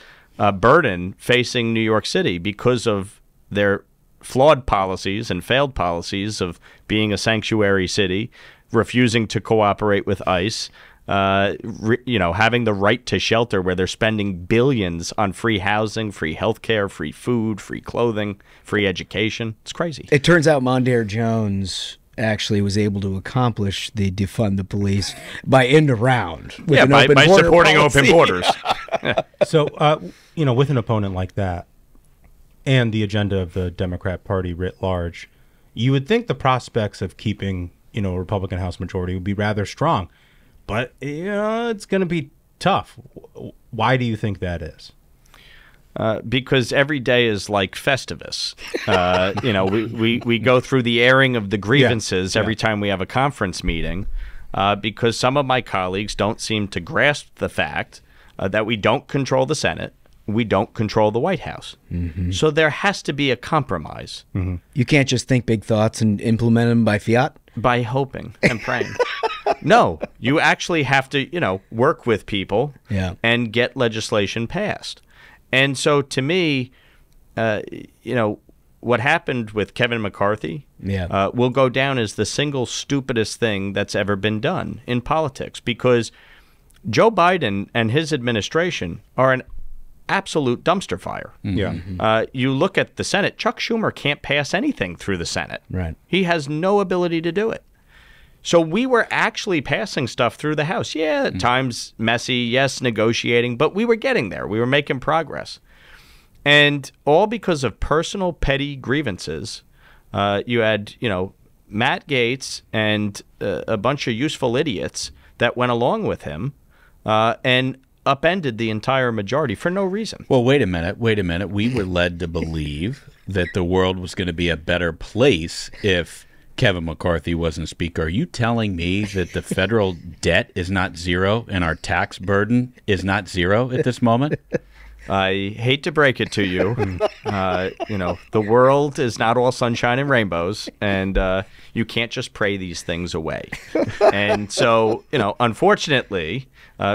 burden facing New York City because of their flawed policies and failed policies of being a sanctuary city, refusing to cooperate with ICE, having the right to shelter, where they're spending billions on free housing, free healthcare, free food, free clothing, free education. It's crazy. It turns out Mondaire Jones actually was able to accomplish the defund the police by end around. By supporting open borders. So, with an opponent like that and the agenda of the Democrat Party writ large, you would think the prospects of keeping, a Republican House majority would be rather strong. But it's going to be tough. Why do you think that is? Because every day is like Festivus. We go through the airing of the grievances every time we have a conference meeting, because some of my colleagues don't seem to grasp the fact that we don't control the Senate. We don't control the White House. So there has to be a compromise. You can't just think big thoughts and implement them by fiat? By hoping and praying. No, you actually have to, work with people and get legislation passed. And so to me, what happened with Kevin McCarthy will go down as the single stupidest thing that's ever been done in politics, because Joe Biden and his administration are an absolute dumpster fire. You look at the Senate, Chuck Schumer can't pass anything through the Senate. Right. He has no ability to do it. So we were actually passing stuff through the House. Yeah, at times messy, yes, negotiating, but we were getting there. We were making progress. And all because of personal petty grievances. You had, Matt Gaetz and a bunch of useful idiots that went along with him and upended the entire majority for no reason. Well, wait a minute. We were led to believe that the world was going to be a better place if Kevin McCarthy wasn't Speaker, are you telling me that the federal debt is not zero and our tax burden is not zero at this moment? I hate to break it to you. The world is not all sunshine and rainbows, and you can't just pray these things away. And so, unfortunately,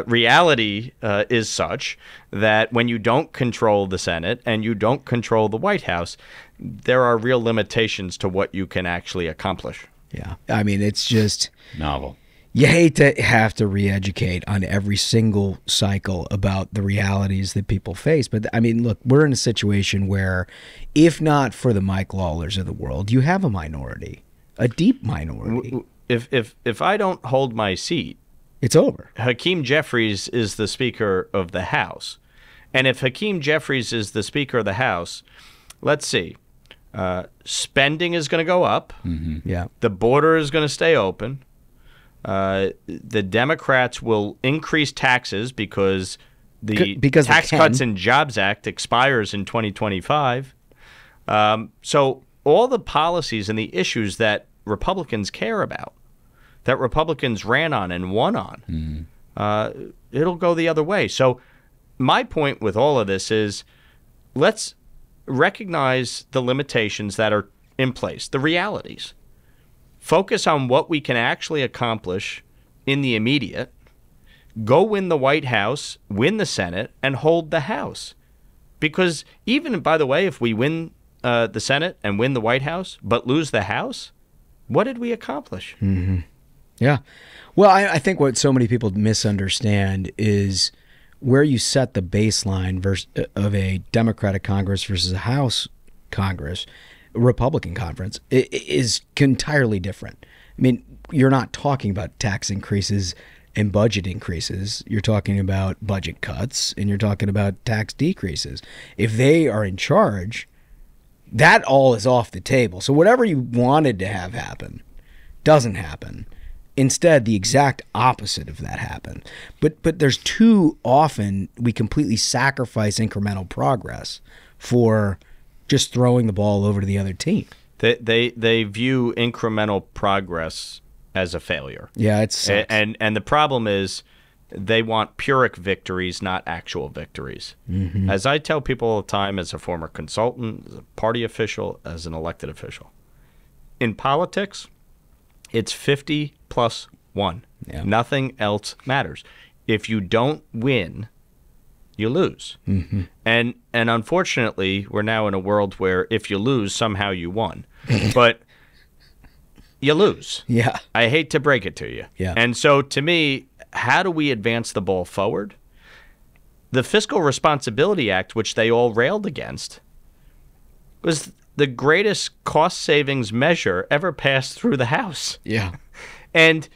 reality is such that when you don't control the Senate and you don't control the White House, there are real limitations to what you can actually accomplish. Yeah. I mean, it's just novel. You hate to have to re-educate on every single cycle about the realities that people face. But, I mean, look, we're in a situation where, if not for the Mike Lawlers of the world, you have a minority, a deep minority. If I don't hold my seat, it's over. Hakeem Jeffries is the Speaker of the House. And if Hakeem Jeffries is the Speaker of the House, let's see, spending is going to go up. Yeah. The border is going to stay open. The Democrats will increase taxes because the Tax Cuts and Jobs Act expires in 2025. So all the policies and the issues that Republicans care about, that Republicans ran on and won on, it'll go the other way. So my point with all of this is let's recognize the limitations that are in place, the realities. Focus on what we can actually accomplish in the immediate. Go win the White House, win the Senate, and hold the House. Because even, by the way, if we win the Senate and win the White House, but lose the House, what did we accomplish? Yeah. Well, I think what so many people misunderstand is where you set the baseline of a Democratic Congress versus a House Congress, Republican conference, is entirely different. I mean, you're not talking about tax increases and budget increases. You're talking about budget cuts and you're talking about tax decreases. If they are in charge, that all is off the table. So whatever you wanted to have happen doesn't happen. Instead, the exact opposite of that happened. But there's too often we completely sacrifice incremental progress for just throwing the ball over to the other team. They view incremental progress as a failure. Yeah, it sucks. And the problem is they want Pyrrhic victories, not actual victories. As I tell people all the time, as a former consultant, as a party official, as an elected official, in politics, it's 50+1. Yeah. Nothing else matters. If you don't win, you lose. And unfortunately, we're now in a world where if you lose, somehow you won. But you lose. Yeah. I hate to break it to you. Yeah. And so to me, how do we advance the ball forward? The Fiscal Responsibility Act, which they all railed against, was the greatest cost savings measure ever passed through the House. Yeah. And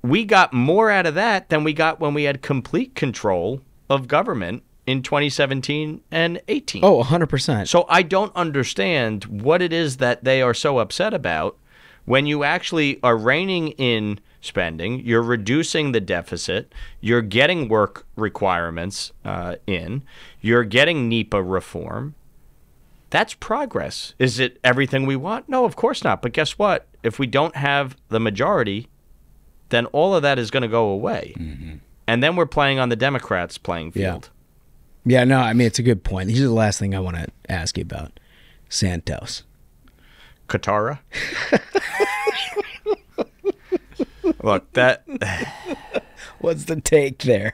we got more out of that than we got when we had complete control of government in 2017 and 18. Oh, 100%. So I don't understand what it is that they are so upset about when you actually are reining in spending, you're reducing the deficit, you're getting work requirements in, you're getting NEPA reform. That's progress. Is it everything we want? No, of course not. But guess what? If we don't have the majority, then all of that is going to go away. And then we're playing on the Democrats' playing field. Yeah, no, I mean, it's a good point. Here's the last thing I want to ask you about. Santos. Katara? Look, that... What's the take there?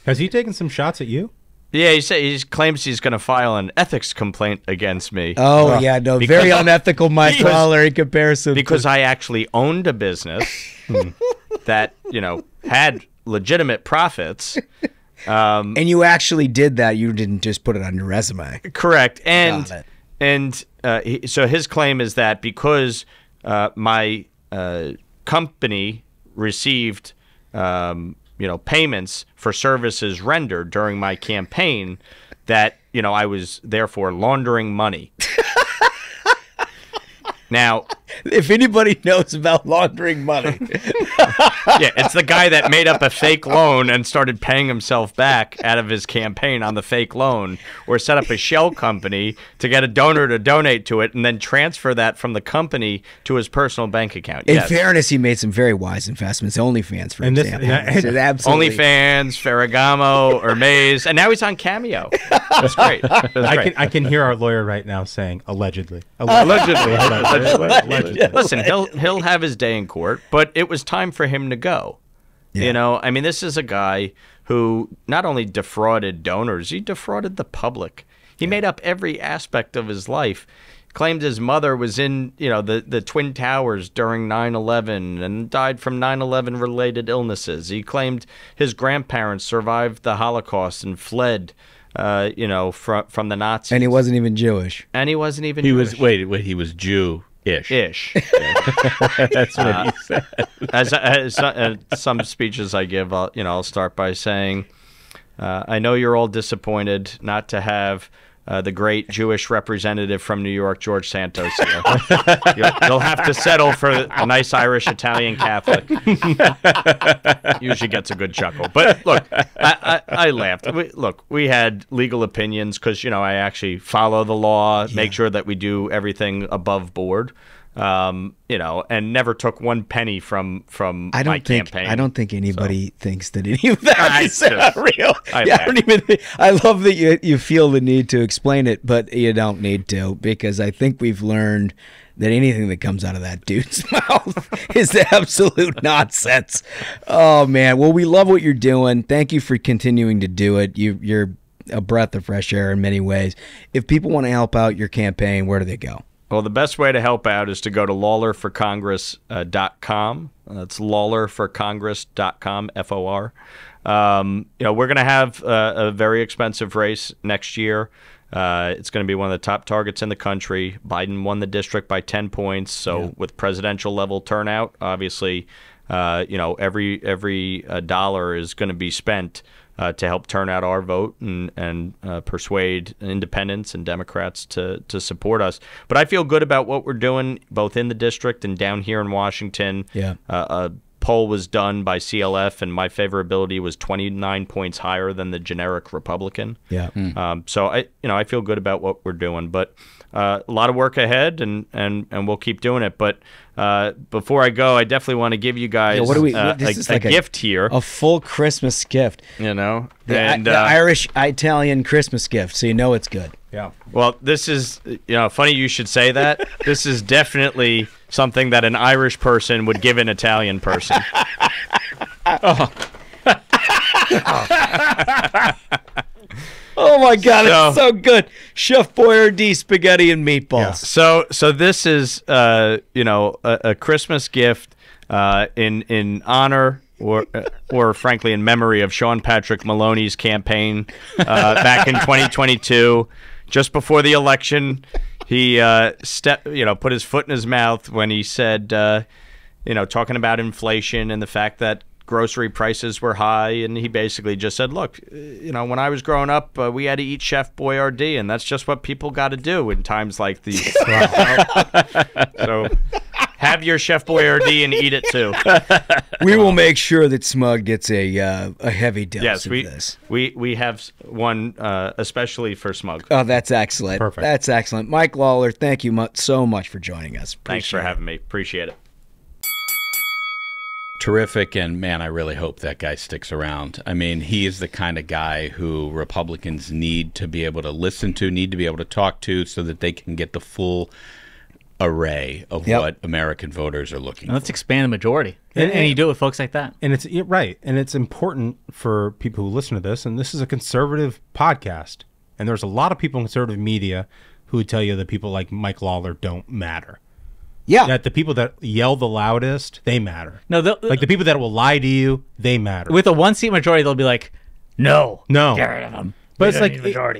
Has he taken some shots at you? Yeah, he claims he's going to file an ethics complaint against me. Oh, yeah, no, very unethical, Mike Lawler, in comparison. Because I actually owned a business that, had legitimate profits. And you actually did that. You didn't just put it on your resume. Correct. So his claim is that because my company received payments for services rendered during my campaign, that I was therefore laundering money. Now, If anybody knows about laundering money. Yeah, it's the guy that made up a fake loan and started paying himself back out of his campaign on the fake loan, or set up a shell company to get a donor to donate to it and then transfer that from the company to his personal bank account. In fairness, he made some very wise investments. OnlyFans, for example. Absolutely. OnlyFans, Ferragamo, Hermes, and now he's on Cameo. That's great. That's great. I can hear our lawyer right now saying allegedly. Allegedly. Listen, he'll have his day in court, but it was time for him to go. Yeah. You know, I mean, this is a guy who not only defrauded donors, he defrauded the public. He made up every aspect of his life. Claimed his mother was in, the Twin Towers during 9/11 and died from 9/11 related illnesses. He claimed his grandparents survived the Holocaust and fled, from the Nazis. And he wasn't even Jewish. He was he was Jew-ish. That's what he said. As some speeches I give, I'll start by saying, I know you're all disappointed not to have the great Jewish representative from New York, George Santos here. You'll have to settle for a nice Irish Italian Catholic. Usually gets a good chuckle. But look, I laughed. We had legal opinions because, I actually follow the law, make sure that we do everything above board. And never took one penny from my campaign. I don't think anybody thinks that any of that is real. I I love that you feel the need to explain it, but you don't need to, because I think we've learned that anything that comes out of that dude's mouth is absolute nonsense. Oh man, well, we love what you're doing. Thank you for continuing to do it. You're a breath of fresh air in many ways. If people want to help out your campaign, where do they go? Well, the best way to help out is to go to lawlerforcongress.com. That's lawlerforcongress.com, FOR. We're going to have a very expensive race next year. It's going to be one of the top targets in the country. Biden won the district by 10 points. So with presidential level turnout, obviously, every dollar is going to be spent to help turn out our vote and persuade independents and Democrats to support us. But I feel good about what we're doing, both in the district and down here in Washington. Yeah. A poll was done by CLF, and my favorability was 29 points higher than the generic Republican. Yeah. So I feel good about what we're doing, but a lot of work ahead, and we'll keep doing it. But before I go, I definitely want to give you guys a gift here. A full Christmas gift. The Irish-Italian Christmas gift, so you know it's good. Yeah. Well, this is, funny you should say that. This is definitely something that an Irish person would give an Italian person. Oh my God, it's so good. Chef Boyardee spaghetti and meatballs. Yeah. So this is a Christmas gift in honor or frankly in memory of Sean Patrick Maloney's campaign back in 2022. Just before the election, he put his foot in his mouth when he said, talking about inflation and the fact that grocery prices were high, and he basically just said, look, when I was growing up, we had to eat Chef Boyardee, and that's just what people got to do in times like these. So have your Chef Boyardee and eat it too. We will make sure that Smug gets a heavy dose of this. We have one especially for Smug. Oh, that's excellent. Perfect. That's excellent. Mike Lawler, thank you so much for joining us. Thanks for having me. Appreciate it. Terrific, and man, I really hope that guy sticks around. I mean, he is the kind of guy who Republicans need to be able to listen to, need to be able to talk to, so that they can get the full array of what American voters are looking for. Let's expand the majority, and you do it with folks like that. And it's right, and it's important for people who listen to this, and this is a conservative podcast, and there's a lot of people in conservative media who would tell you that people like Mike Lawler don't matter. Yeah. That the people that yell the loudest, they matter. No, like the people that will lie to you, they matter. With a one-seat majority, they'll be like, no. Get rid of them. But it's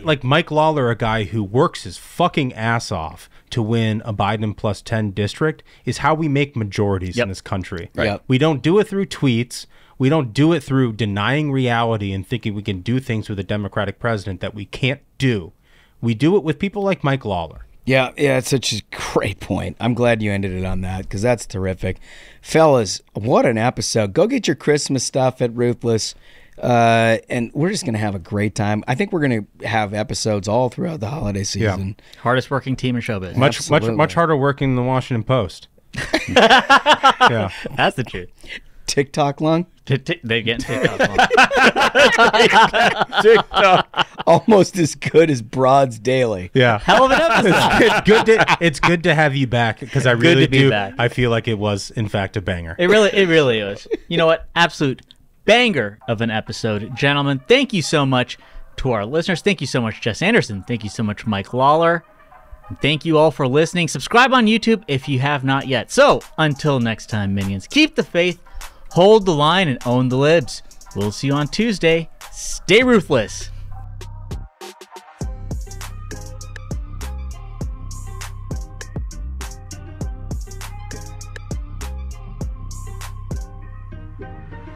like Mike Lawler, a guy who works his fucking ass off to win a Biden plus 10 district, is how we make majorities in this country. Right. Yep. We don't do it through tweets. We don't do it through denying reality and thinking we can do things with a Democratic president that we can't do. We do it with people like Mike Lawler. Yeah, it's such a great point. I'm glad you ended it on that because that's terrific. Fellas, what an episode. Go get your Christmas stuff at Ruthless. And we're just going to have a great time. I think we're going to have episodes all throughout the holiday season. Yeah. Hardest working team in showbiz. Much harder working than the Washington Post. Yeah, that's the truth. TikTok long? They get TikTok long. TikTok. Almost as good as Broads Daily. Yeah. Hell of an episode. It's good to have you back because I really do. I feel like it was, in fact, a banger. It really is. You know what? Absolute banger of an episode. Gentlemen, thank you so much to our listeners. Thank you so much, Jess Anderson. Thank you so much, Mike Lawler. And thank you all for listening. Subscribe on YouTube if you have not yet. So, until next time, minions, keep the faith, hold the line, and own the libs. We'll see you on Tuesday. Stay ruthless.